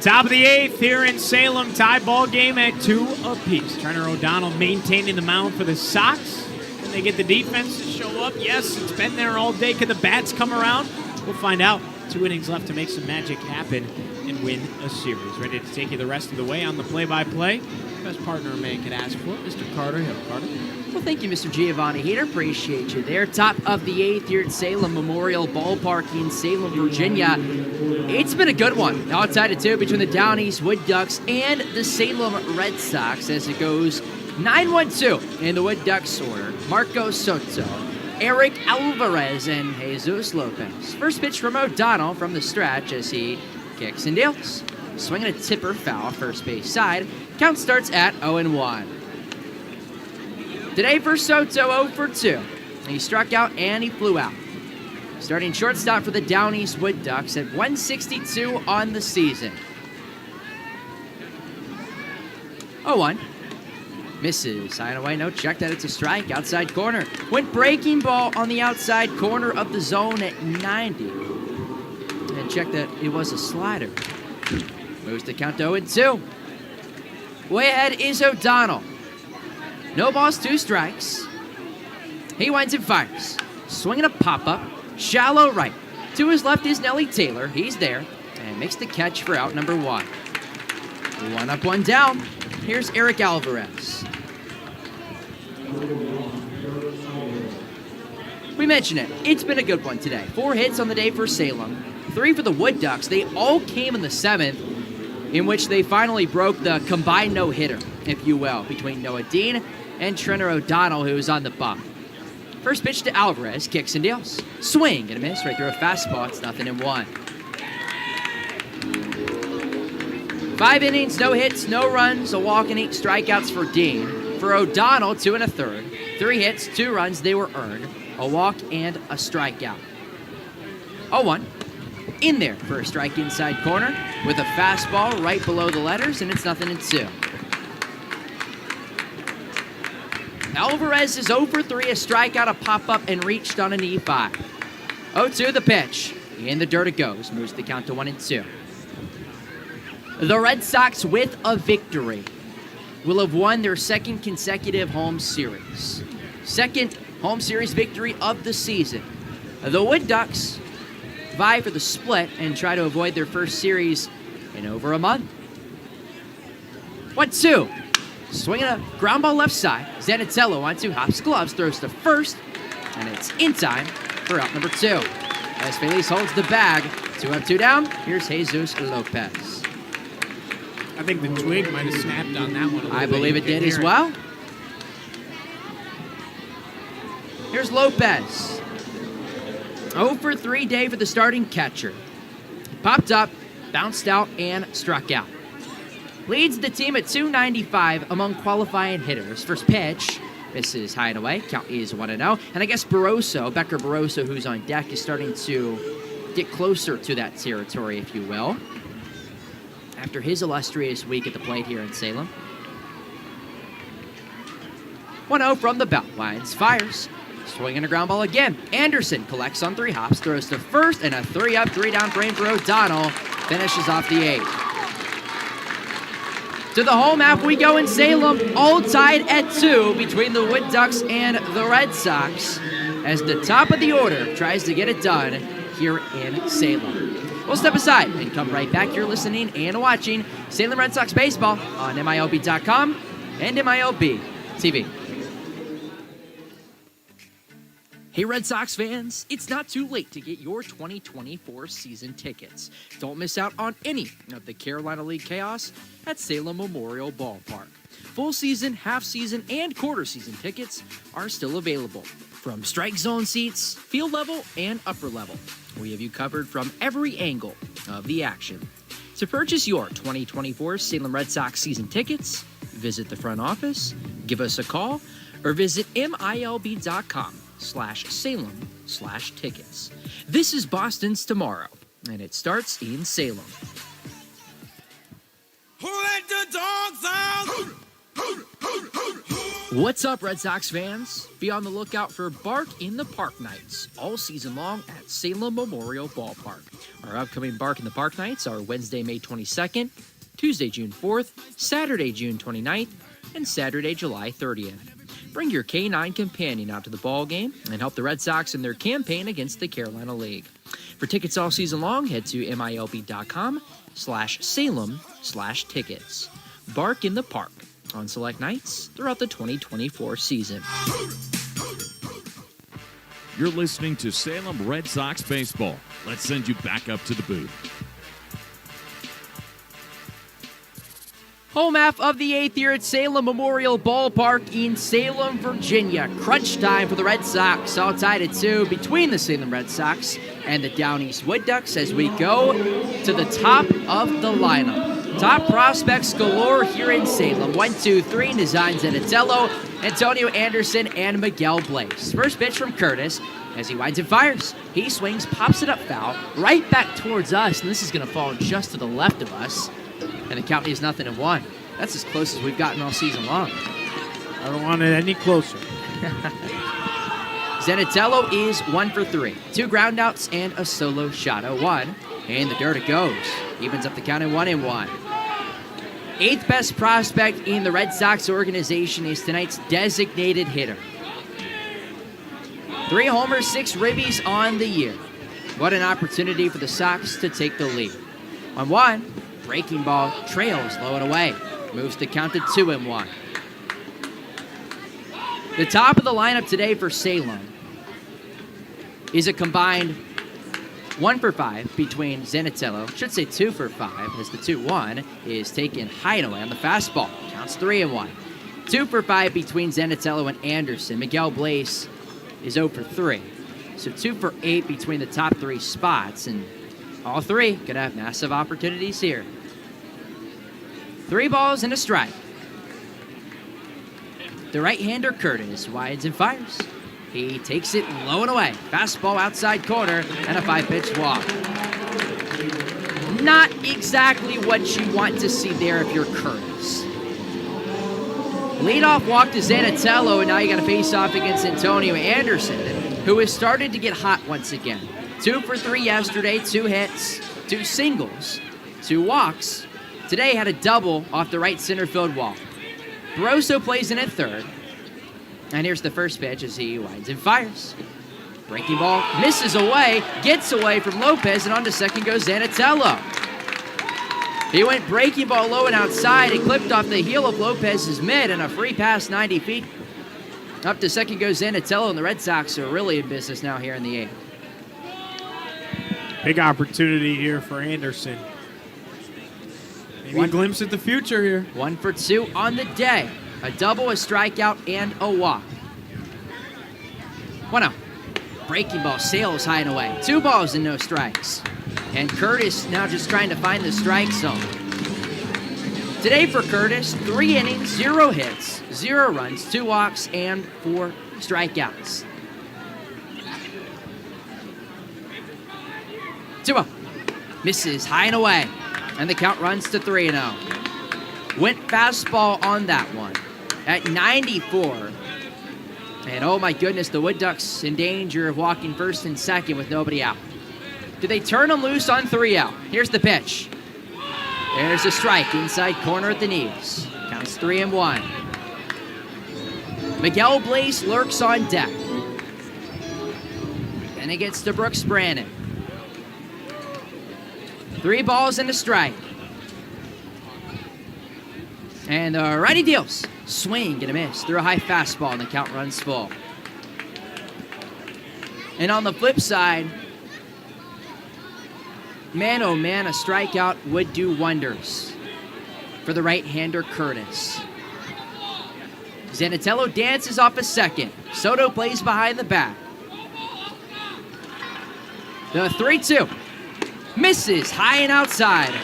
Top of the 8th here in Salem. Tie ball game at 2 apiece. Turner O'Donnell maintaining the mound for the Sox. Can they get the defense to show up? Yes, it's been there all day. Can the bats come around? We'll find out. 2 innings left to make some magic happen and win a series. Ready to take you the rest of the way on the play-by-play. Best partner a man could ask for, Mr. Carter Hill. Carter? Well, thank you, Mr. Giovanni Heater. Appreciate you there. Top of the 8th here at Salem Memorial Ballpark in Salem, Virginia. It's been a good one. Outside of 2 between the Downeast Wood Ducks and the Salem Red Sox as it goes 9-1-2 in the Wood Ducks order. Marco Soto, Eric Alvarez, and Jesus Lopez. First pitch from O'Donnell from the stretch as he kicks and deals. Swinging a tipper foul first base side. Count starts at 0-1. Today for Soto, 0 for 2. He struck out and he flew out. Starting shortstop for the Downeast Wood Ducks at 162 on the season. 0-1. Misses. High and away, no check that it's a strike. Outside corner. Went breaking ball on the outside corner of the zone at 90. And check that it was a slider. Moves to count 0-2. Way ahead is O'Donnell. No balls, 2 strikes. He winds and fires. Swinging a pop-up. Shallow right. To his left is Nelly Taylor. He's there. And makes the catch for out number 1. 1 up, 1 down. Here's Eric Alvarez. We mentioned it. It's been a good one today. 4 hits on the day for Salem. 3 for the Wood Ducks. They all came in the 7th, in which they finally broke the combined no-hitter, if you will, between Noah Dean and Trenner O'Donnell, who was on the bump. First pitch to Alvarez, kicks and deals. Swing and a miss right through a fastball. It's 0-1. 5 innings, no hits, no runs, a walk and 8 strikeouts for Dean. For O'Donnell, 2 1/3. 3 hits, 2 runs, they were earned. A walk and a strikeout. 0-1. In there for a strike inside corner with a fastball right below the letters, and it's 0-2. Alvarez is 0 for 3, a strikeout, a pop-up, and reached on an E5. 0-2 the pitch. In the dirt it goes. Moves the count to 1-2. The Red Sox, with a victory, will have won their second consecutive home series. Second home series victory of the season. The Wood Ducks vie for the split and try to avoid their first series in over a month. 1-2. Swinging a ground ball left side. Zanatello on 2, hops gloves, throws to first, and it's in time for out number 2. As Feliz holds the bag, 2 up, 2 down. Here's Jesus Lopez. I think the twig might have snapped on that one. I believe it did as well. Here's Lopez. 0 for 3 day for the starting catcher. Popped up, bounced out, and struck out. Leads the team at 295 among qualifying hitters. First pitch, this is high and away. Count is 1-0. And I guess Becker Barroso, who's on deck, is starting to get closer to that territory, if you will, after his illustrious week at the plate here in Salem. 1-0 from the belt. Winds, fires. Swinging a ground ball again. Anderson collects on 3 hops, throws to first, and a 3 up, 3 down frame for O'Donnell. Finishes off the 8th. To the home half we go in Salem, all tied at 2 between the Wood Ducks and the Red Sox, as the top of the order tries to get it done here in Salem. We'll step aside and come right back. You're listening and watching Salem Red Sox baseball on MILB.com and MILB TV. Hey Red Sox fans, it's not too late to get your 2024 season tickets. Don't miss out on any of the Carolina League chaos at Salem Memorial Ballpark. Full season, half season, and quarter season tickets are still available. From strike zone seats, field level, and upper level, we have you covered from every angle of the action. To purchase your 2024 Salem Red Sox season tickets, visit the front office, give us a call, or visit MILB.com/Salem/tickets. This is Boston's Tomorrow, and it starts in Salem. Who let the dogs out? What's up, Red Sox fans? Be on the lookout for Bark in the Park Nights all season long at Salem Memorial Ballpark. Our upcoming Bark in the Park Nights are Wednesday, May 22nd, Tuesday, June 4th, Saturday, June 29th, and Saturday, July 30th. Bring your K9 companion out to the ball game and help the Red Sox in their campaign against the Carolina League. For tickets all season long, head to MILB.com/Salem/tickets. Bark in the Park on select nights throughout the 2024 season. You're listening to Salem Red Sox baseball. Let's send you back up to the booth. Home half of the 8th here at Salem Memorial Ballpark in Salem, Virginia. Crunch time for the Red Sox, all tied at 2 between the Salem Red Sox and the Down East Wood Ducks as we go to the top of the lineup. Top prospects galore here in Salem. 1, 2, 3, Nazan Zanatello, Antonio Anderson, and Miguel Blaze. First pitch from Curtis as he winds and fires. He swings, pops it up foul, right back towards us, and this is going to fall just to the left of us. And the count is 0-1. That's as close as we've gotten all season long. I don't want it any closer. Zanatello is 1 for 3. 2 groundouts and a solo shot. 0-1. In the dirt it goes. Evens up the count at 1-1. 8th best prospect in the Red Sox organization is tonight's designated hitter. 3 homers, 6 ribbies on the year. What an opportunity for the Sox to take the lead. 1-1. Breaking ball trails low and away. Moves the count to 2-1. The top of the lineup today for Salem is a combined 1 for 5 between Zanatello. Should say 2 for 5 as the 2-1 is taken high and away on the fastball. Counts 3-1. 2 for 5 between Zanatello and Anderson. Miguel Blaze is 0 for 3. So 2 for 8 between the top 3 spots, and all 3 could have massive opportunities here. 3 balls and a strike. The right-hander Curtis winds and fires. He takes it low and away. Fastball outside corner and a 5-pitch walk. Not exactly what you want to see there if you're Curtis. Leadoff walk to Zanatello, and now you got to face off against Antonio Anderson, who has started to get hot once again. 2 for 3 yesterday, 2 hits, 2 singles, 2 walks. Today had a double off the right center field wall. Barroso plays in at third. And here's the first pitch as he winds and fires. Breaking ball misses away, gets away from Lopez, and on to second goes Zanatello. He went breaking ball low and outside. It clipped off the heel of Lopez's mid, and a free pass 90 feet. Up to second goes Zanatello, and the Red Sox are really in business now here in the 8th. Big opportunity here for Anderson. Maybe a glimpse at the future here. 1 for 2 on the day. A double, a strikeout, and a walk. 1-0. Breaking ball sails high and away. 2 balls and no strikes. And Curtis now just trying to find the strike zone. Today for Curtis, 3 innings, 0 hits, 0 runs, 2 walks, and 4 strikeouts. 2-0. Misses high and away. And the count runs to 3-0. Went fastball on that one at 94. And oh my goodness, the Wood Ducks in danger of walking first and second with nobody out. Do they turn him loose on 3-0? Here's the pitch. There's a strike inside corner at the knees. Counts 3-1. Miguel Blaze lurks on deck. Then it gets to Brooks Brannon. 3 balls and a strike. And the righty deals. Swing and a miss through a high fastball, and the count runs full. And on the flip side, man, oh man, a strikeout would do wonders for the right-hander Curtis. Zanatello dances off a second. Soto plays behind the back. The 3-2. Misses high and outside.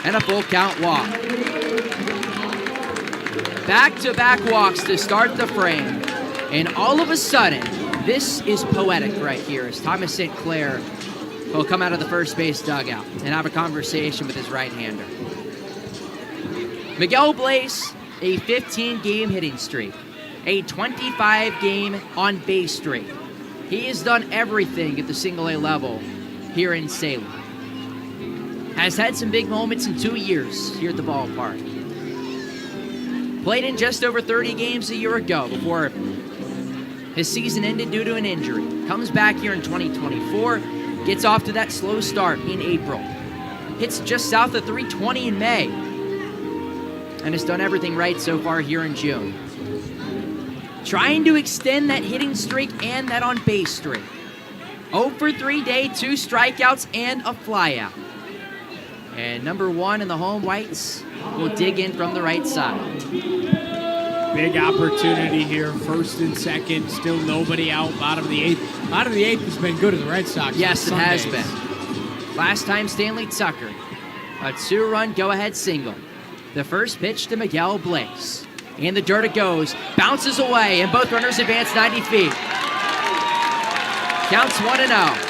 And a full count walk. Back-to-back walks to start the frame. And all of a sudden, this is poetic right here as Thomas St. Clair will come out of the first base dugout and have a conversation with his right-hander. Miguel Blaze, a 15-game hitting streak, a 25-game on-base streak. He has done everything at the single-A level here in Salem. Has had some big moments in 2 years here at the ballpark. Played in just over 30 games a year ago before his season ended due to an injury. Comes back here in 2024, gets off to that slow start in April. Hits just south of 320 in May. And has done everything right so far here in June. Trying to extend that hitting streak and that on-base streak. 0 for 3 day, 2 strikeouts, and a flyout. And number 1 in the home whites will dig in from the right side. Big opportunity here, first and second, still nobody out, bottom of the 8th. Bottom of the 8th has been good in the Red Sox. Yes, it has been. Last time Stanley Tucker, a 2-run go-ahead single. The first pitch to Miguel Blaze. In the dirt it goes, bounces away, and both runners advance 90 feet. Counts 1-0.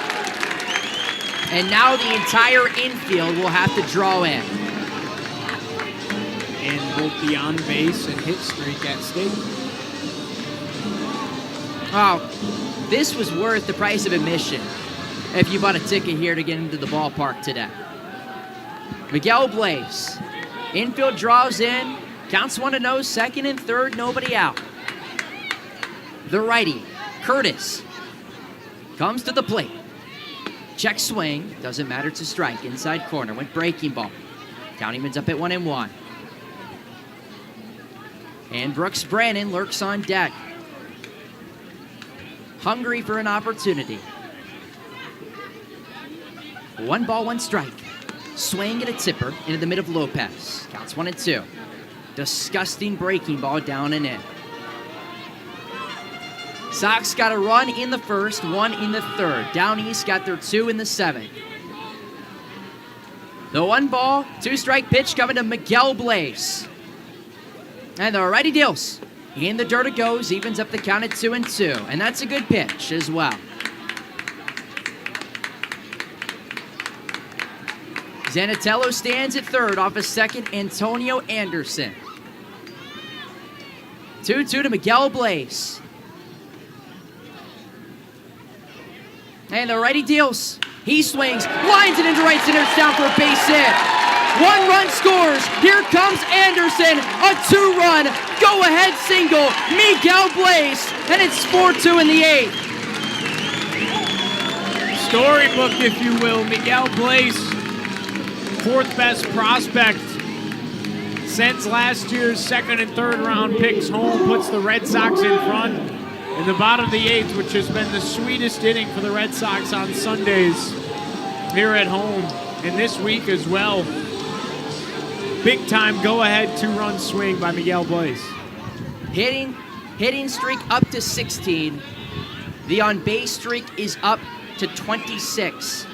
And now the entire infield will have to draw in. And both the on-base and hit streak at stake. Oh, this was worth the price of admission if you bought a ticket here to get into the ballpark today. Miguel Blaze. Infield draws in. Counts 1-0, second and third, nobody out. The righty, Curtis, comes to the plate. Check swing, doesn't matter, it's a strike. Inside corner, went breaking ball. Countyman's up at 1-1. And Brooks Brannon lurks on deck. Hungry for an opportunity. 1 ball, 1 strike. Swing and a tipper into the mid of Lopez. Counts 1-2. Disgusting breaking ball down and in. Sox got a run in the first, 1 in the third. Down East got their 2 in the 7th. The 1 ball, 2 strike pitch coming to Miguel Blaze. And the righty deals. In the dirt it goes, evens up the count at 2-2. And that's a good pitch as well. Zanatello stands at third off a second, Antonio Anderson. 2-2 to Miguel Blaze. And the righty deals. He swings, lines it into right center. It's down for a base hit. 1 run scores. Here comes Anderson. A 2-run go-ahead single. Miguel Blaze. And it's 4-2 in the 8th. Storybook, if you will. Miguel Blaze, 4th best prospect. Sends last year's 2nd and 3rd round picks home. Puts the Red Sox in front in the bottom of the 8th, which has been the sweetest inning for the Red Sox on Sundays here at home. And this week as well. Big time go-ahead 2-run swing by Miguel Blaze. Hitting streak up to 16. The on-base streak is up to 26.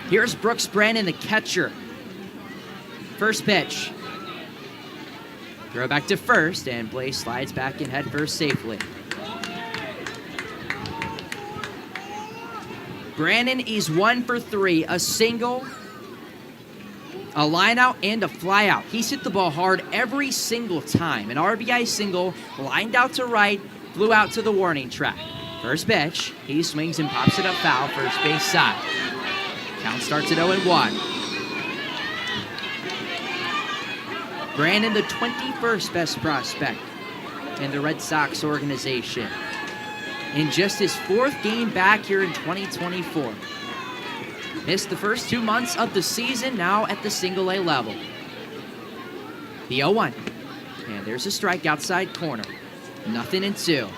Here's Brooks Brannon, the catcher. First pitch. Throw back to first, and Blaze slides back in head first safely. Brannon is 1 for 3, a single, a line out, and a fly out. He's hit the ball hard every single time. An RBI single, lined out to right, flew out to the warning track. First pitch, he swings and pops it up foul, first base side. Count starts at 0-1. Brannon, the 21st best prospect in the Red Sox organization. In just his 4th game back here in 2024. Missed the first 2 months of the season, now at the single-A level. The 0-1. And there's a strike outside corner. 0-2.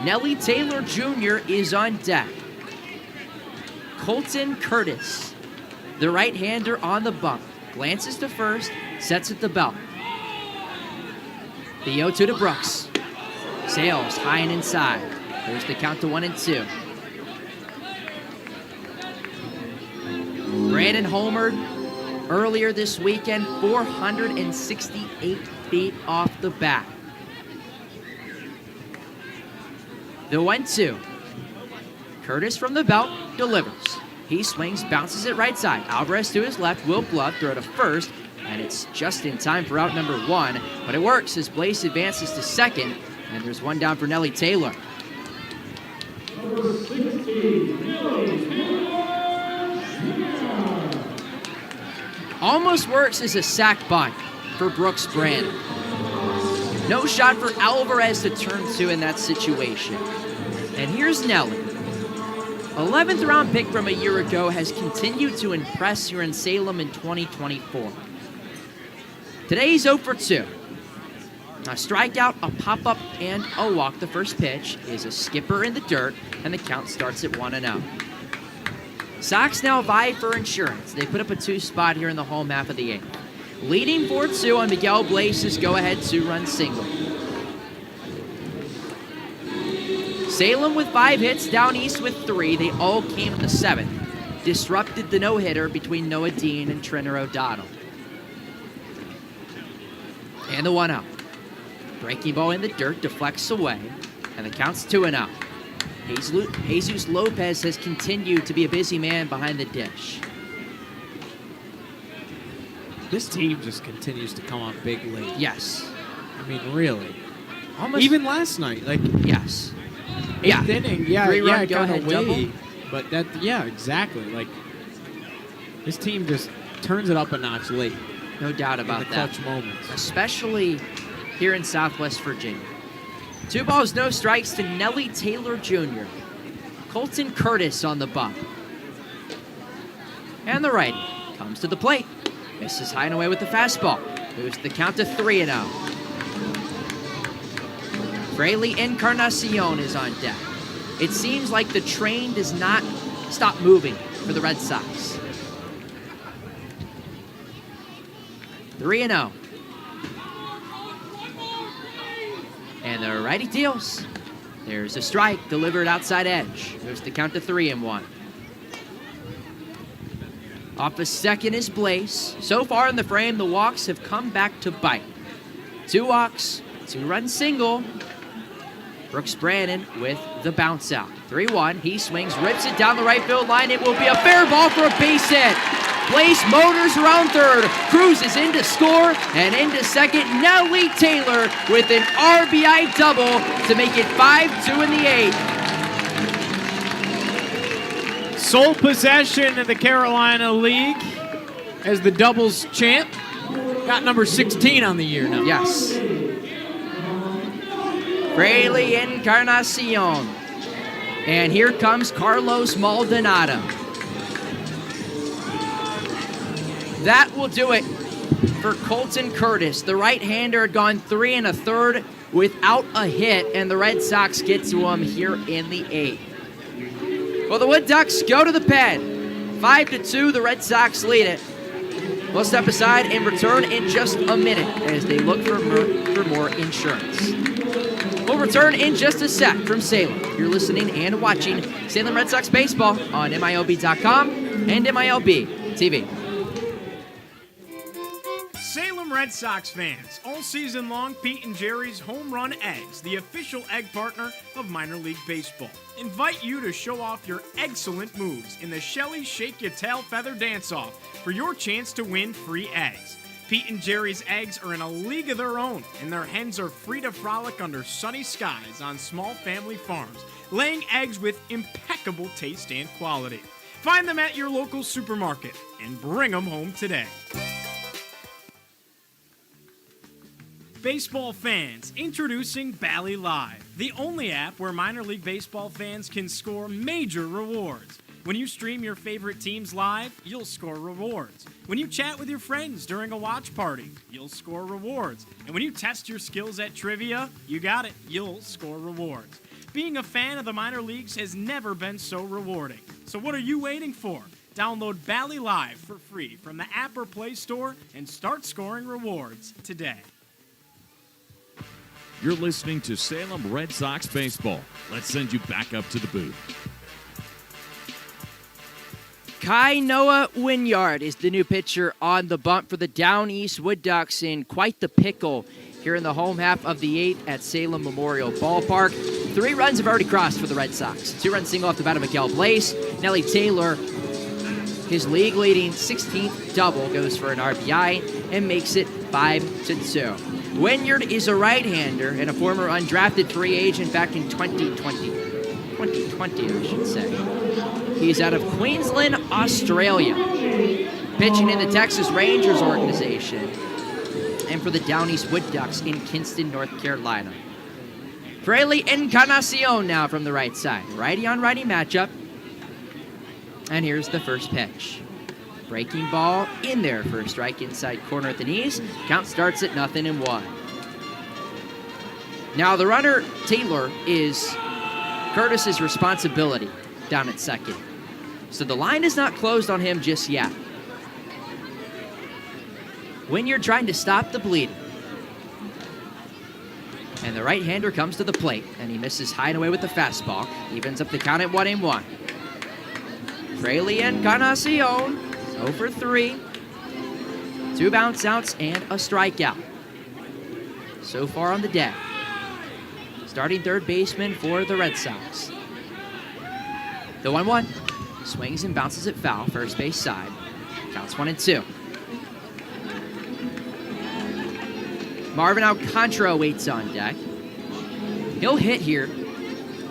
Nelly Taylor Jr. is on deck. Colton Curtis, the right-hander on the bump. Glances to first, sets at the belt. The 0-2 to Brooks. Sails high and inside. There's the count to 1-2. Brandon homered earlier this weekend, 468 feet off the bat. The 1-2. Curtis from the belt delivers. He swings, bounces it right side. Alvarez to his left, Will Glove throw to first, and it's just in time for out number 1. But it works as Blaze advances to second, and there's 1 down for Nelly Taylor. Almost works as a sac bunt for Brooks Brannon. No shot for Alvarez to turn to in that situation. And here's Nelly. 11th round pick from a year ago, has continued to impress here in Salem in 2024. Today he's 0 for 2. A strikeout, a pop-up, and a walk. The first pitch is a skipper in the dirt, and the count starts at 1-0. Sox now vie for insurance. They put up a 2 spot here in the home half of the 8th. Leading 4-2 on Miguel Blaze's go-ahead 2-run single. Salem with 5 hits, down east with 3. They all came in the 7th. Disrupted the no-hitter between Noah Dean and Trenner O'Donnell. And the 1-0. Breaking ball in the dirt, deflects away, and the count's 2-0. Jesus Lopez has continued to be a busy man behind the dish. This team just continues to come up big late. Yes. I mean, really. Almost. Even last night, like Yes. 8th inning, yeah, 3-run it got go-ahead away. double. But that, yeah, exactly. Like, this team just turns it up a notch late. No doubt In about the that. clutch moments. Especially here in Southwest Virginia. 2 balls, no strikes to Nelly Taylor Jr. Colton Curtis on the bump. And the righty comes to the plate. Misses high and away with the fastball. Moves the count to 3-0. Fraley Encarnacion is on deck. It seems like the train does not stop moving for the Red Sox. 3-0. And the righty deals. There's a strike delivered outside edge. Moves the count to 3-1. Off a second is Blaze. So far in the frame, the walks have come back to bite. 2 walks, 2-run single. Brooks Brannon with the bounce out. 3-1. He swings, rips it down the right field line. It will be a fair ball for a base hit. Blaze motors around third, cruises into score, and into second, Nellie Taylor with an RBI double to make it 5-2 in the 8th. Sole possession of the Carolina League as the doubles champ. Got number 16 on the year now. Yes. Fraley Encarnacion. And here comes Carlos Maldonado. That will do it for Colton Curtis. The right-hander had gone 3 1/3 without a hit, and the Red Sox get to him here in the 8th. Well, the Wood Ducks go to the pen. 5-2, the Red Sox lead it. We'll step aside and return in just a minute as they look for more insurance. We'll return in just a sec from Salem. You're listening and watching Salem Red Sox baseball on MILB.com and MILB TV. Salem Red Sox fans, all season long, Pete and Jerry's Home Run Eggs, the official egg partner of minor league baseball, invite you to show off your excellent moves in the Shelly Shake Your Tail Feather Dance-Off for your chance to win free eggs. Pete and Jerry's eggs are in a league of their own, and their hens are free to frolic under sunny skies on small family farms, laying eggs with impeccable taste and quality. Find them at your local supermarket and bring them home today. Baseball fans, introducing Bally Live, the only app where minor league baseball fans can score major rewards. When you stream your favorite teams live, you'll score rewards. When you chat with your friends during a watch party, you'll score rewards. And when you test your skills at trivia, you got it, you'll score rewards. Being a fan of the minor leagues has never been so rewarding. So what are you waiting for? Download Bally Live for free from the app or Play Store and start scoring rewards today. You're listening to Salem Red Sox baseball. Let's send you back up to the booth. Kai Noah Wynyard is the new pitcher on the bump for the Down East Wood Ducks in quite the pickle here in the home half of the 8th at Salem Memorial Ballpark. 3 runs have already crossed for the Red Sox. 2-run single off the bat of Miguel Blaze. Nellie Taylor, his league-leading 16th double, goes for an RBI and makes it 5-2. Wynyard is a right-hander and a former undrafted free agent back in 2020, I should say. He's out of Queensland, Australia, pitching in the Texas Rangers organization and for the Down East Wood Ducks in Kinston, North Carolina. Fraley Encarnacion now from the right side. Righty-on-righty matchup. And here's the first pitch. Breaking ball in there for a strike inside corner at the knees. Count starts at 0-1. Now the runner, Taylor, is Curtis's responsibility down at second. So the line is not closed on him just yet. When you're trying to stop the bleeding. And the right-hander comes to the plate, and he misses high and away with the fastball. Evens up the count at 1-1. Fraley Encarnacion, 0 for 3. 2 bounce outs and a strikeout. So far on the day. Starting third baseman for the Red Sox. The 1-1. Swings and bounces it foul, first base side. Counts 1-2. Marvin Alcantara waits on deck. He'll hit here,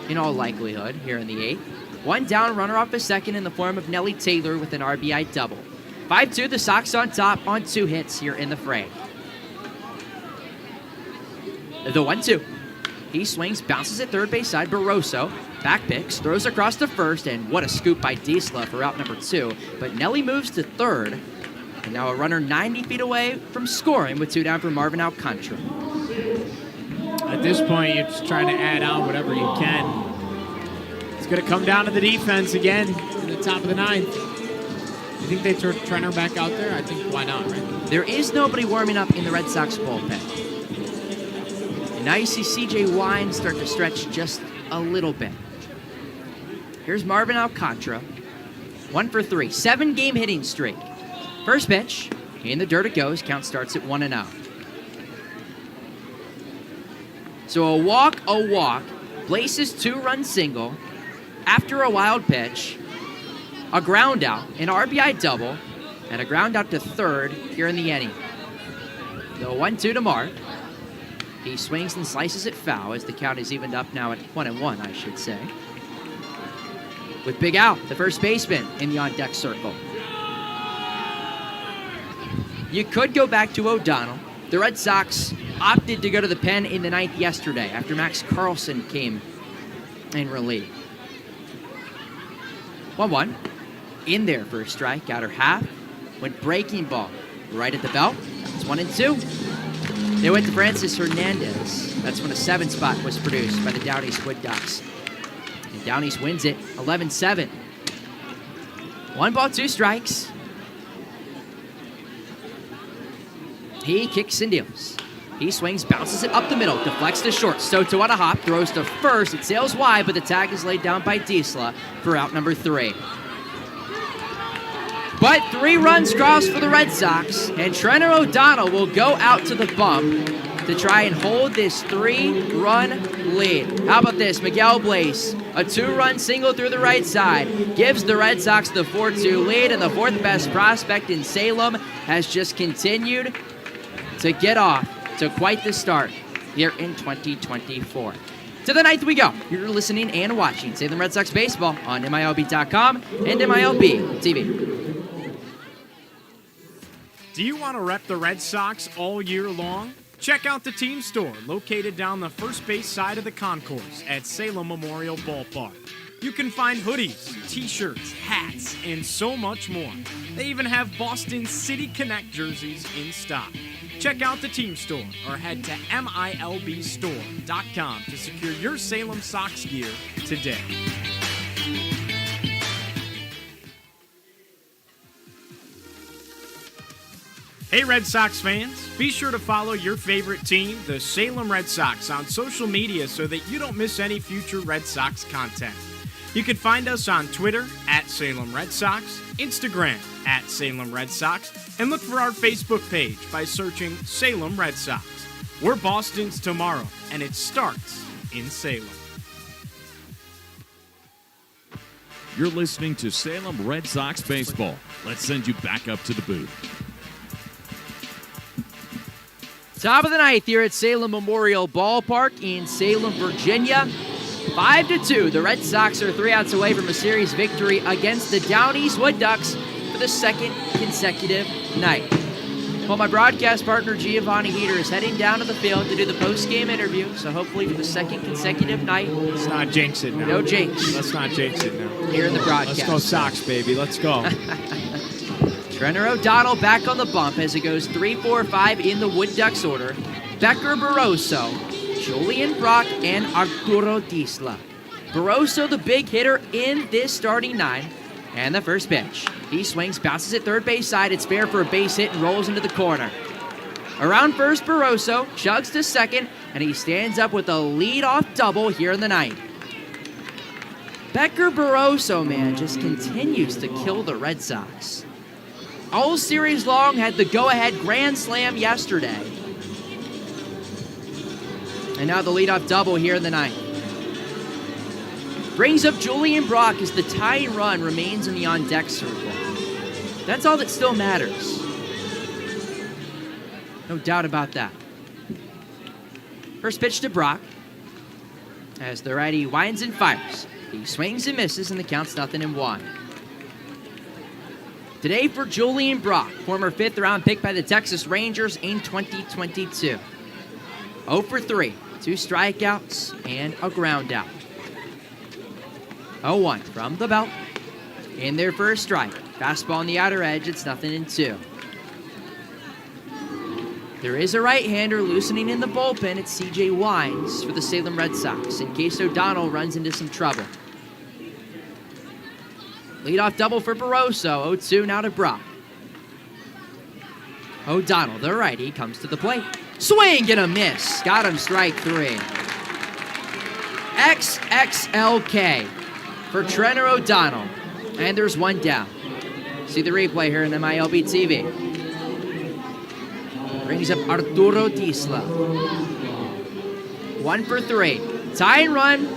in all likelihood, here in the 8th. 1 down, runner off a second in the form of Nellie Taylor with an RBI double. 5-2, the Sox on top on 2 hits here in the frame. The 1-2. He swings, bounces at third base side. Barroso back picks, throws across to first, and what a scoop by Diesla for out number 2. But Nelly moves to third, and now a runner 90 feet away from scoring with 2 down for Marvin Alcantara. At this point, you're just trying to add on whatever you can. It's going to come down to the defense again in the top of the 9th. You think they turn Trenner back out there? I think why not, right? There is nobody warming up in the Red Sox bullpen. And now you see C.J. Wine start to stretch just a little bit. Here's Marvin Alcantara. 1 for 3. 7-game hitting streak. First pitch. In the dirt it goes. Count starts at 1-0. So a walk. Blaze's 2-run single. After a wild pitch. A ground out. An RBI double. And a ground out to third here in the inning. The 1-2 to Mark. He swings and slices it foul as the count is evened up now at 1-1, I should say. With Big Al, the first baseman, in the on-deck circle. You could go back to O'Donnell. The Red Sox opted to go to the pen in the ninth yesterday after Max Carlson came in relief. 1-1. In there for a strike, outer half. Went breaking ball right at the belt. It's 1-2. They went to Francis Hernandez. That's when a 7 spot was produced by the Downey's Wood Ducks. And Downey's wins it 11-7. 1 ball, 2 strikes. He kicks and deals. He swings, bounces it up the middle, deflects to short. Soto on a hop, throws to first. It sails wide, but the tag is laid down by Diesla for out number 3. But 3 runs crossed for the Red Sox, and Trenner O'Donnell will go out to the bump to try and hold this 3-run lead. How about this? Miguel Blaze, a 2-run single through the right side, gives the Red Sox the 4-2 lead, and the 4th best prospect in Salem has just continued to get off to quite the start here in 2024. To the 9th we go. You're listening and watching Salem Red Sox baseball on MILB.com and MILB TV. Do you want to rep the Red Sox all year long? Check out the team store located down the first base side of the concourse at Salem Memorial Ballpark. You can find hoodies, t-shirts, hats, and so much more. They even have Boston City Connect jerseys in stock. Check out the team store or head to MILBstore.com to secure your Salem Sox gear today. Hey Red Sox fans, be sure to follow your favorite team, the Salem Red Sox, on social media so that you don't miss any future Red Sox content. You can find us on Twitter at Salem Red Sox, Instagram at Salem Red Sox, and look for our Facebook page by searching Salem Red Sox. We're Boston's tomorrow, and it starts in Salem. You're listening to Salem Red Sox baseball. Let's send you back up to the booth. Top of the 9th here at Salem Memorial Ballpark in Salem, Virginia. 5-2. The Red Sox are 3 outs away from a series victory against the Downey's Wood Ducks for the 2nd consecutive night. Well, my broadcast partner Giovanni Heater is heading down to the field to do the post-game interview, so hopefully for the 2nd consecutive night. Let's not jinx it now. No jinx. Let's not jinx it now. Here in the broadcast. Let's go Sox, baby. Let's go. Trenner O'Donnell back on the bump as it goes 3-4-5 in the Wood Ducks order. Becker Barroso, Julian Brock, and Arturo Diesla. Barroso, the big hitter in this starting 9. And the first pitch. He swings, bounces at third base side. It's fair for a base hit and rolls into the corner. Around first, Barroso chugs to second, and he stands up with a leadoff double here in the 9th. Becker Barroso, man, just continues to kill the Red Sox. All series long, had the go-ahead grand slam yesterday. And now the leadoff double here in the 9th. Brings up Julian Brock as the tying run remains in the on-deck circle. That's all that still matters. No doubt about that. First pitch to Brock. As the righty winds and fires. He swings and misses, and the count's 0-1. Today for Julian Brock, former 5th-round pick by the Texas Rangers in 2022. 0 for 3, 2 strikeouts, and a ground out. 0-1 from the belt. In there for a strike. Fastball on the outer edge, it's 0-2. There is a right-hander loosening in the bullpen. It's C.J. Wines for the Salem Red Sox in case O'Donnell runs into some trouble. Leadoff double for Barroso. 0-2 now to Brock. O'Donnell, the righty, comes to the plate. Swing and a miss. Got him strike 3. XXLK for Trenner O'Donnell. And there's 1 down. See the replay here in MILB TV. Brings up Arturo Diesla. 1 for 3. Tying run.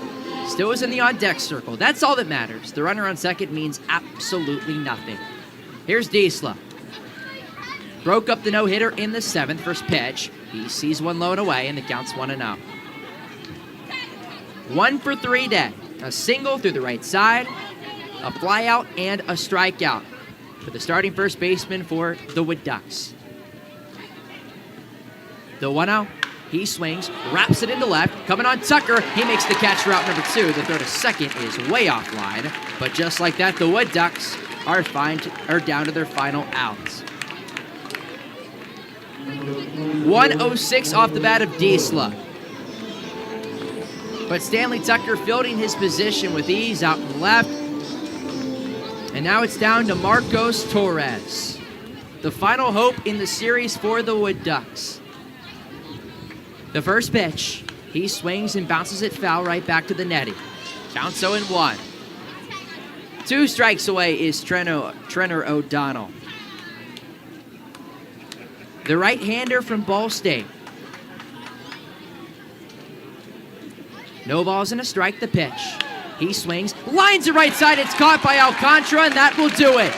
Still is in the on-deck circle. That's all that matters. The runner on second means absolutely nothing. Here's Diesla. broke up the no-hitter in the 7th. First pitch, he sees one low and away, and the count's 1-0. 1 for 3 day. A single through the right side, a flyout, and a strikeout for the starting first baseman for the Wood Ducks. The 1-0, he swings, wraps it into left, coming on Tucker. He makes the catch for out number 2. The throw to second is way offline, but just like that, the Wood Ducks are down to their final outs. 106 off the bat of Diesla. But Stanley Tucker fielding his position with ease out and left. And now it's down to Marcos Torres, the final hope in the series for the Wood Ducks. The first pitch, he swings and bounces it foul right back to the netting. Counts 0-1. 2 strikes away is Trenor O'Donnell, the right-hander from Ball State. No balls and a strike, the pitch. He swings, lines it right side, it's caught by Alcantara, and that will do it.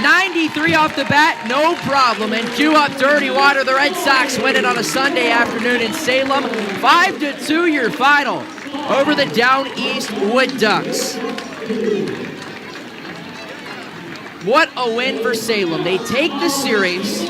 93 off the bat, no problem, and cue up dirty water. The Red Sox win it on a Sunday afternoon in Salem. 5-2 your final over the Down East Wood Ducks. What a win for Salem. They take the series.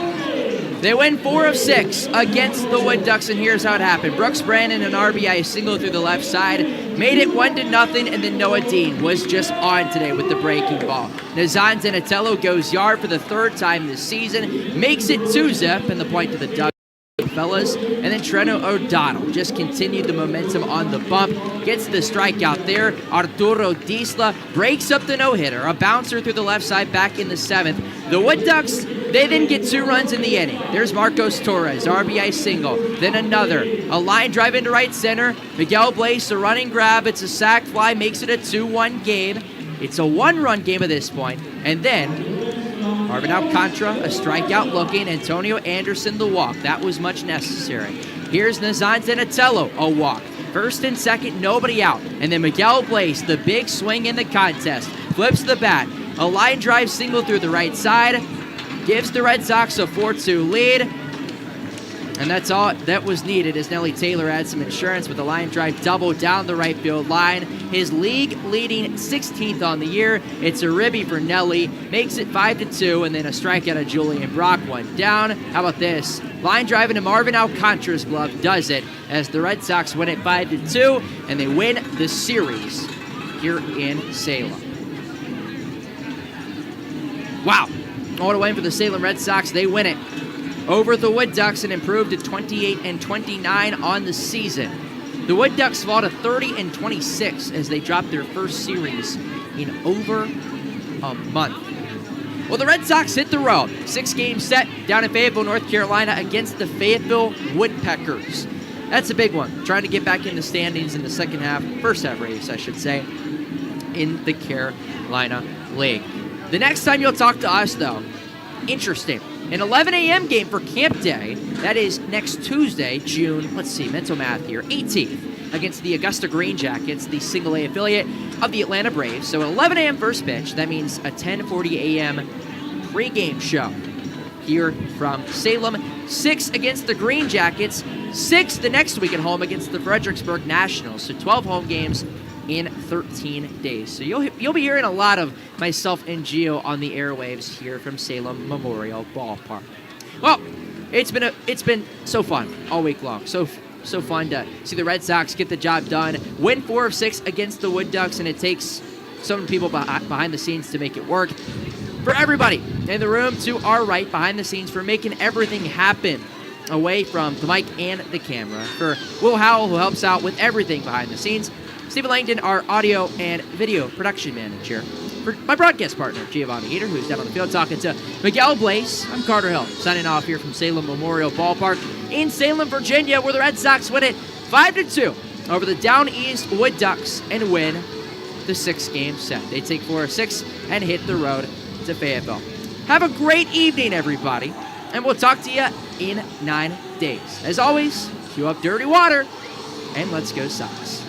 They win 4 of 6 against the Wood Ducks, and here's how it happened. Brooks Brandon, an RBI single through the left side, made it 1-0, and then Noah Dean was just on today with the breaking ball. Nazan Zenatello goes yard for the 3rd time this season, makes it 2-zip, and the point to the Ducks. Fellas, and then Trenor O'Donnell just continued the momentum on the bump, gets the strikeout there. Arturo Diesla breaks up the no-hitter, a bouncer through the left side back in the 7th. The Wood Ducks, they then get 2 runs in the inning. There's Marcos Torres, RBI single, then another, a line drive into right center. Miguel Blaze, a running grab, it's a sac fly, makes it a 2-1 game. It's a 1-run game at this point, and then Marvin Alcantara, a strikeout looking. Antonio Anderson, the walk. That was much necessary. Here's Nazan Zenatello, a walk. First and second, nobody out. And then Miguel Blaze, the big swing in the contest. Flips the bat. A line drive single through the right side. Gives the Red Sox a 4-2 lead. And that's all that was needed as Nelly Taylor adds some insurance with a line drive double down the right field line. His league-leading 16th on the year. It's a ribby for Nelly. Makes it 5-2, and then a strikeout of Julian Brock, 1 down. How about this? Line drive into Marvin Alcantara's glove does it as the Red Sox win it 5-2, and they win the series here in Salem. Wow. What a win for the Salem Red Sox. They win it over the Wood Ducks and improved to 28-29 on the season. The Wood Ducks fall to 30-26 as they drop their first series in over a month. Well, the Red Sox hit the road. 6-game set down in Fayetteville, North Carolina against the Fayetteville Woodpeckers. That's a big one. Trying to get back in the standings in the first half race, I should say, in the Carolina League. The next time you'll talk to us, though, interesting. An 11 a.m. game for Camp Day. That is next Tuesday, June, let's see, mental math here, 18th, against the Augusta Green Jackets, the single-A affiliate of the Atlanta Braves. So an 11 a.m. first pitch. That means a 10:40 a.m. pregame show here from Salem. 6 against the Green Jackets. 6 the next week at home against the Fredericksburg Nationals. So 12 home games in 13 days. So you'll be hearing a lot of myself and Gio on the airwaves here from Salem Memorial Ballpark. Well, it's been so fun all week long. So fun to see the Red Sox get the job done. Win 4 of 6 against the Wood Ducks, and it takes some people behind the scenes to make it work. For everybody in the room to our right behind the scenes for making everything happen away from the mic and the camera. For Will Howell, who helps out with everything behind the scenes. Stephen Langdon, our audio and video production manager. For my broadcast partner, Giovanni Heater, who's down on the field talking to Miguel Blaze. I'm Carter Hill, signing off here from Salem Memorial Ballpark in Salem, Virginia, where the Red Sox win it 5-2 over the Down East Wood Ducks and win the 6-game set. They take 4 of 6 and hit the road to Fayetteville. Have a great evening, everybody, and we'll talk to you in 9 days. As always, cue up dirty water, and let's go Sox.